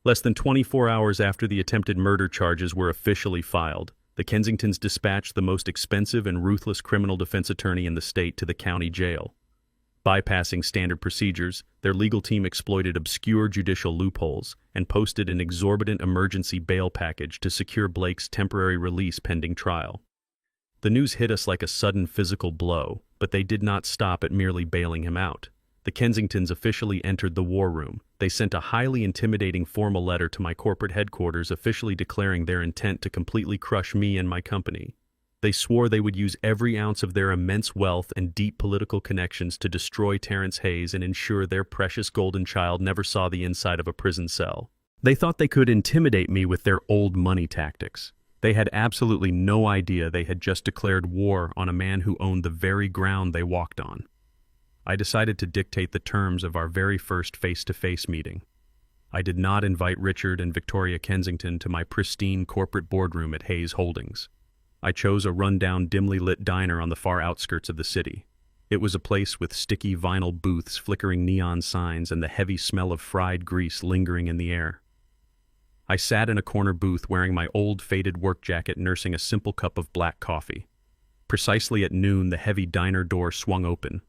Less than 24 hours after the attempted murder charges were officially filed, the Kensingtons dispatched the most expensive and ruthless criminal defense attorney in the state to the county jail. Bypassing standard procedures, their legal team exploited obscure judicial loopholes and posted an exorbitant emergency bail package to secure Blake's temporary release pending trial. The news hit us like a sudden physical blow, but they did not stop at merely bailing him out. The Kensingtons officially entered the war room. They sent a highly intimidating formal letter to my corporate headquarters officially declaring their intent to completely crush me and my company. They swore they would use every ounce of their immense wealth and deep political connections to destroy Terrence Hayes and ensure their precious golden child never saw the inside of a prison cell. They thought they could intimidate me with their old money tactics. They had absolutely no idea they had just declared war on a man who owned the very ground they walked on. I decided to dictate the terms of our very first face-to-face meeting. I did not invite Richard and Victoria Kensington to my pristine corporate boardroom at Hayes Holdings. I chose a rundown, dimly lit diner on the far outskirts of the city. It was a place with sticky vinyl booths, flickering neon signs, and the heavy smell of fried grease lingering in the air. I sat in a corner booth wearing my old faded work jacket, nursing a simple cup of black coffee. Precisely at noon, the heavy diner door swung open.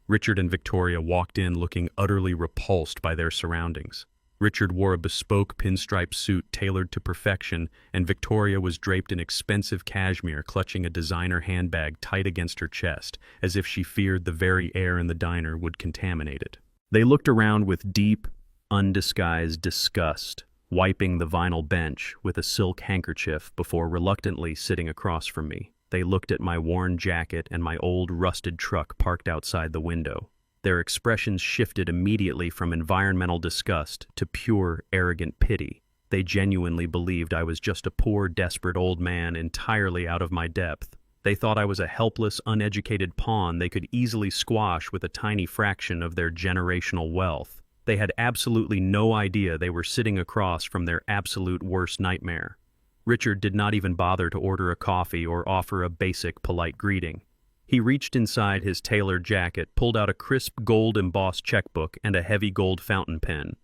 Richard and Victoria walked in looking utterly repulsed by their surroundings. Richard wore a bespoke pinstripe suit tailored to perfection, and Victoria was draped in expensive cashmere, clutching a designer handbag tight against her chest, as if she feared the very air in the diner would contaminate it. They looked around with deep, undisguised disgust, wiping the vinyl bench with a silk handkerchief before reluctantly sitting across from me. They looked at my worn jacket and my old rusted truck parked outside the window. Their expressions shifted immediately from environmental disgust to pure, arrogant pity. They genuinely believed I was just a poor, desperate old man entirely out of my depth. They thought I was a helpless, uneducated pawn they could easily squash with a tiny fraction of their generational wealth. They had absolutely no idea they were sitting across from their absolute worst nightmare. Richard did not even bother to order a coffee or offer a basic, polite greeting. He reached inside his tailored jacket, pulled out a crisp gold-embossed checkbook and a heavy gold fountain pen.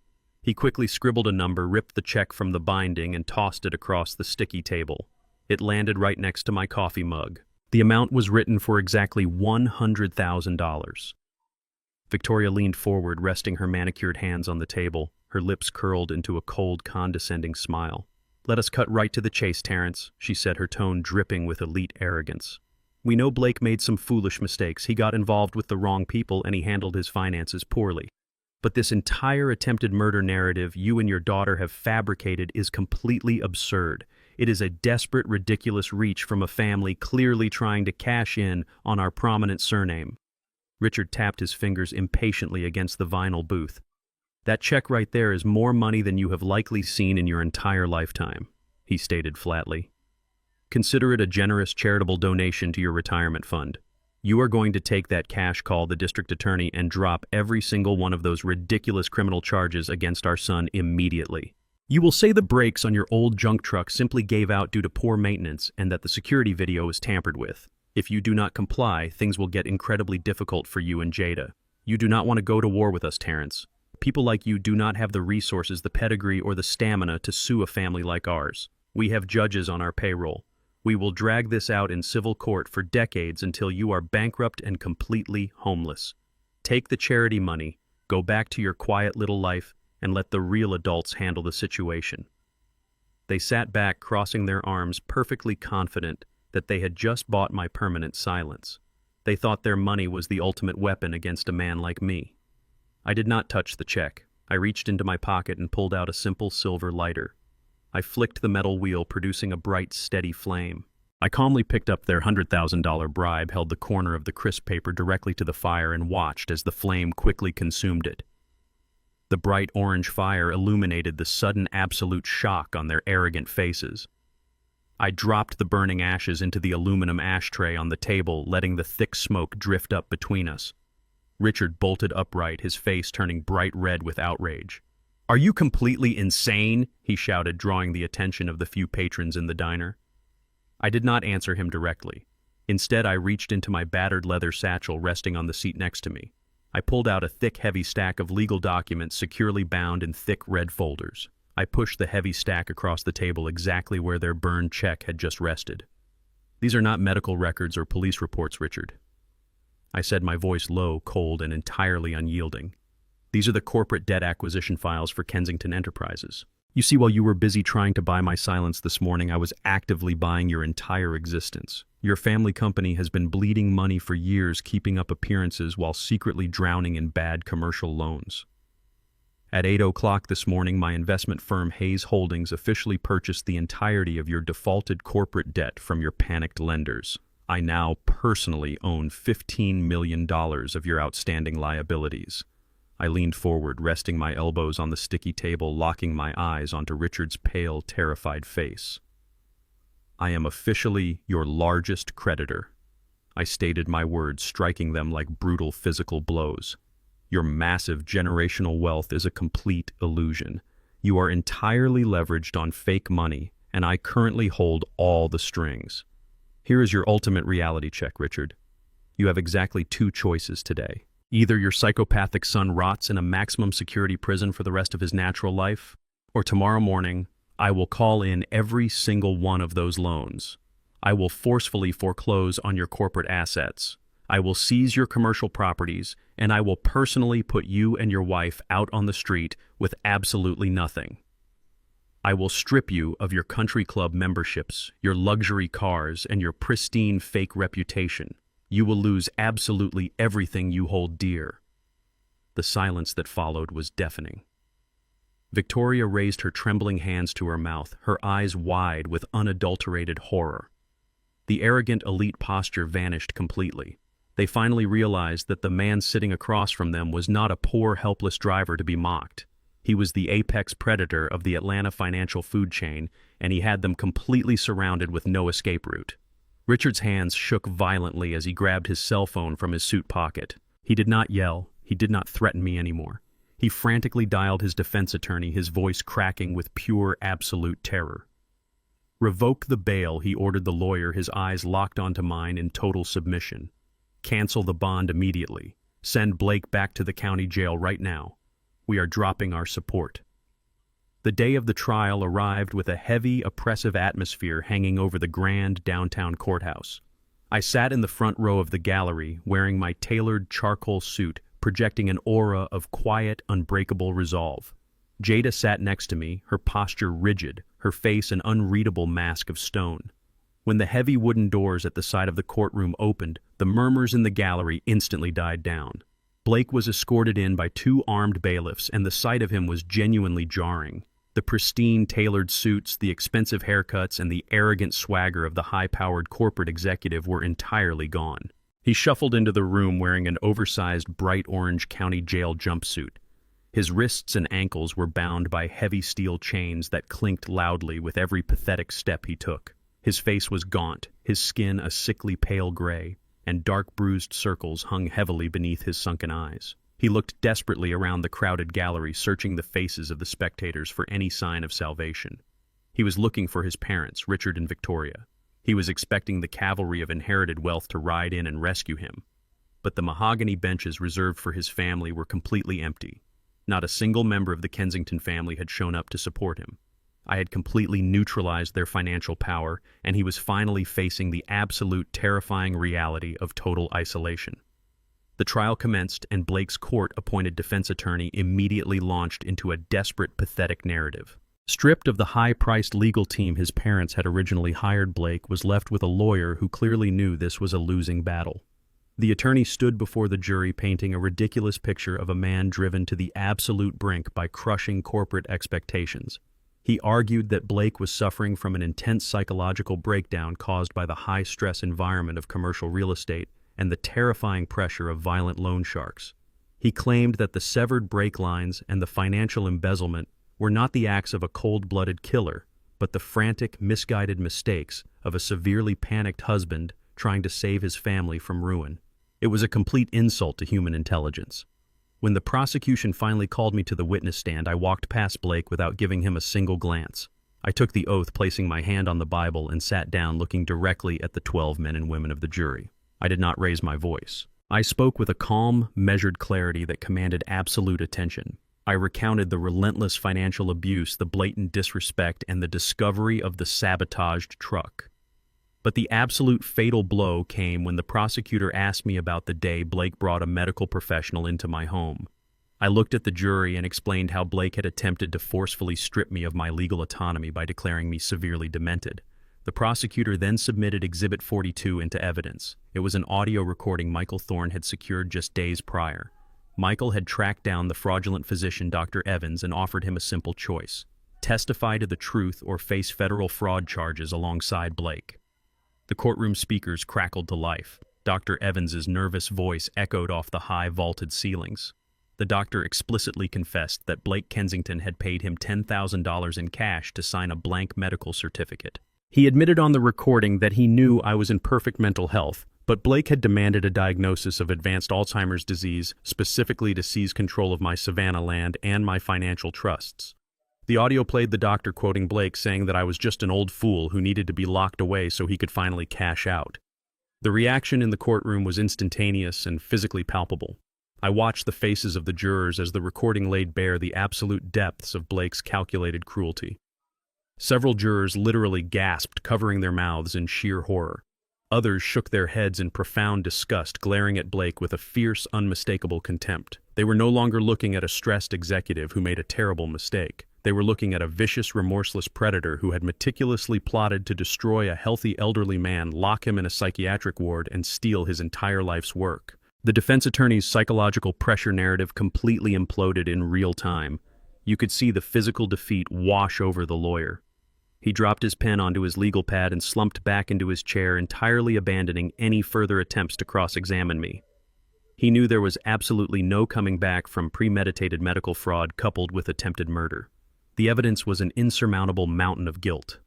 He quickly scribbled a number, ripped the check from the binding, and tossed it across the sticky table. It landed right next to my coffee mug. The amount was written for exactly $100,000. Victoria leaned forward, resting her manicured hands on the table, her lips curled into a cold, condescending smile. "Let us cut right to the chase, Terrence," she said, her tone dripping with elite arrogance. "We know Blake made some foolish mistakes. He got involved with the wrong people and he handled his finances poorly. But this entire attempted murder narrative you and your daughter have fabricated is completely absurd. It is a desperate, ridiculous reach from a family clearly trying to cash in on our prominent surname." Richard tapped his fingers impatiently against the vinyl booth. "That check right there is more money than you have likely seen in your entire lifetime," he stated flatly. "Consider it a generous charitable donation to your retirement fund. You are going to take that cash, call the district attorney, and drop every single one of those ridiculous criminal charges against our son immediately. You will say the brakes on your old junk truck simply gave out due to poor maintenance and that the security video is tampered with. If you do not comply, things will get incredibly difficult for you and Jada. You do not want to go to war with us, Terrence. People like you do not have the resources, the pedigree, or the stamina to sue a family like ours. We have judges on our payroll. We will drag this out in civil court for decades until you are bankrupt and completely homeless. Take the charity money, go back to your quiet little life, and let the real adults handle the situation." They sat back, crossing their arms, perfectly confident that they had just bought my permanent silence. They thought their money was the ultimate weapon against a man like me. I did not touch the check. I reached into my pocket and pulled out a simple silver lighter. I flicked the metal wheel, producing a bright, steady flame. I calmly picked up their $100,000 bribe, held the corner of the crisp paper directly to the fire, and watched as the flame quickly consumed it. The bright orange fire illuminated the sudden absolute shock on their arrogant faces. I dropped the burning ashes into the aluminum ashtray on the table, letting the thick smoke drift up between us. Richard bolted upright, his face turning bright red with outrage. "Are you completely insane?" he shouted, drawing the attention of the few patrons in the diner. I did not answer him directly. Instead, I reached into my battered leather satchel resting on the seat next to me. I pulled out a thick, heavy stack of legal documents securely bound in thick red folders. I pushed the heavy stack across the table exactly where their burned check had just rested. "These are not medical records or police reports, Richard," I said, my voice low, cold, and entirely unyielding. "These are the corporate debt acquisition files for Kensington Enterprises. You see, while you were busy trying to buy my silence this morning, I was actively buying your entire existence. Your family company has been bleeding money for years, keeping up appearances while secretly drowning in bad commercial loans. At 8 o'clock this morning, my investment firm Hayes Holdings officially purchased the entirety of your defaulted corporate debt from your panicked lenders. I now personally own $15 million of your outstanding liabilities." I leaned forward, resting my elbows on the sticky table, locking my eyes onto Richard's pale, terrified face. "I am officially your largest creditor." I stated my words, striking them like brutal physical blows. "Your massive generational wealth is a complete illusion. You are entirely leveraged on fake money, and I currently hold all the strings. Here is your ultimate reality check, Richard. You have exactly two choices today. Either your psychopathic son rots in a maximum security prison for the rest of his natural life, or tomorrow morning, I will call in every single one of those loans. I will forcefully foreclose on your corporate assets. I will seize your commercial properties, and I will personally put you and your wife out on the street with absolutely nothing. I will strip you of your country club memberships, your luxury cars, and your pristine fake reputation. You will lose absolutely everything you hold dear." The silence that followed was deafening. Victoria raised her trembling hands to her mouth, her eyes wide with unadulterated horror. The arrogant elite posture vanished completely. They finally realized that the man sitting across from them was not a poor, helpless driver to be mocked. He was the apex predator of the Atlanta financial food chain, and he had them completely surrounded with no escape route. Richard's hands shook violently as he grabbed his cell phone from his suit pocket. He did not yell. He did not threaten me anymore. He frantically dialed his defense attorney, his voice cracking with pure, absolute terror. "Revoke the bail," he ordered the lawyer, his eyes locked onto mine in total submission. "Cancel the bond immediately. Send Blake back to the county jail right now. We are dropping our support." The day of the trial arrived with a heavy, oppressive atmosphere hanging over the grand downtown courthouse. I sat in the front row of the gallery, wearing my tailored charcoal suit, projecting an aura of quiet, unbreakable resolve. Jada sat next to me, her posture rigid, her face an unreadable mask of stone. When the heavy wooden doors at the side of the courtroom opened, the murmurs in the gallery instantly died down. Blake was escorted in by two armed bailiffs, and the sight of him was genuinely jarring. The pristine, tailored suits, the expensive haircuts, and the arrogant swagger of the high-powered corporate executive were entirely gone. He shuffled into the room wearing an oversized bright orange county jail jumpsuit. His wrists and ankles were bound by heavy steel chains that clinked loudly with every pathetic step he took. His face was gaunt, his skin a sickly pale gray, and dark bruised circles hung heavily beneath his sunken eyes. He looked desperately around the crowded gallery, searching the faces of the spectators for any sign of salvation. He was looking for his parents, Richard and Victoria. He was expecting the cavalry of inherited wealth to ride in and rescue him. But the mahogany benches reserved for his family were completely empty. Not a single member of the Kensington family had shown up to support him. I had completely neutralized their financial power, and he was finally facing the absolute terrifying reality of total isolation. The trial commenced, and Blake's court-appointed defense attorney immediately launched into a desperate, pathetic narrative. Stripped of the high-priced legal team his parents had originally hired, Blake was left with a lawyer who clearly knew this was a losing battle. The attorney stood before the jury painting a ridiculous picture of a man driven to the absolute brink by crushing corporate expectations. He argued that Blake was suffering from an intense psychological breakdown caused by the high-stress environment of commercial real estate and the terrifying pressure of violent loan sharks. He claimed that the severed brake lines and the financial embezzlement were not the acts of a cold-blooded killer, but the frantic, misguided mistakes of a severely panicked husband trying to save his family from ruin. It was a complete insult to human intelligence. When the prosecution finally called me to the witness stand, I walked past Blake without giving him a single glance. I took the oath, placing my hand on the Bible, and sat down looking directly at the 12 men and women of the jury. I did not raise my voice. I spoke with a calm, measured clarity that commanded absolute attention. I recounted the relentless financial abuse, the blatant disrespect, and the discovery of the sabotaged truck. But the absolute fatal blow came when the prosecutor asked me about the day Blake brought a medical professional into my home. I looked at the jury and explained how Blake had attempted to forcefully strip me of my legal autonomy by declaring me severely demented. The prosecutor then submitted Exhibit 42 into evidence. It was an audio recording Michael Thorne had secured just days prior. Michael had tracked down the fraudulent physician Dr. Evans and offered him a simple choice: testify to the truth or face federal fraud charges alongside Blake. The courtroom speakers crackled to life. Dr. Evans's nervous voice echoed off the high vaulted ceilings. The doctor explicitly confessed that Blake Kensington had paid him $10,000 in cash to sign a blank medical certificate. He admitted on the recording that he knew I was in perfect mental health, but Blake had demanded a diagnosis of advanced Alzheimer's disease, specifically to seize control of my Savannah land and my financial trusts. The audio played the doctor quoting Blake, saying that I was just an old fool who needed to be locked away so he could finally cash out. The reaction in the courtroom was instantaneous and physically palpable. I watched the faces of the jurors as the recording laid bare the absolute depths of Blake's calculated cruelty. Several jurors literally gasped, covering their mouths in sheer horror. Others shook their heads in profound disgust, glaring at Blake with a fierce, unmistakable contempt. They were no longer looking at a stressed executive who made a terrible mistake. They were looking at a vicious, remorseless predator who had meticulously plotted to destroy a healthy elderly man, lock him in a psychiatric ward, and steal his entire life's work. The defense attorney's psychological pressure narrative completely imploded in real time. You could see the physical defeat wash over the lawyer. He dropped his pen onto his legal pad and slumped back into his chair, entirely abandoning any further attempts to cross-examine me. He knew there was absolutely no coming back from premeditated medical fraud coupled with attempted murder. The evidence was an insurmountable mountain of guilt.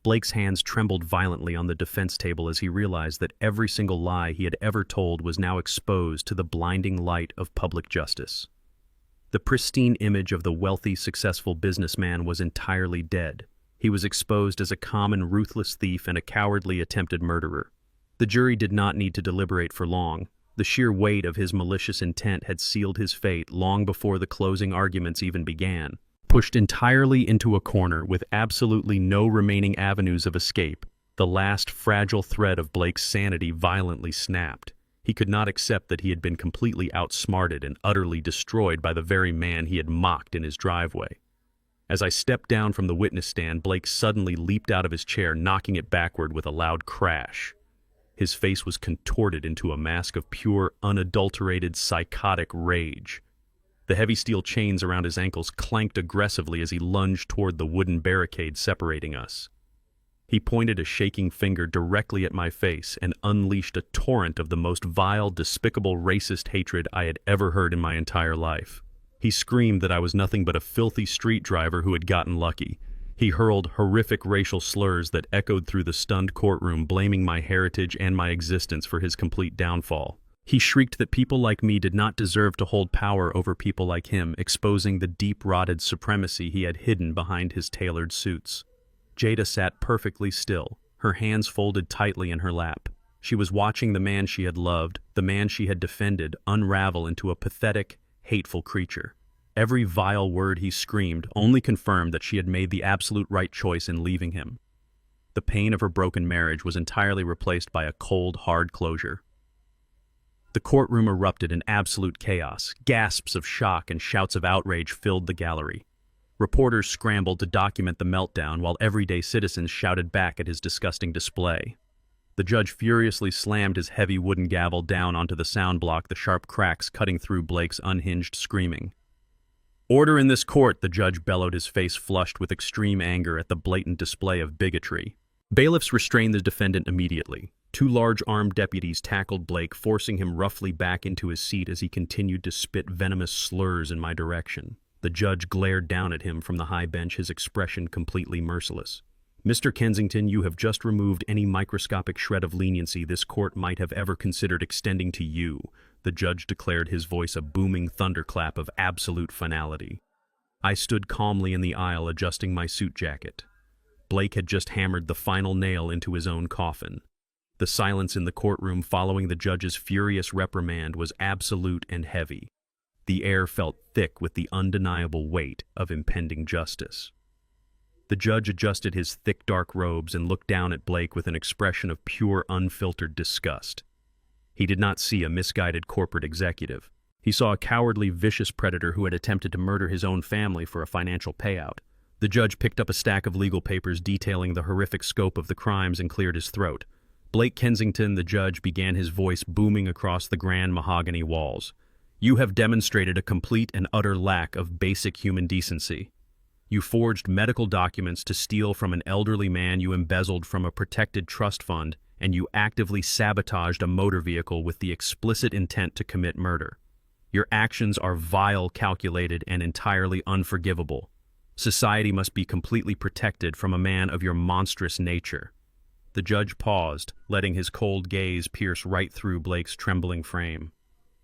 Blake's hands trembled violently on the defense table as he realized that every single lie he had ever told was now exposed to the blinding light of public justice. The pristine image of the wealthy, successful businessman was entirely dead. He was exposed as a common, ruthless thief and a cowardly attempted murderer. The jury did not need to deliberate for long. The sheer weight of his malicious intent had sealed his fate long before the closing arguments even began. Pushed entirely into a corner with absolutely no remaining avenues of escape, the last fragile thread of Blake's sanity violently snapped. He could not accept that he had been completely outsmarted and utterly destroyed by the very man he had mocked in his driveway. As I stepped down from the witness stand, Blake suddenly leaped out of his chair, knocking it backward with a loud crash. His face was contorted into a mask of pure, unadulterated, psychotic rage. The heavy steel chains around his ankles clanked aggressively as he lunged toward the wooden barricade separating us. He pointed a shaking finger directly at my face and unleashed a torrent of the most vile, despicable, racist hatred I had ever heard in my entire life. He screamed that I was nothing but a filthy street driver who had gotten lucky. He hurled horrific racial slurs that echoed through the stunned courtroom, blaming my heritage and my existence for his complete downfall. He shrieked that people like me did not deserve to hold power over people like him, exposing the deep-rotted supremacy he had hidden behind his tailored suits. Jada sat perfectly still, her hands folded tightly in her lap. She was watching the man she had loved, the man she had defended, unravel into a pathetic, hateful creature. Every vile word he screamed only confirmed that she had made the absolute right choice in leaving him. The pain of her broken marriage was entirely replaced by a cold, hard closure. The courtroom erupted in absolute chaos. Gasps of shock and shouts of outrage filled the gallery. Reporters scrambled to document the meltdown while everyday citizens shouted back at his disgusting display. The judge furiously slammed his heavy wooden gavel down onto the sound block, the sharp cracks cutting through Blake's unhinged screaming. "Order in this court," the judge bellowed, his face flushed with extreme anger at the blatant display of bigotry. Bailiffs restrained the defendant immediately. Two large armed deputies tackled Blake, forcing him roughly back into his seat as he continued to spit venomous slurs in my direction. The judge glared down at him from the high bench, his expression completely merciless. "Mr. Kensington, you have just removed any microscopic shred of leniency this court might have ever considered extending to you," the judge declared, his voice a booming thunderclap of absolute finality. I stood calmly in the aisle, adjusting my suit jacket. Blake had just hammered the final nail into his own coffin. The silence in the courtroom following the judge's furious reprimand was absolute and heavy. The air felt thick with the undeniable weight of impending justice. The judge adjusted his thick dark robes and looked down at Blake with an expression of pure, unfiltered disgust. He did not see a misguided corporate executive. He saw a cowardly, vicious predator who had attempted to murder his own family for a financial payout. The judge picked up a stack of legal papers detailing the horrific scope of the crimes and cleared his throat. "Blake Kensington," the judge began, his voice booming across the grand mahogany walls. "You have demonstrated a complete and utter lack of basic human decency. You forged medical documents to steal from an elderly man you embezzled from a protected trust fund, and you actively sabotaged a motor vehicle with the explicit intent to commit murder. Your actions are vile, calculated, and entirely unforgivable. Society must be completely protected from a man of your monstrous nature." The judge paused, letting his cold gaze pierce right through Blake's trembling frame.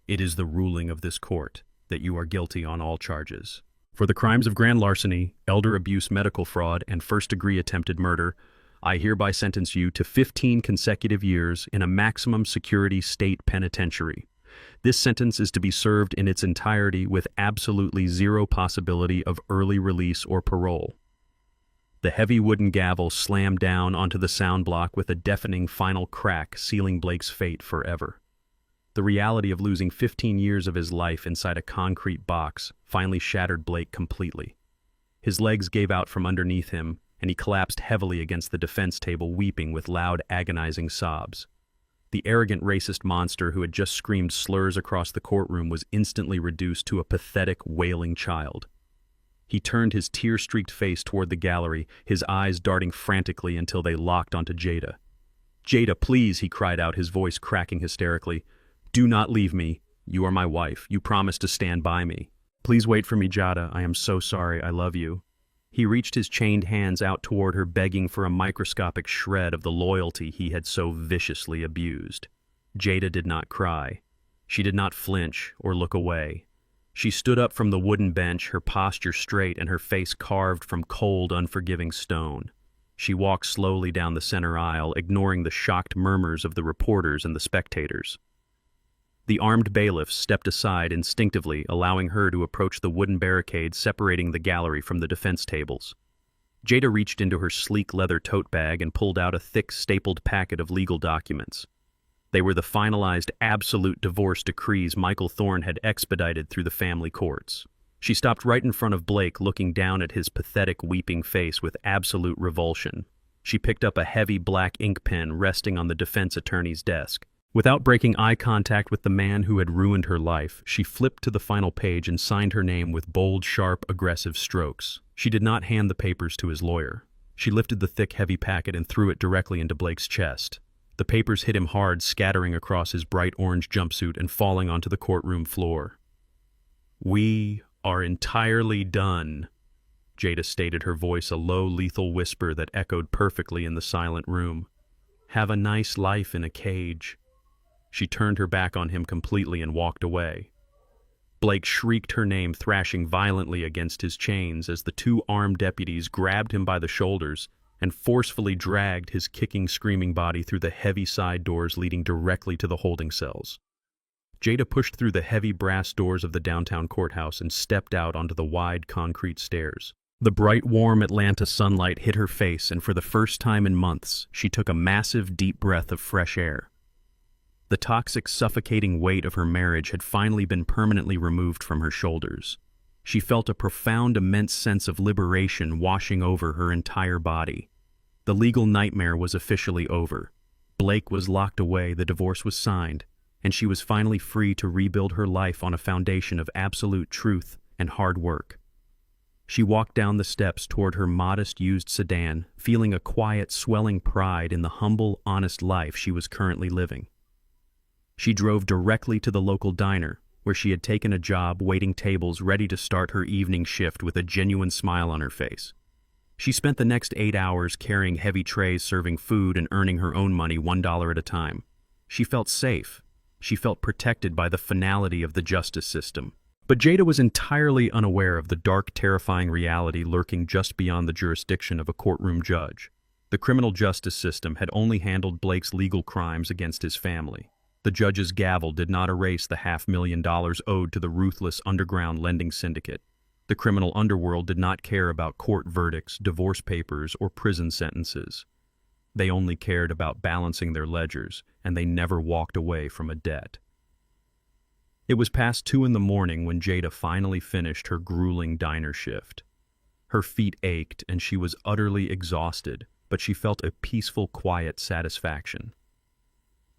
"It is the ruling of this court that you are guilty on all charges. For the crimes of grand larceny, elder abuse, medical fraud, and first-degree attempted murder, I hereby sentence you to 15 consecutive years in a maximum security state penitentiary. This sentence is to be served in its entirety with absolutely zero possibility of early release or parole." The heavy wooden gavel slammed down onto the sound block with a deafening final crack, sealing Blake's fate forever. The reality of losing 15 years of his life inside a concrete box finally shattered Blake completely. His legs gave out from underneath him, and he collapsed heavily against the defense table, weeping with loud, agonizing sobs. The arrogant racist monster who had just screamed slurs across the courtroom was instantly reduced to a pathetic, wailing child. He turned his tear-streaked face toward the gallery, his eyes darting frantically until they locked onto Jada. "Jada, please," he cried out, his voice cracking hysterically. "Do not leave me. You are my wife. You promised to stand by me. Please wait for me, Jada. I am so sorry. I love you." He reached his chained hands out toward her, begging for a microscopic shred of the loyalty he had so viciously abused. Jada did not cry. She did not flinch or look away. She stood up from the wooden bench, her posture straight and her face carved from cold, unforgiving stone. She walked slowly down the center aisle, ignoring the shocked murmurs of the reporters and the spectators. The armed bailiffs stepped aside instinctively, allowing her to approach the wooden barricade separating the gallery from the defense tables. Jada reached into her sleek leather tote bag and pulled out a thick, stapled packet of legal documents. They were the finalized absolute divorce decrees Michael Thorne had expedited through the family courts. She stopped right in front of Blake, looking down at his pathetic, weeping face with absolute revulsion. She picked up a heavy black ink pen resting on the defense attorney's desk. Without breaking eye contact with the man who had ruined her life, she flipped to the final page and signed her name with bold, sharp, aggressive strokes. She did not hand the papers to his lawyer. She lifted the thick, heavy packet and threw it directly into Blake's chest. The papers hit him hard, scattering across his bright orange jumpsuit and falling onto the courtroom floor. "We are entirely done," Jada stated, her voice a low, lethal whisper that echoed perfectly in the silent room. "Have a nice life in a cage." She turned her back on him completely and walked away. Blake shrieked her name, thrashing violently against his chains as the two armed deputies grabbed him by the shoulders and forcefully dragged his kicking, screaming body through the heavy side doors leading directly to the holding cells. Jada pushed through the heavy brass doors of the downtown courthouse and stepped out onto the wide concrete stairs. The bright, warm Atlanta sunlight hit her face, and for the first time in months, she took a massive, deep breath of fresh air. The toxic, suffocating weight of her marriage had finally been permanently removed from her shoulders. She felt a profound, immense sense of liberation washing over her entire body. The legal nightmare was officially over. Blake was locked away, the divorce was signed, and she was finally free to rebuild her life on a foundation of absolute truth and hard work. She walked down the steps toward her modest used sedan, feeling a quiet, swelling pride in the humble, honest life she was currently living. She drove directly to the local diner, where she had taken a job waiting tables, ready to start her evening shift with a genuine smile on her face. She spent the next 8 hours carrying heavy trays, serving food, and earning her own money $1 at a time. She felt safe. She felt protected by the finality of the justice system. But Jada was entirely unaware of the dark, terrifying reality lurking just beyond the jurisdiction of a courtroom judge. The criminal justice system had only handled Blake's legal crimes against his family. The judge's gavel did not erase the $500,000 owed to the ruthless underground lending syndicate. The criminal underworld did not care about court verdicts, divorce papers, or prison sentences. They only cared about balancing their ledgers, and they never walked away from a debt. It was past 2 in the morning when Jada finally finished her grueling diner shift. Her feet ached and she was utterly exhausted, but she felt a peaceful, quiet satisfaction.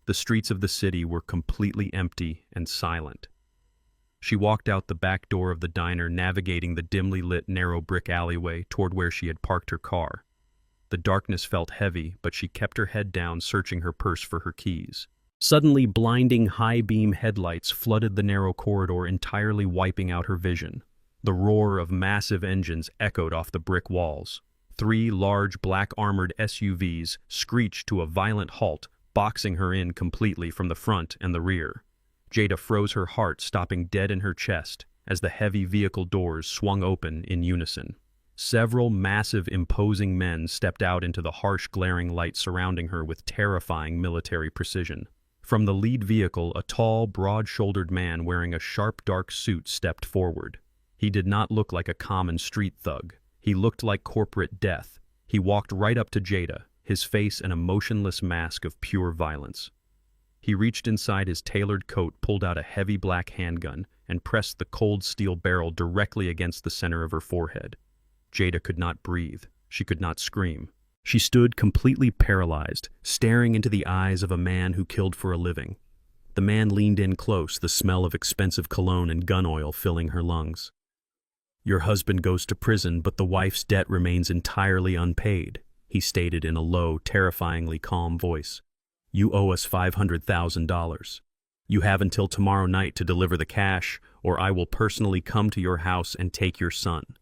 The streets of the city were completely empty and silent. She walked out the back door of the diner, navigating the dimly lit, narrow brick alleyway toward where she had parked her car. The darkness felt heavy, but she kept her head down, searching her purse for her keys. Suddenly, blinding high-beam headlights flooded the narrow corridor, entirely wiping out her vision. The roar of massive engines echoed off the brick walls. 3 large, black-armored SUVs screeched to a violent halt, boxing her in completely from the front and the rear. Jada froze, her heart stopping dead in her chest as the heavy vehicle doors swung open in unison. Several massive, imposing men stepped out into the harsh, glaring light surrounding her with terrifying military precision. From the lead vehicle, a tall, broad-shouldered man wearing a sharp, dark suit stepped forward. He did not look like a common street thug. He looked like corporate death. He walked right up to Jada, his face an emotionless mask of pure violence. He reached inside his tailored coat, pulled out a heavy black handgun, and pressed the cold steel barrel directly against the center of her forehead. Jada could not breathe. She could not scream. She stood completely paralyzed, staring into the eyes of a man who killed for a living. The man leaned in close, the smell of expensive cologne and gun oil filling her lungs. "Your husband goes to prison, but the wife's debt remains entirely unpaid," he stated in a low, terrifyingly calm voice. "You owe us $500,000. You have until tomorrow night to deliver the cash, or I will personally come to your house and take your son."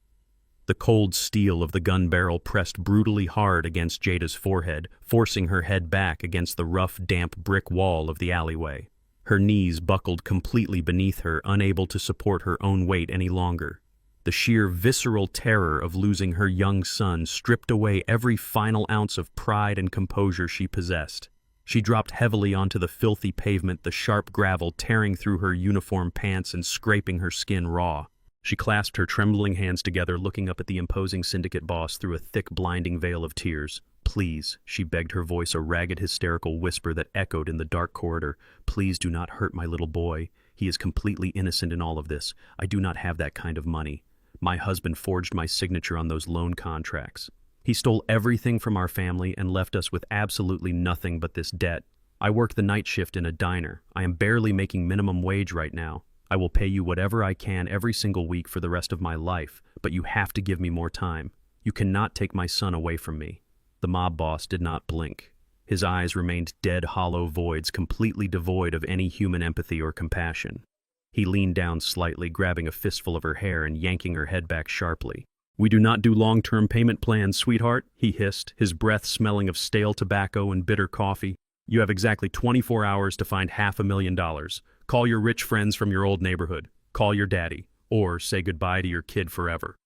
The cold steel of the gun barrel pressed brutally hard against Jada's forehead, forcing her head back against the rough, damp brick wall of the alleyway. Her knees buckled completely beneath her, unable to support her own weight any longer. The sheer visceral terror of losing her young son stripped away every final ounce of pride and composure she possessed. She dropped heavily onto the filthy pavement, the sharp gravel tearing through her uniform pants and scraping her skin raw. She clasped her trembling hands together, looking up at the imposing syndicate boss through a thick, blinding veil of tears. "Please," she begged, her voice a ragged, hysterical whisper that echoed in the dark corridor. "Please do not hurt my little boy. He is completely innocent in all of this. I do not have that kind of money. My husband forged my signature on those loan contracts. He stole everything from our family and left us with absolutely nothing but this debt. I work the night shift in a diner. I am barely making minimum wage right now. I will pay you whatever I can every single week for the rest of my life, but you have to give me more time. You cannot take my son away from me." The mob boss did not blink. His eyes remained dead, hollow voids, completely devoid of any human empathy or compassion. He leaned down slightly, grabbing a fistful of her hair and yanking her head back sharply. "We do not do long-term payment plans, sweetheart," he hissed, his breath smelling of stale tobacco and bitter coffee. "You have exactly 24 hours to find $500,000. Call your rich friends from your old neighborhood. Call your daddy. Or say goodbye to your kid forever."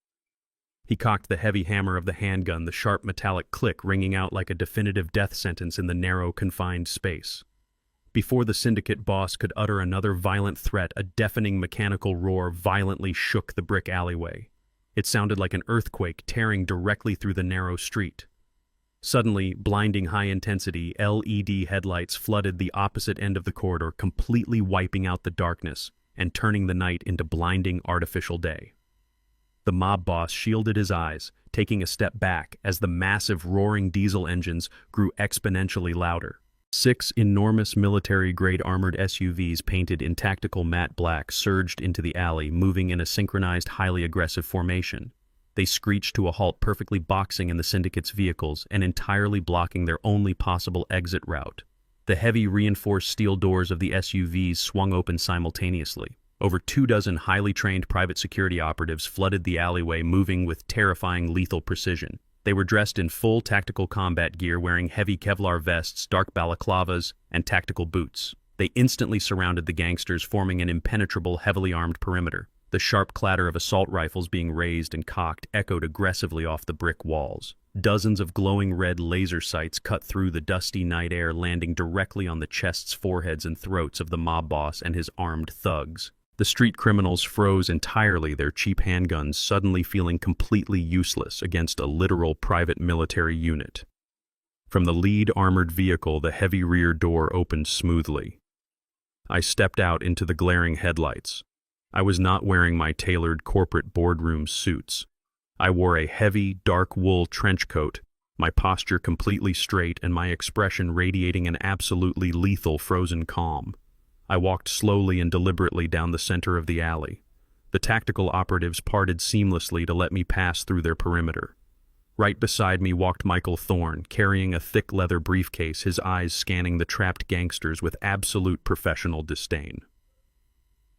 He cocked the heavy hammer of the handgun, the sharp metallic click ringing out like a definitive death sentence in the narrow, confined space. Before the syndicate boss could utter another violent threat, a deafening mechanical roar violently shook the brick alleyway. It sounded like an earthquake tearing directly through the narrow street. Suddenly, blinding high-intensity LED headlights flooded the opposite end of the corridor, completely wiping out the darkness and turning the night into blinding artificial day. The mob boss shielded his eyes, taking a step back as the massive roaring diesel engines grew exponentially louder. 6 enormous military-grade armored SUVs painted in tactical matte black surged into the alley, moving in a synchronized, highly aggressive formation. They screeched to a halt, perfectly boxing in the syndicate's vehicles and entirely blocking their only possible exit route. The heavy reinforced steel doors of the SUVs swung open simultaneously. Over 24 highly trained private security operatives flooded the alleyway, moving with terrifying lethal precision. They were dressed in full tactical combat gear, wearing heavy Kevlar vests, dark balaclavas, and tactical boots. They instantly surrounded the gangsters, forming an impenetrable, heavily armed perimeter. The sharp clatter of assault rifles being raised and cocked echoed aggressively off the brick walls. Dozens of glowing red laser sights cut through the dusty night air, landing directly on the chests, foreheads, and throats of the mob boss and his armed thugs. The street criminals froze entirely, their cheap handguns suddenly feeling completely useless against a literal private military unit. From the lead armored vehicle, the heavy rear door opened smoothly. I stepped out into the glaring headlights. I was not wearing my tailored corporate boardroom suits. I wore a heavy, dark wool trench coat, my posture completely straight and my expression radiating an absolutely lethal frozen calm. I walked slowly and deliberately down the center of the alley. The tactical operatives parted seamlessly to let me pass through their perimeter. Right beside me walked Michael Thorne, carrying a thick leather briefcase, his eyes scanning the trapped gangsters with absolute professional disdain.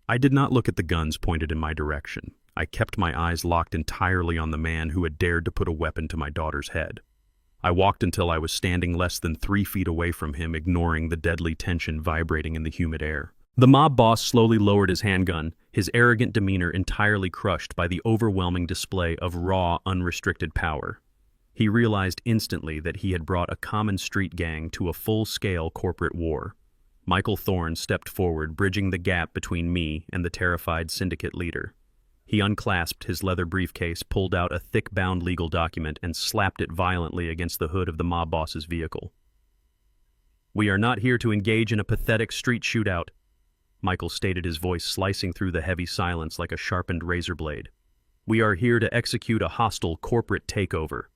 I did not look at the guns pointed in my direction. I kept my eyes locked entirely on the man who had dared to put a weapon to my daughter's head. I walked until I was standing less than 3 feet away from him, ignoring the deadly tension vibrating in the humid air. The mob boss slowly lowered his handgun, his arrogant demeanor entirely crushed by the overwhelming display of raw, unrestricted power. He realized instantly that he had brought a common street gang to a full-scale corporate war. Michael Thorne stepped forward, bridging the gap between me and the terrified syndicate leader. He unclasped his leather briefcase, pulled out a thick-bound legal document, and slapped it violently against the hood of the mob boss's vehicle. "We are not here to engage in a pathetic street shootout," Michael stated, his voice slicing through the heavy silence like a sharpened razor blade. "We are here to execute a hostile corporate takeover."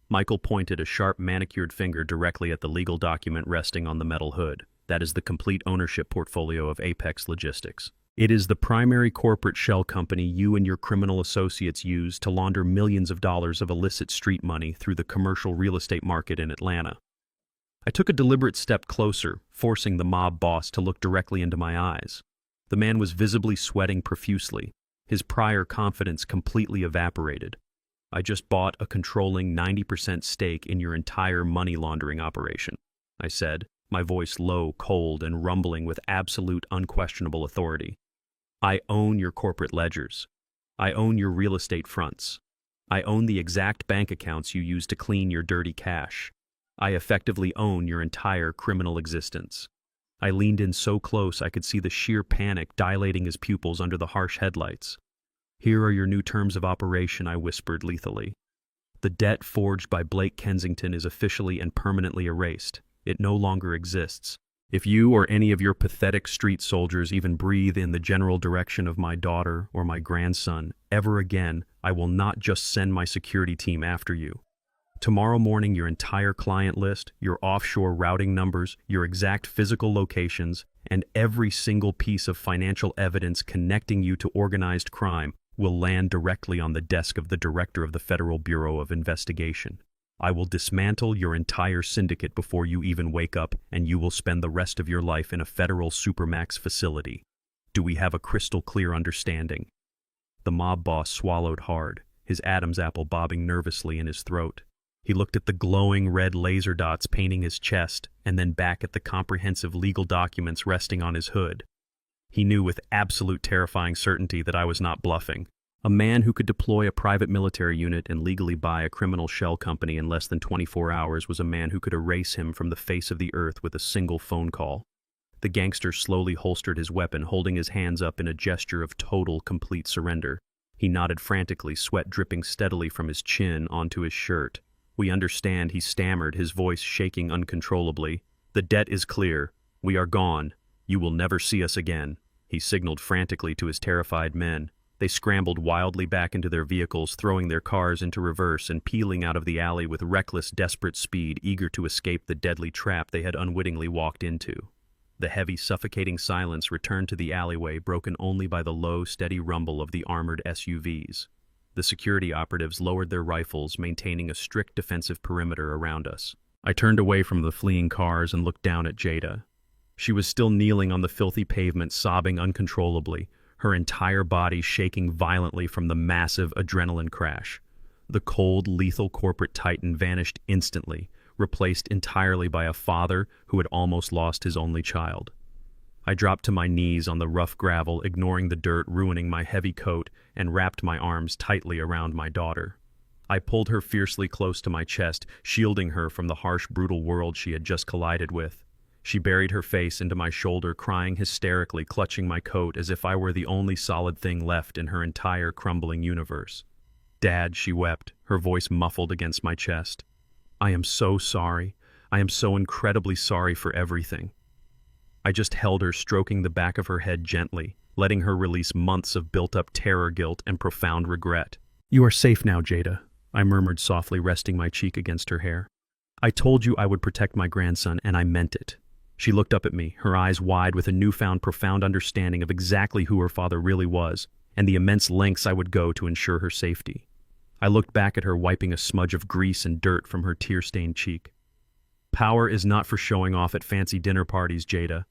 Michael pointed a sharp, manicured finger directly at the legal document resting on the metal hood. "That is the complete ownership portfolio of Apex Logistics. It is the primary corporate shell company you and your criminal associates use to launder millions of dollars of illicit street money through the commercial real estate market in Atlanta." I took a deliberate step closer, forcing the mob boss to look directly into my eyes. The man was visibly sweating profusely, his prior confidence completely evaporated. "I just bought a controlling 90% stake in your entire money laundering operation," I said, my voice low, cold, and rumbling with absolute, unquestionable authority. "I own your corporate ledgers. I own your real estate fronts. I own the exact bank accounts you use to clean your dirty cash. I effectively own your entire criminal existence." I leaned in so close I could see the sheer panic dilating his pupils under the harsh headlights. "Here are your new terms of operation," I whispered lethally. "The debt forged by Blake Kensington is officially and permanently erased. It no longer exists. If you or any of your pathetic street soldiers even breathe in the general direction of my daughter or my grandson ever again, I will not just send my security team after you. Tomorrow morning, your entire client list, your offshore routing numbers, your exact physical locations, and every single piece of financial evidence connecting you to organized crime will land directly on the desk of the Director of the Federal Bureau of Investigation. I will dismantle your entire syndicate before you even wake up, and you will spend the rest of your life in a federal supermax facility. Do we have a crystal clear understanding?" The mob boss swallowed hard, his Adam's apple bobbing nervously in his throat. He looked at the glowing red laser dots painting his chest, and then back at the comprehensive legal documents resting on his hood. He knew with absolute terrifying certainty that I was not bluffing. A man who could deploy a private military unit and legally buy a criminal shell company in less than 24 hours was a man who could erase him from the face of the earth with a single phone call. The gangster slowly holstered his weapon, holding his hands up in a gesture of total, complete surrender. He nodded frantically, sweat dripping steadily from his chin onto his shirt. "We understand," he stammered, his voice shaking uncontrollably. "The debt is clear. We are gone. You will never see us again." He signaled frantically to his terrified men. They scrambled wildly back into their vehicles, throwing their cars into reverse and peeling out of the alley with reckless, desperate speed, eager to escape the deadly trap they had unwittingly walked into. The heavy, suffocating silence returned to the alleyway, broken only by the low, steady rumble of the armored SUVs. The security operatives lowered their rifles, maintaining a strict defensive perimeter around us. I turned away from the fleeing cars and looked down at Jada. She was still kneeling on the filthy pavement, sobbing uncontrollably, her entire body shaking violently from the massive adrenaline crash. The cold, lethal corporate titan vanished instantly, replaced entirely by a father who had almost lost his only child. I dropped to my knees on the rough gravel, ignoring the dirt ruining my heavy coat, and wrapped my arms tightly around my daughter. I pulled her fiercely close to my chest, shielding her from the harsh, brutal world she had just collided with. She buried her face into my shoulder, crying hysterically, clutching my coat as if I were the only solid thing left in her entire crumbling universe. "Dad," she wept, her voice muffled against my chest. "I am so sorry. I am so incredibly sorry for everything." I just held her, stroking the back of her head gently, letting her release months of built-up terror, guilt, and profound regret. "You are safe now, Jada," I murmured softly, resting my cheek against her hair. "I told you I would protect my grandson, and I meant it." She looked up at me, her eyes wide with a newfound profound understanding of exactly who her father really was, and the immense lengths I would go to ensure her safety. I looked back at her, wiping a smudge of grease and dirt from her tear-stained cheek. "Power is not for showing off at fancy dinner parties, Jada."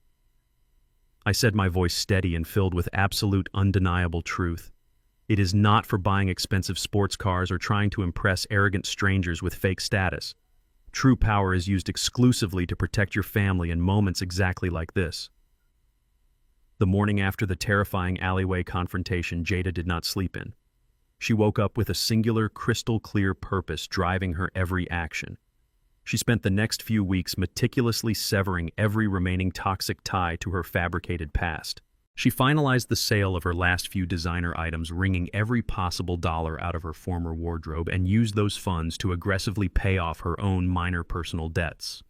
I said, my voice steady and filled with absolute, undeniable truth. "It is not for buying expensive sports cars or trying to impress arrogant strangers with fake status. True power is used exclusively to protect your family in moments exactly like this." The morning after the terrifying alleyway confrontation, Jada did not sleep in. She woke up with a singular, crystal-clear purpose driving her every action. She spent the next few weeks meticulously severing every remaining toxic tie to her fabricated past. She finalized the sale of her last few designer items, wringing every possible dollar out of her former wardrobe, and used those funds to aggressively pay off her own minor personal debts.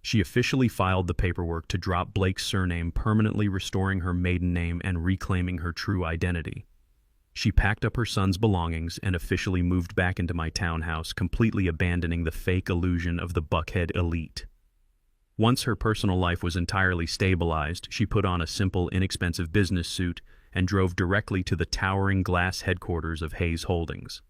She officially filed the paperwork to drop Blake's surname, permanently restoring her maiden name and reclaiming her true identity. She packed up her son's belongings and officially moved back into my townhouse, completely abandoning the fake illusion of the Buckhead elite. Once her personal life was entirely stabilized, she put on a simple, inexpensive business suit and drove directly to the towering glass headquarters of Hayes Holdings.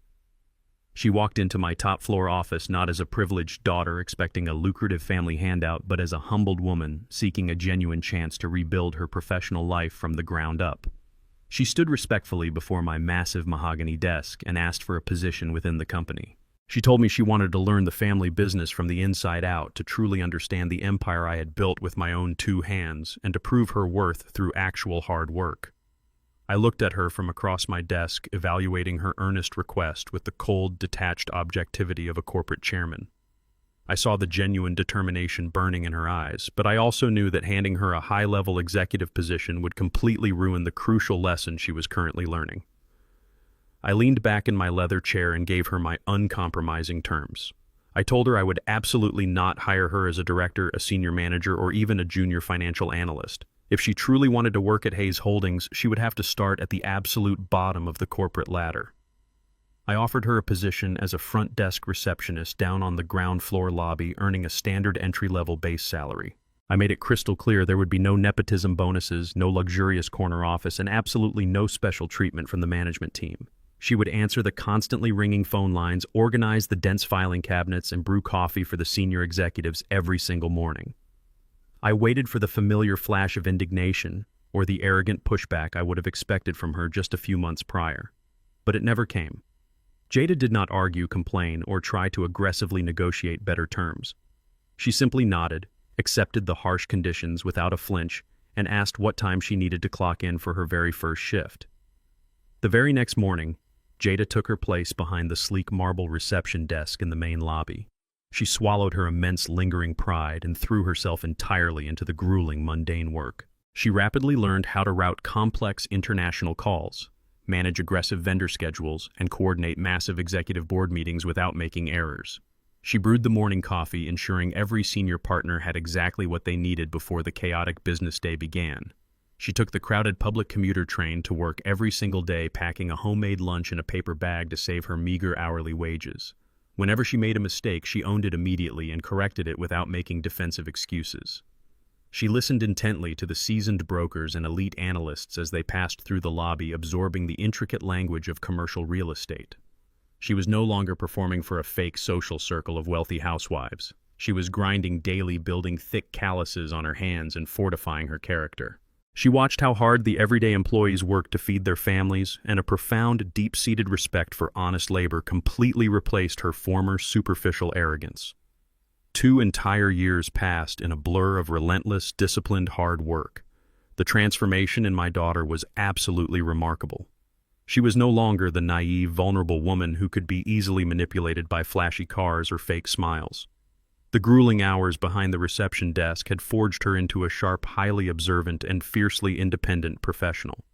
She walked into my top-floor office not as a privileged daughter expecting a lucrative family handout, but as a humbled woman seeking a genuine chance to rebuild her professional life from the ground up. She stood respectfully before my massive mahogany desk and asked for a position within the company. She told me she wanted to learn the family business from the inside out, to truly understand the empire I had built with my own two hands, and to prove her worth through actual hard work. I looked at her from across my desk, evaluating her earnest request with the cold, detached objectivity of a corporate chairman. I saw the genuine determination burning in her eyes, but I also knew that handing her a high-level executive position would completely ruin the crucial lesson she was currently learning. I leaned back in my leather chair and gave her my uncompromising terms. I told her I would absolutely not hire her as a director, a senior manager, or even a junior financial analyst. If she truly wanted to work at Hayes Holdings, she would have to start at the absolute bottom of the corporate ladder. I offered her a position as a front desk receptionist down on the ground floor lobby, earning a standard entry-level base salary. I made it crystal clear there would be no nepotism bonuses, no luxurious corner office, and absolutely no special treatment from the management team. She would answer the constantly ringing phone lines, organize the dense filing cabinets, and brew coffee for the senior executives every single morning. I waited for the familiar flash of indignation, or the arrogant pushback I would have expected from her just a few months prior. But it never came. Jada did not argue, complain, or try to aggressively negotiate better terms. She simply nodded, accepted the harsh conditions without a flinch, and asked what time she needed to clock in for her very first shift. The very next morning, Jada took her place behind the sleek marble reception desk in the main lobby. She swallowed her immense lingering pride and threw herself entirely into the grueling, mundane work. She rapidly learned how to route complex international calls, manage aggressive vendor schedules, and coordinate massive executive board meetings without making errors. She brewed the morning coffee, ensuring every senior partner had exactly what they needed before the chaotic business day began. She took the crowded public commuter train to work every single day, packing a homemade lunch in a paper bag to save her meager hourly wages. Whenever she made a mistake, she owned it immediately and corrected it without making defensive excuses. She listened intently to the seasoned brokers and elite analysts as they passed through the lobby, absorbing the intricate language of commercial real estate. She was no longer performing for a fake social circle of wealthy housewives. She was grinding daily, building thick calluses on her hands and fortifying her character. She watched how hard the everyday employees worked to feed their families, and a profound, deep-seated respect for honest labor completely replaced her former superficial arrogance. 2 entire years passed in a blur of relentless, disciplined hard work. The transformation in my daughter was absolutely remarkable. She was no longer the naive, vulnerable woman who could be easily manipulated by flashy cars or fake smiles. The grueling hours behind the reception desk had forged her into a sharp, highly observant, and fiercely independent professional.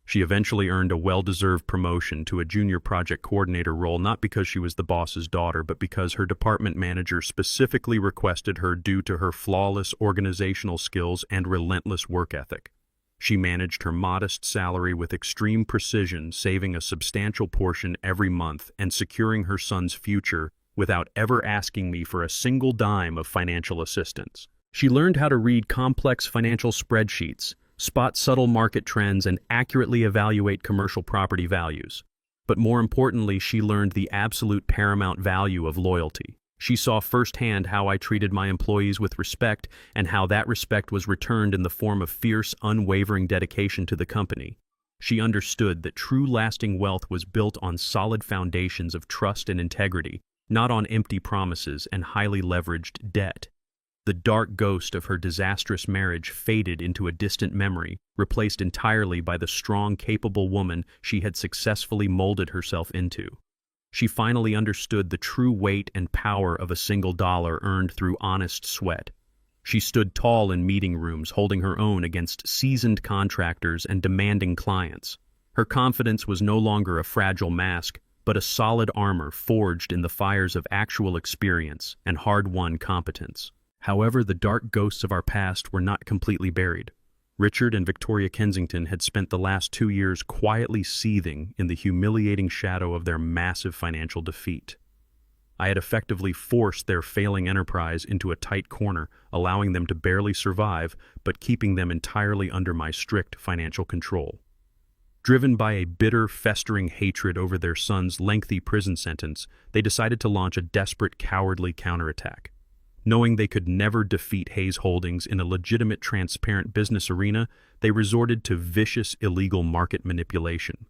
She eventually earned a well-deserved promotion to a junior project coordinator role, not because she was the boss's daughter, but because her department manager specifically requested her due to her flawless organizational skills and relentless work ethic. She managed her modest salary with extreme precision, saving a substantial portion every month and securing her son's future without ever asking me for a single dime of financial assistance. She learned how to read complex financial spreadsheets, spot subtle market trends, and accurately evaluate commercial property values. But more importantly, she learned the absolute paramount value of loyalty. She saw firsthand how I treated my employees with respect, and how that respect was returned in the form of fierce, unwavering dedication to the company. She understood that true lasting wealth was built on solid foundations of trust and integrity, not on empty promises and highly leveraged debt. The dark ghost of her disastrous marriage faded into a distant memory, replaced entirely by the strong, capable woman she had successfully molded herself into. She finally understood the true weight and power of a single dollar earned through honest sweat. She stood tall in meeting rooms, holding her own against seasoned contractors and demanding clients. Her confidence was no longer a fragile mask, but a solid armor forged in the fires of actual experience and hard-won competence. However, the dark ghosts of our past were not completely buried. Richard and Victoria Kensington had spent the last 2 years quietly seething in the humiliating shadow of their massive financial defeat. I had effectively forced their failing enterprise into a tight corner, allowing them to barely survive, but keeping them entirely under my strict financial control. Driven by a bitter, festering hatred over their son's lengthy prison sentence, they decided to launch a desperate, cowardly counterattack. Knowing they could never defeat Hayes Holdings in a legitimate, transparent business arena, they resorted to vicious, illegal market manipulation.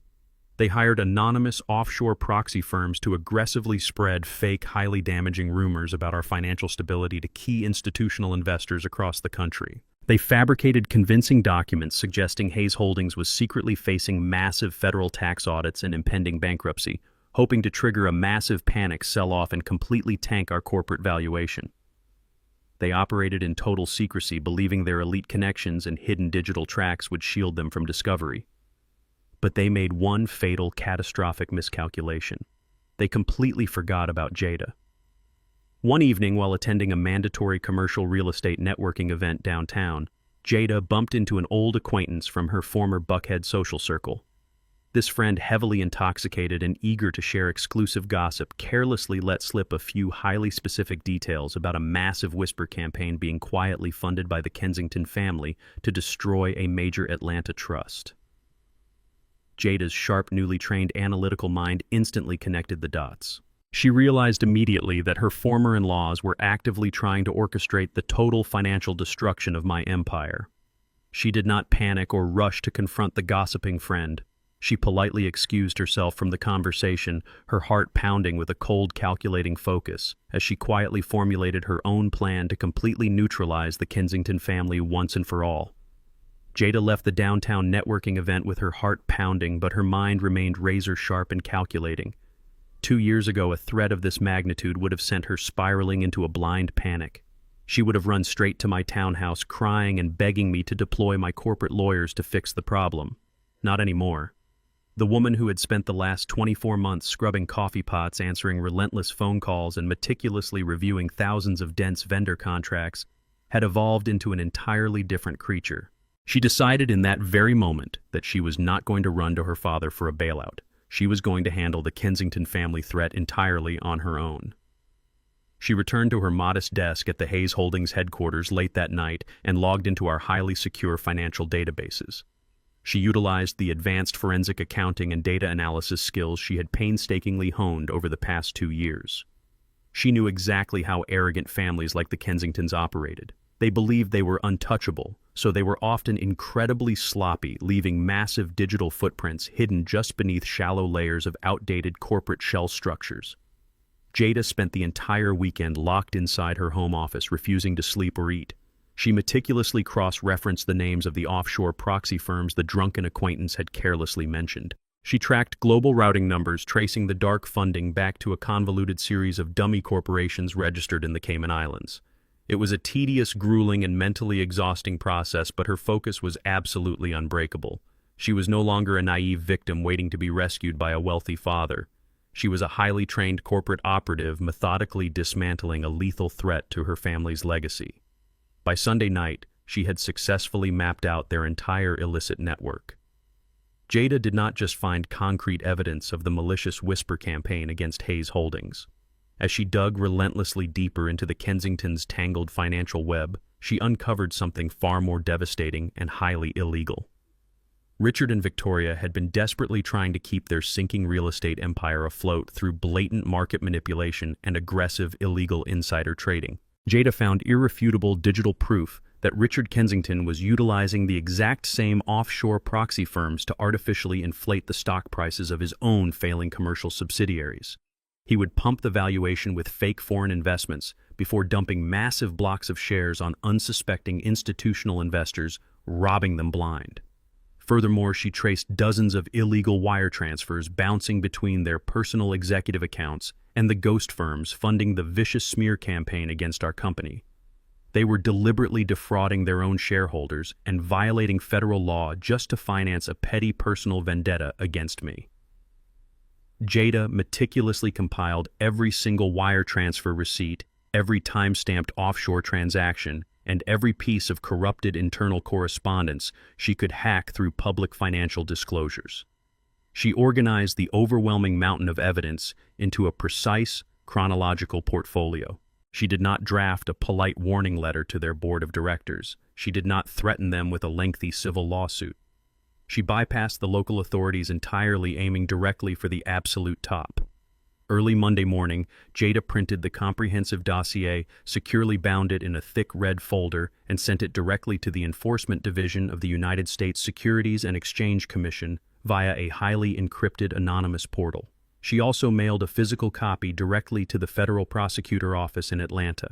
They hired anonymous offshore proxy firms to aggressively spread fake, highly damaging rumors about our financial stability to key institutional investors across the country. They fabricated convincing documents suggesting Hayes Holdings was secretly facing massive federal tax audits and impending bankruptcy, hoping to trigger a massive panic sell-off and completely tank our corporate valuation. They operated in total secrecy, believing their elite connections and hidden digital tracks would shield them from discovery. But they made one fatal, catastrophic miscalculation. They completely forgot about Jada. One evening, while attending a mandatory commercial real estate networking event downtown, Jada bumped into an old acquaintance from her former Buckhead social circle. This friend, heavily intoxicated and eager to share exclusive gossip, carelessly let slip a few highly specific details about a massive whisper campaign being quietly funded by the Kensington family to destroy a major Atlanta trust. Jada's sharp, newly trained analytical mind instantly connected the dots. She realized immediately that her former in-laws were actively trying to orchestrate the total financial destruction of my empire. She did not panic or rush to confront the gossiping friend. She politely excused herself from the conversation, her heart pounding with a cold, calculating focus, as she quietly formulated her own plan to completely neutralize the Kensington family once and for all. Jada left the downtown networking event with her heart pounding, but her mind remained razor-sharp and calculating. 2 years ago, a threat of this magnitude would have sent her spiraling into a blind panic. She would have run straight to my townhouse, crying and begging me to deploy my corporate lawyers to fix the problem. Not anymore. The woman who had spent the last 24 months scrubbing coffee pots, answering relentless phone calls, and meticulously reviewing thousands of dense vendor contracts had evolved into an entirely different creature. She decided in that very moment that she was not going to run to her father for a bailout. She was going to handle the Kensington family threat entirely on her own. She returned to her modest desk at the Hayes Holdings headquarters late that night and logged into our highly secure financial databases. She utilized the advanced forensic accounting and data analysis skills she had painstakingly honed over the past 2 years. She knew exactly how arrogant families like the Kensingtons operated. They believed they were untouchable, so they were often incredibly sloppy, leaving massive digital footprints hidden just beneath shallow layers of outdated corporate shell structures. Jada spent the entire weekend locked inside her home office, refusing to sleep or eat. She meticulously cross-referenced the names of the offshore proxy firms the drunken acquaintance had carelessly mentioned. She tracked global routing numbers, tracing the dark funding back to a convoluted series of dummy corporations registered in the Cayman Islands. It was a tedious, grueling, and mentally exhausting process, but her focus was absolutely unbreakable. She was no longer a naive victim waiting to be rescued by a wealthy father. She was a highly trained corporate operative methodically dismantling a lethal threat to her family's legacy. By Sunday night, she had successfully mapped out their entire illicit network. Jada did not just find concrete evidence of the malicious whisper campaign against Hayes Holdings. As she dug relentlessly deeper into the Kensingtons' tangled financial web, she uncovered something far more devastating and highly illegal. Richard and Victoria had been desperately trying to keep their sinking real estate empire afloat through blatant market manipulation and aggressive illegal insider trading. Jada found irrefutable digital proof that Richard Kensington was utilizing the exact same offshore proxy firms to artificially inflate the stock prices of his own failing commercial subsidiaries. He would pump the valuation with fake foreign investments before dumping massive blocks of shares on unsuspecting institutional investors, robbing them blind. Furthermore, she traced dozens of illegal wire transfers bouncing between their personal executive accounts and the ghost firms funding the vicious smear campaign against our company. They were deliberately defrauding their own shareholders and violating federal law just to finance a petty personal vendetta against me. Jada meticulously compiled every single wire transfer receipt, every time-stamped offshore transaction, and every piece of corrupted internal correspondence she could hack through public financial disclosures. She organized the overwhelming mountain of evidence into a precise, chronological portfolio. She did not draft a polite warning letter to their board of directors. She did not threaten them with a lengthy civil lawsuit. She bypassed the local authorities entirely, aiming directly for the absolute top. Early Monday morning, Jada printed the comprehensive dossier, securely bound it in a thick red folder, and sent it directly to the Enforcement Division of the United States Securities and Exchange Commission via a highly encrypted anonymous portal. She also mailed a physical copy directly to the federal prosecutor office in Atlanta.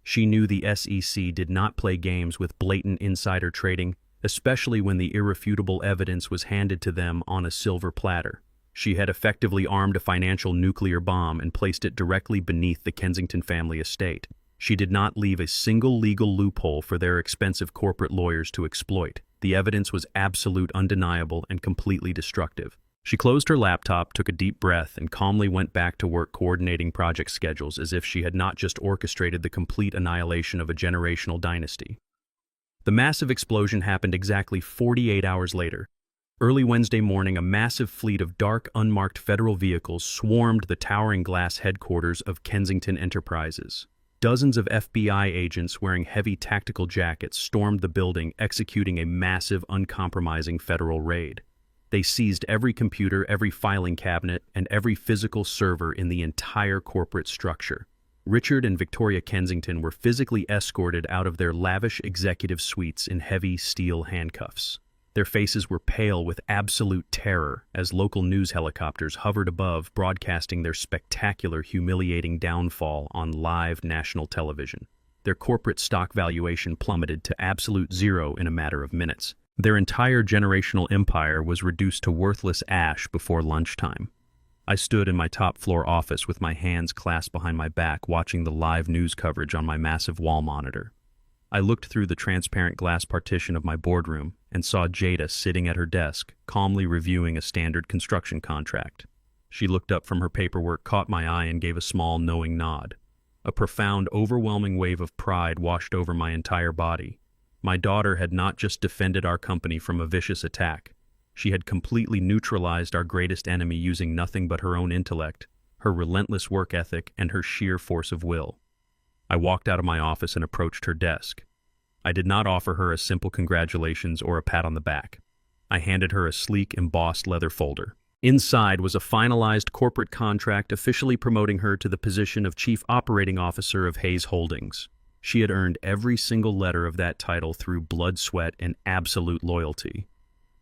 She knew the SEC did not play games with blatant insider trading, especially when the irrefutable evidence was handed to them on a silver platter. She had effectively armed a financial nuclear bomb and placed it directly beneath the Kensington family estate. She did not leave a single legal loophole for their expensive corporate lawyers to exploit. The evidence was absolute, undeniable, and completely destructive. She closed her laptop, took a deep breath, and calmly went back to work coordinating project schedules as if she had not just orchestrated the complete annihilation of a generational dynasty. The massive explosion happened exactly 48 hours later. Early Wednesday morning, a massive fleet of dark, unmarked federal vehicles swarmed the towering glass headquarters of Kensington Enterprises. Dozens of FBI agents wearing heavy tactical jackets stormed the building, executing a massive, uncompromising federal raid. They seized every computer, every filing cabinet, and every physical server in the entire corporate structure. Richard and Victoria Kensington were physically escorted out of their lavish executive suites in heavy steel handcuffs. Their faces were pale with absolute terror as local news helicopters hovered above, broadcasting their spectacular, humiliating downfall on live national television. Their corporate stock valuation plummeted to absolute zero in a matter of minutes. Their entire generational empire was reduced to worthless ash before lunchtime. I stood in my top-floor office with my hands clasped behind my back, watching the live news coverage on my massive wall monitor. I looked through the transparent glass partition of my boardroom and saw Jada sitting at her desk, calmly reviewing a standard construction contract. She looked up from her paperwork, caught my eye, and gave a small, knowing nod. A profound, overwhelming wave of pride washed over my entire body. My daughter had not just defended our company from a vicious attack. She had completely neutralized our greatest enemy using nothing but her own intellect, her relentless work ethic, and her sheer force of will. I walked out of my office and approached her desk. I did not offer her a simple congratulations or a pat on the back. I handed her a sleek, embossed leather folder. Inside was a finalized corporate contract officially promoting her to the position of Chief Operating Officer of Hayes Holdings. She had earned every single letter of that title through blood, sweat, and absolute loyalty.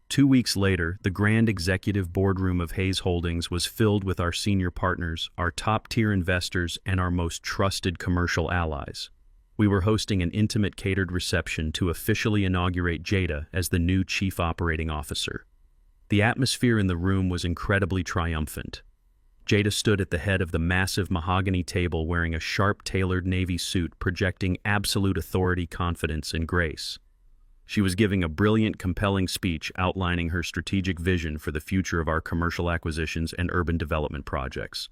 2 weeks later, the grand executive boardroom of Hayes Holdings was filled with our senior partners, our top-tier investors, and our most trusted commercial allies. We were hosting an intimate catered reception to officially inaugurate Jada as the new Chief Operating Officer. The atmosphere in the room was incredibly triumphant. Jada stood at the head of the massive mahogany table wearing a sharp-tailored navy suit projecting absolute authority, confidence, and grace. She was giving a brilliant, compelling speech outlining her strategic vision for the future of our commercial acquisitions and urban development projects.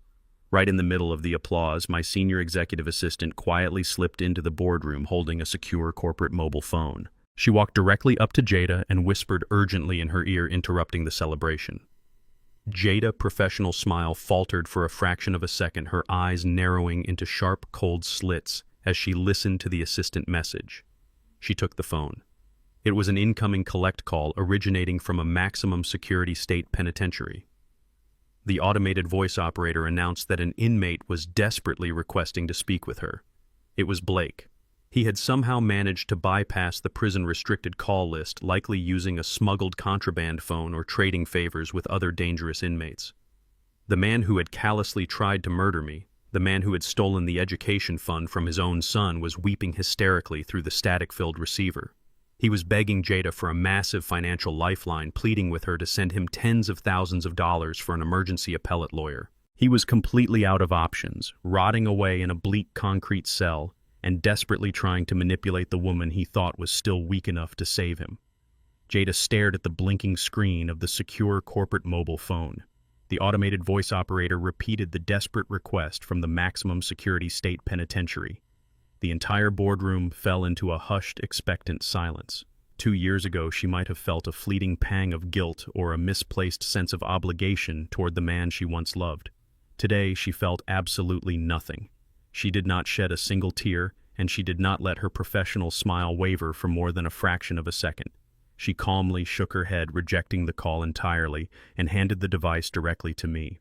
Right in the middle of the applause, my senior executive assistant quietly slipped into the boardroom holding a secure corporate mobile phone. She walked directly up to Jada and whispered urgently in her ear, interrupting the celebration. Jada's professional smile faltered for a fraction of a second, her eyes narrowing into sharp, cold slits as she listened to the assistant message. She took the phone. It was an incoming collect call originating from a maximum security state penitentiary. The automated voice operator announced that an inmate was desperately requesting to speak with her. It was Blake. He had somehow managed to bypass the prison-restricted call list, likely using a smuggled contraband phone or trading favors with other dangerous inmates. The man who had callously tried to murder me, the man who had stolen the education fund from his own son, was weeping hysterically through the static-filled receiver. He was begging Jada for a massive financial lifeline, pleading with her to send him tens of thousands of dollars for an emergency appellate lawyer. He was completely out of options, rotting away in a bleak concrete cell, and desperately trying to manipulate the woman he thought was still weak enough to save him. Jada stared at the blinking screen of the secure corporate mobile phone. The automated voice operator repeated the desperate request from the maximum security state penitentiary. The entire boardroom fell into a hushed, expectant silence. 2 years ago, she might have felt a fleeting pang of guilt or a misplaced sense of obligation toward the man she once loved. Today, she felt absolutely nothing. She did not shed a single tear, and she did not let her professional smile waver for more than a fraction of a second. She calmly shook her head, rejecting the call entirely, and handed the device directly to me.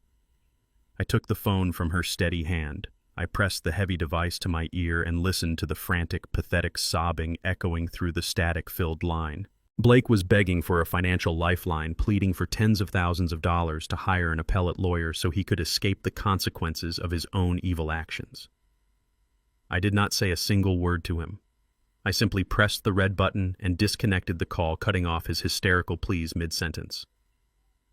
I took the phone from her steady hand. I pressed the heavy device to my ear and listened to the frantic, pathetic sobbing echoing through the static-filled line. Blake was begging for a financial lifeline, pleading for tens of thousands of dollars to hire an appellate lawyer so he could escape the consequences of his own evil actions. I did not say a single word to him. I simply pressed the red button and disconnected the call, cutting off his hysterical pleas mid-sentence.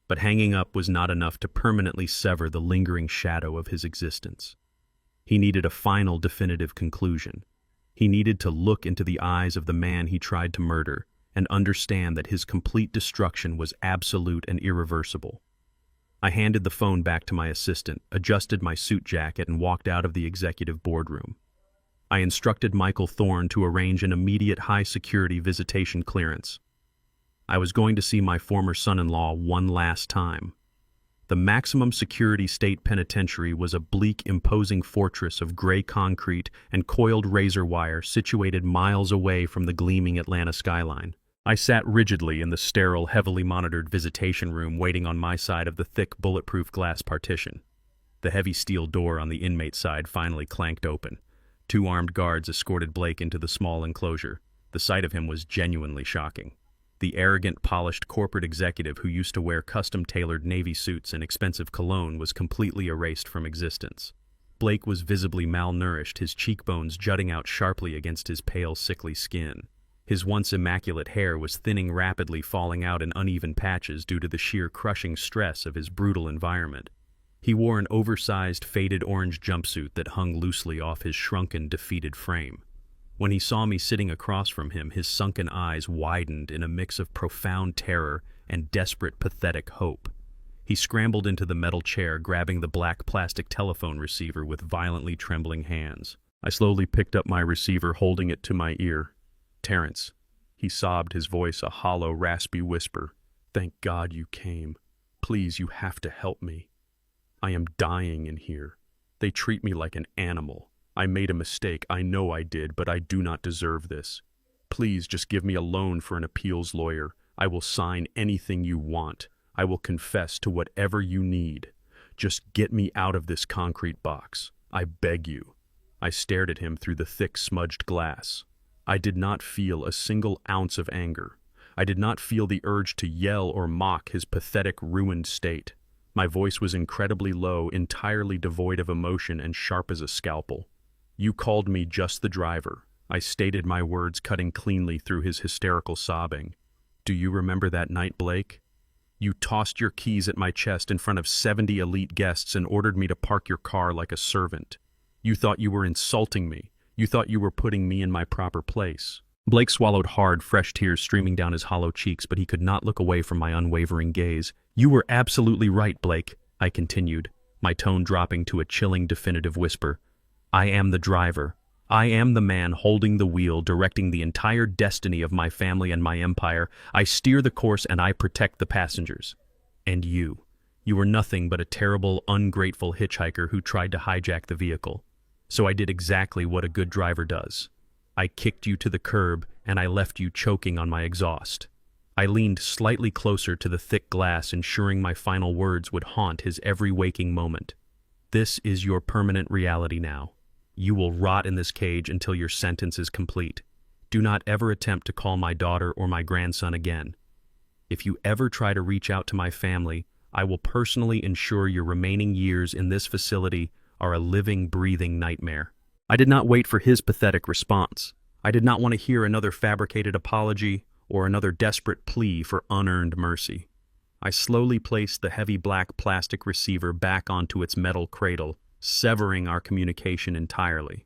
But hanging up was not enough to permanently sever the lingering shadow of his existence. He needed a final, definitive conclusion. He needed to look into the eyes of the man he tried to murder and understand that his complete destruction was absolute and irreversible. I handed the phone back to my assistant, adjusted my suit jacket, and walked out of the executive boardroom. I instructed Michael Thorne to arrange an immediate high-security visitation clearance. I was going to see my former son-in-law one last time. The maximum security state penitentiary was a bleak, imposing fortress of gray concrete and coiled razor wire situated miles away from the gleaming Atlanta skyline. I sat rigidly in the sterile, heavily monitored visitation room waiting on my side of the thick, bulletproof glass partition. The heavy steel door on the inmate side finally clanked open. 2 armed guards escorted Blake into the small enclosure. The sight of him was genuinely shocking. The arrogant, polished corporate executive who used to wear custom-tailored navy suits and expensive cologne was completely erased from existence. Blake was visibly malnourished, his cheekbones jutting out sharply against his pale, sickly skin. His once immaculate hair was thinning rapidly, falling out in uneven patches due to the sheer crushing stress of his brutal environment. He wore an oversized, faded orange jumpsuit that hung loosely off his shrunken, defeated frame. When he saw me sitting across from him, his sunken eyes widened in a mix of profound terror and desperate, pathetic hope. He scrambled into the metal chair, grabbing the black plastic telephone receiver with violently trembling hands. I slowly picked up my receiver, holding it to my ear. "Terrence," he sobbed, his voice a hollow, raspy whisper. "Thank God you came. Please, you have to help me. I am dying in here. They treat me like an animal. I made a mistake, I know I did, but I do not deserve this. Please just give me a loan for an appeals lawyer. I will sign anything you want. I will confess to whatever you need. Just get me out of this concrete box. I beg you." I stared at him through the thick, smudged glass. I did not feel a single ounce of anger. I did not feel the urge to yell or mock his pathetic, ruined state. My voice was incredibly low, entirely devoid of emotion and sharp as a scalpel. "You called me just the driver," I stated, my words cutting cleanly through his hysterical sobbing. "Do you remember that night, Blake? You tossed your keys at my chest in front of 70 elite guests and ordered me to park your car like a servant. You thought you were insulting me. You thought you were putting me in my proper place." Blake swallowed hard, fresh tears streaming down his hollow cheeks, but he could not look away from my unwavering gaze. "You were absolutely right, Blake," I continued, my tone dropping to a chilling, definitive whisper. "I am the driver. I am the man holding the wheel, directing the entire destiny of my family and my empire. I steer the course and I protect the passengers. And you were nothing but a terrible, ungrateful hitchhiker who tried to hijack the vehicle. So I did exactly what a good driver does. I kicked you to the curb and I left you choking on my exhaust." I leaned slightly closer to the thick glass, ensuring my final words would haunt his every waking moment. "This is your permanent reality now. You will rot in this cage until your sentence is complete. Do not ever attempt to call my daughter or my grandson again. If you ever try to reach out to my family, I will personally ensure your remaining years in this facility are a living, breathing nightmare." I did not wait for his pathetic response. I did not want to hear another fabricated apology or another desperate plea for unearned mercy. I slowly placed the heavy black plastic receiver back onto its metal cradle, severing our communication entirely.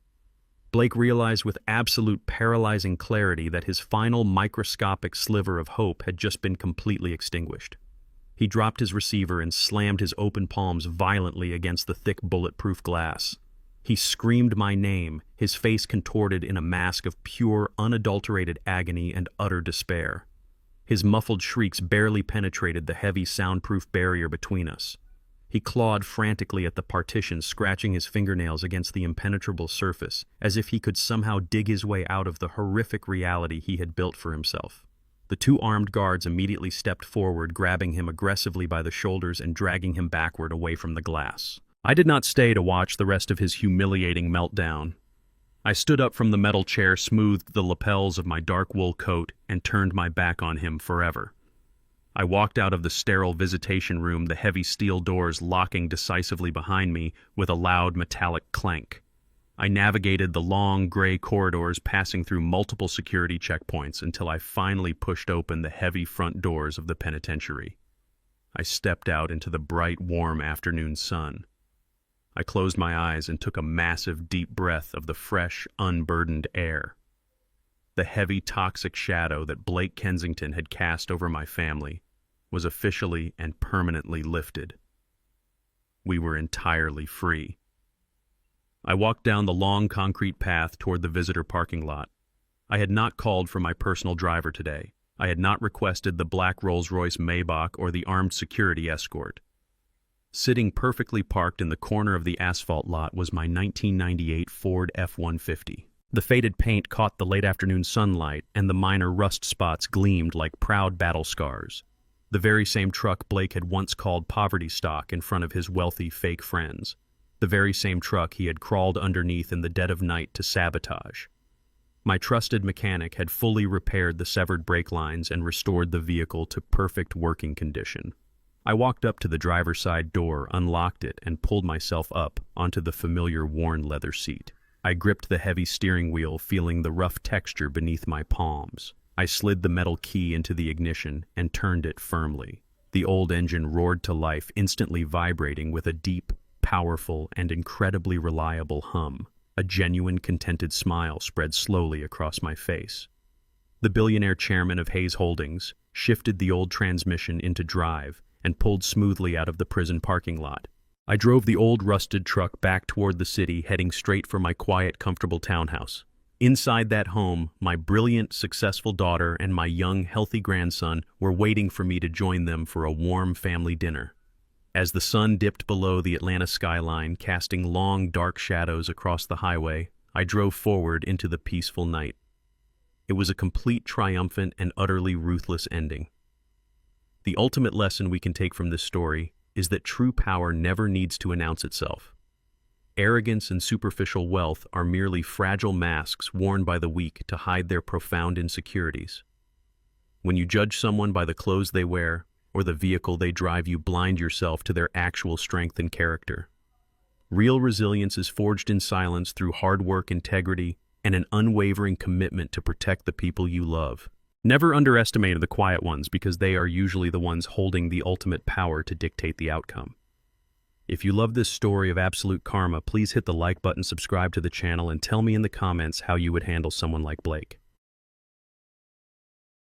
Blake realized with absolute paralyzing clarity that his final microscopic sliver of hope had just been completely extinguished. He dropped his receiver and slammed his open palms violently against the thick bulletproof glass. He screamed my name, his face contorted in a mask of pure, unadulterated agony and utter despair. His muffled shrieks barely penetrated the heavy soundproof barrier between us. He clawed frantically at the partition, scratching his fingernails against the impenetrable surface, as if he could somehow dig his way out of the horrific reality he had built for himself. The 2 armed guards immediately stepped forward, grabbing him aggressively by the shoulders and dragging him backward away from the glass. I did not stay to watch the rest of his humiliating meltdown. I stood up from the metal chair, smoothed the lapels of my dark wool coat, and turned my back on him forever. I walked out of the sterile visitation room, the heavy steel doors locking decisively behind me with a loud metallic clank. I navigated the long, gray corridors, passing through multiple security checkpoints until I finally pushed open the heavy front doors of the penitentiary. I stepped out into the bright, warm afternoon sun. I closed my eyes and took a massive, deep breath of the fresh, unburdened air. The heavy, toxic shadow that Blake Kensington had cast over my family was officially and permanently lifted. We were entirely free. I walked down the long concrete path toward the visitor parking lot. I had not called for my personal driver today. I had not requested the black Rolls-Royce Maybach or the armed security escort. Sitting perfectly parked in the corner of the asphalt lot was my 1998 Ford F-150. The faded paint caught the late afternoon sunlight, and the minor rust spots gleamed like proud battle scars. The very same truck Blake had once called poverty stock in front of his wealthy fake friends. The very same truck he had crawled underneath in the dead of night to sabotage. My trusted mechanic had fully repaired the severed brake lines and restored the vehicle to perfect working condition. I walked up to the driver's side door, unlocked it, and pulled myself up onto the familiar worn leather seat. I gripped the heavy steering wheel, feeling the rough texture beneath my palms. I slid the metal key into the ignition and turned it firmly. The old engine roared to life, instantly vibrating with a deep, powerful, and incredibly reliable hum. A genuine, contented smile spread slowly across my face. The billionaire chairman of Hayes Holdings shifted the old transmission into drive and pulled smoothly out of the prison parking lot. I drove the old rusted truck back toward the city, heading straight for my quiet, comfortable townhouse. Inside that home, my brilliant, successful daughter and my young, healthy grandson were waiting for me to join them for a warm family dinner. As the sun dipped below the Atlanta skyline, casting long, dark shadows across the highway, I drove forward into the peaceful night. It was a complete, triumphant, and utterly ruthless ending. The ultimate lesson we can take from this story is that true power never needs to announce itself. Arrogance and superficial wealth are merely fragile masks worn by the weak to hide their profound insecurities. When you judge someone by the clothes they wear or the vehicle they drive, you blind yourself to their actual strength and character. Real resilience is forged in silence through hard work, integrity, and an unwavering commitment to protect the people you love. Never underestimate the quiet ones, because they are usually the ones holding the ultimate power to dictate the outcome. If you love this story of absolute karma, please hit the like button, subscribe to the channel, and tell me in the comments how you would handle someone like Blake.